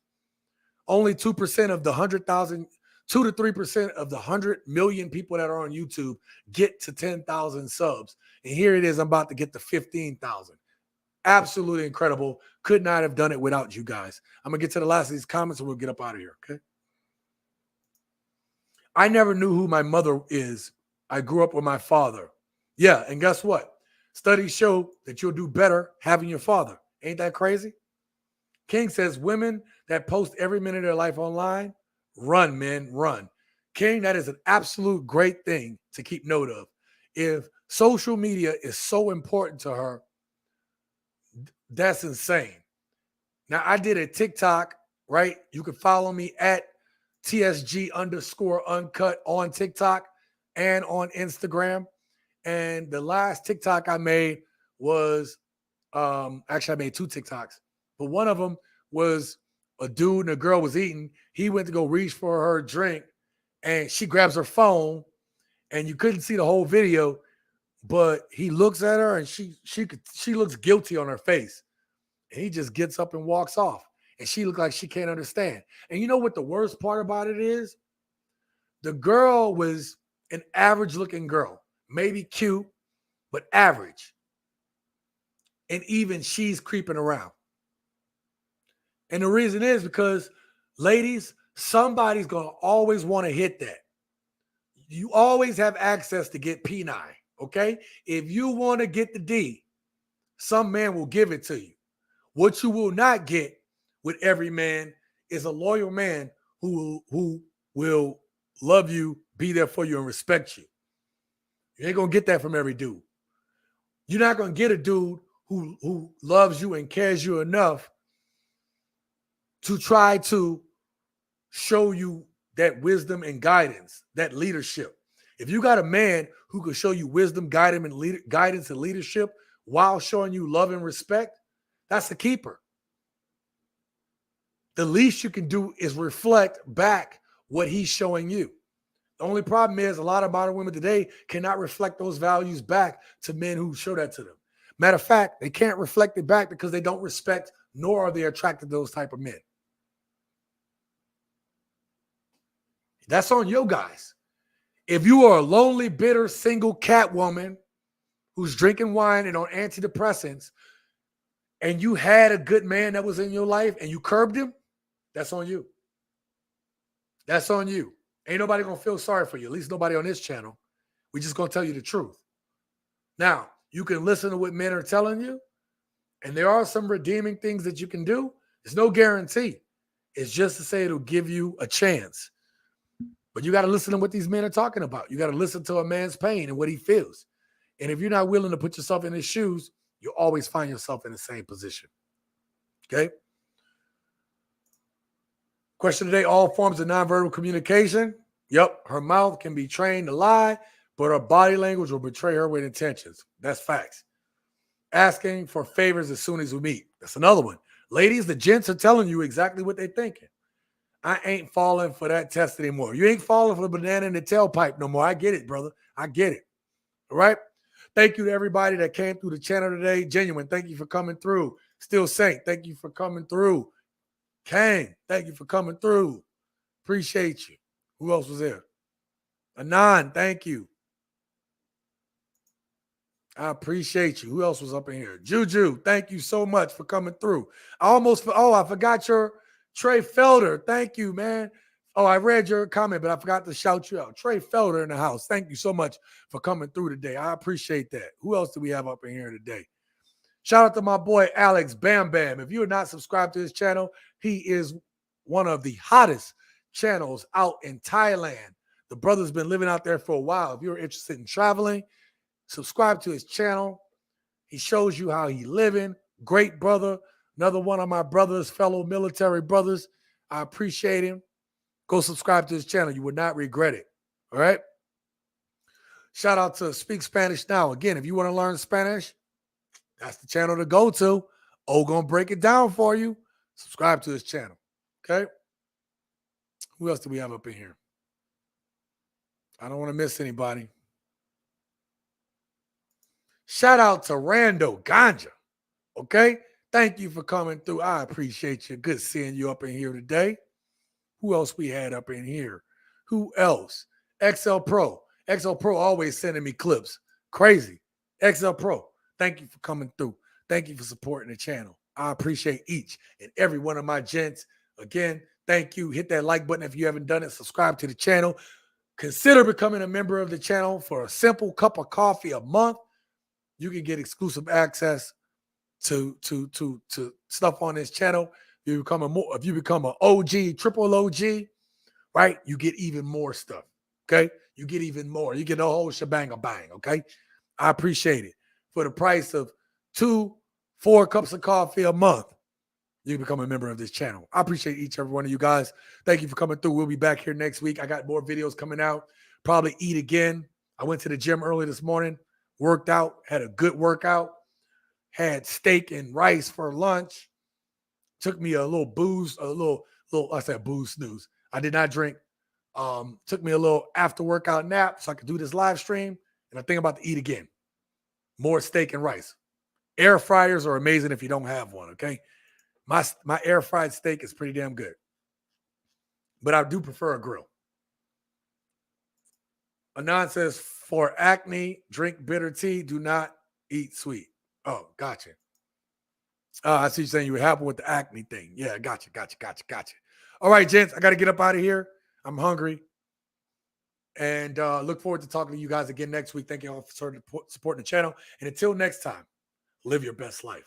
Only 2% of the 100,000, 2 to 3% of the 100 million people that are on YouTube get to 10,000 subs. And here it is. I'm about to get to 15,000. Absolutely incredible. Could not have done it without you guys. I'm going to get to the last of these comments and we'll get up out of here. Okay. I never knew who my mother is. I grew up with my father. Yeah. And guess what? Studies show that you'll do better having your father. Ain't that crazy? King says women that post every minute of their life online, run, men, run. King, that is an absolute great thing to keep note of. If social media is so important to her, that's insane. Now, I did a TikTok, right? You can follow me at TSG_uncut on TikTok and on Instagram. And the last TikTok I made was, actually I made 2 TikToks, but one of them was a dude and a girl was eating. He went to go reach for her drink and she grabs her phone and you couldn't see the whole video, but he looks at her and she looks guilty on her face. And he just gets up and walks off. And she looked like she can't understand. And you know what the worst part about it is? The girl was an average looking girl, maybe cute, but average. And even she's creeping around. And the reason is because, ladies, somebody's going to always want to hit that. You always have access to get P9, okay? If you want to get the D, some man will give it to you. What you will not get with every man is a loyal man who will love you, be there for you, and respect you. You ain't going to get that from every dude. You're not going to get a dude who loves you and cares you enough to try to show you that wisdom and guidance, that leadership. If you got a man who can show you wisdom, guidance, and leadership while showing you love and respect, that's a keeper. The least you can do is reflect back what he's showing you. The only problem is a lot of modern women today cannot reflect those values back to men who show that to them. Matter of fact, they can't reflect it back because they don't respect nor are they attracted to those type of men. That's on you guys. If you are a lonely, bitter, single cat woman who's drinking wine and on antidepressants, and you had a good man that was in your life and you curbed him, that's on you. That's on you. Ain't nobody going to feel sorry for you, at least nobody on this channel. We just going to tell you the truth. Now, you can listen to what men are telling you, and there are some redeeming things that you can do. There's no guarantee. It's just to say it'll give you a chance. But you got to listen to what these men are talking about. You got to listen to a man's pain and what he feels. And if you're not willing to put yourself in his shoes, you'll always find yourself in the same position. Okay? Question today, all forms of nonverbal communication. Yep, her mouth can be trained to lie, but her body language will betray her with intentions. That's facts. Asking for favors as soon as we meet. That's another one. Ladies, the gents are telling you exactly what they're thinking. I ain't falling for that test anymore. You ain't falling for the banana in the tailpipe no more. I get it, brother. I get it. All right? Thank you to everybody that came through the channel today. Genuine, thank you for coming through. Still Saint, thank you for coming through. Kang, thank you for coming through. Appreciate you. Who else was there? Anon, thank you. I appreciate you. Who else was up in here? Juju, thank you so much for coming through. I forgot your Trey Felder. Thank you, man. Oh, I read your comment, but I forgot to shout you out. Trey Felder in the house. Thank you so much for coming through today. I appreciate that. Who else do we have up in here today? Shout out to my boy, Alex Bam Bam. If you are not subscribed to his channel, he is one of the hottest channels out in Thailand. The brother's been living out there for a while. If you're interested in traveling, subscribe to his channel. He shows you how he living. Great brother. Another one of my brothers, fellow military brothers. I appreciate him. Go subscribe to his channel. You would not regret it. All right? Shout out to Speak Spanish Now. Again, if you want to learn Spanish, that's the channel to go to. Gonna break it down for you. Subscribe to his channel. Okay? Who else do we have up in here? I don't want to miss anybody. Shout out to Rando Ganja. Okay? Thank you for coming through. I appreciate you. Good seeing you up in here today. Who else we had up in here? Who else? XL Pro. XL Pro always sending me clips. Crazy. XL Pro. Thank you for coming through. Thank you for supporting the channel. I appreciate each and every one of my gents. Again, thank you. Hit that like button if you haven't done it. Subscribe to the channel. Consider becoming a member of the channel for a simple cup of coffee a month. You can get exclusive access to stuff on this channel. If you become an OG, triple OG, right? You get even more stuff. Okay? You get even more. You get the whole shebang bang. Okay? I appreciate it. For the price of 2-4 cups of coffee a month, you can become a member of this channel. I appreciate each and every one of you guys. Thank you for coming through. We'll be back here next week. I got more videos coming out. Probably eat again. I went to the gym early this morning, worked out, had a good workout, had steak and rice for lunch. Took me a little booze, I said booze snooze. I did not drink. Took me a little after workout nap so I could do this live stream. And I think about to eat again. More steak and rice. Air fryers are amazing if you don't have one, okay? My air fried steak is pretty damn good. But I do prefer a grill. Anon says, for acne, drink bitter tea. Do not eat sweet. Oh, gotcha. I see you saying you were happy with the acne thing. Yeah, gotcha. All right, gents, I got to get up out of here. I'm hungry. And look forward to talking to you guys again next week. Thank you all for supporting the channel. And until next time, live your best life.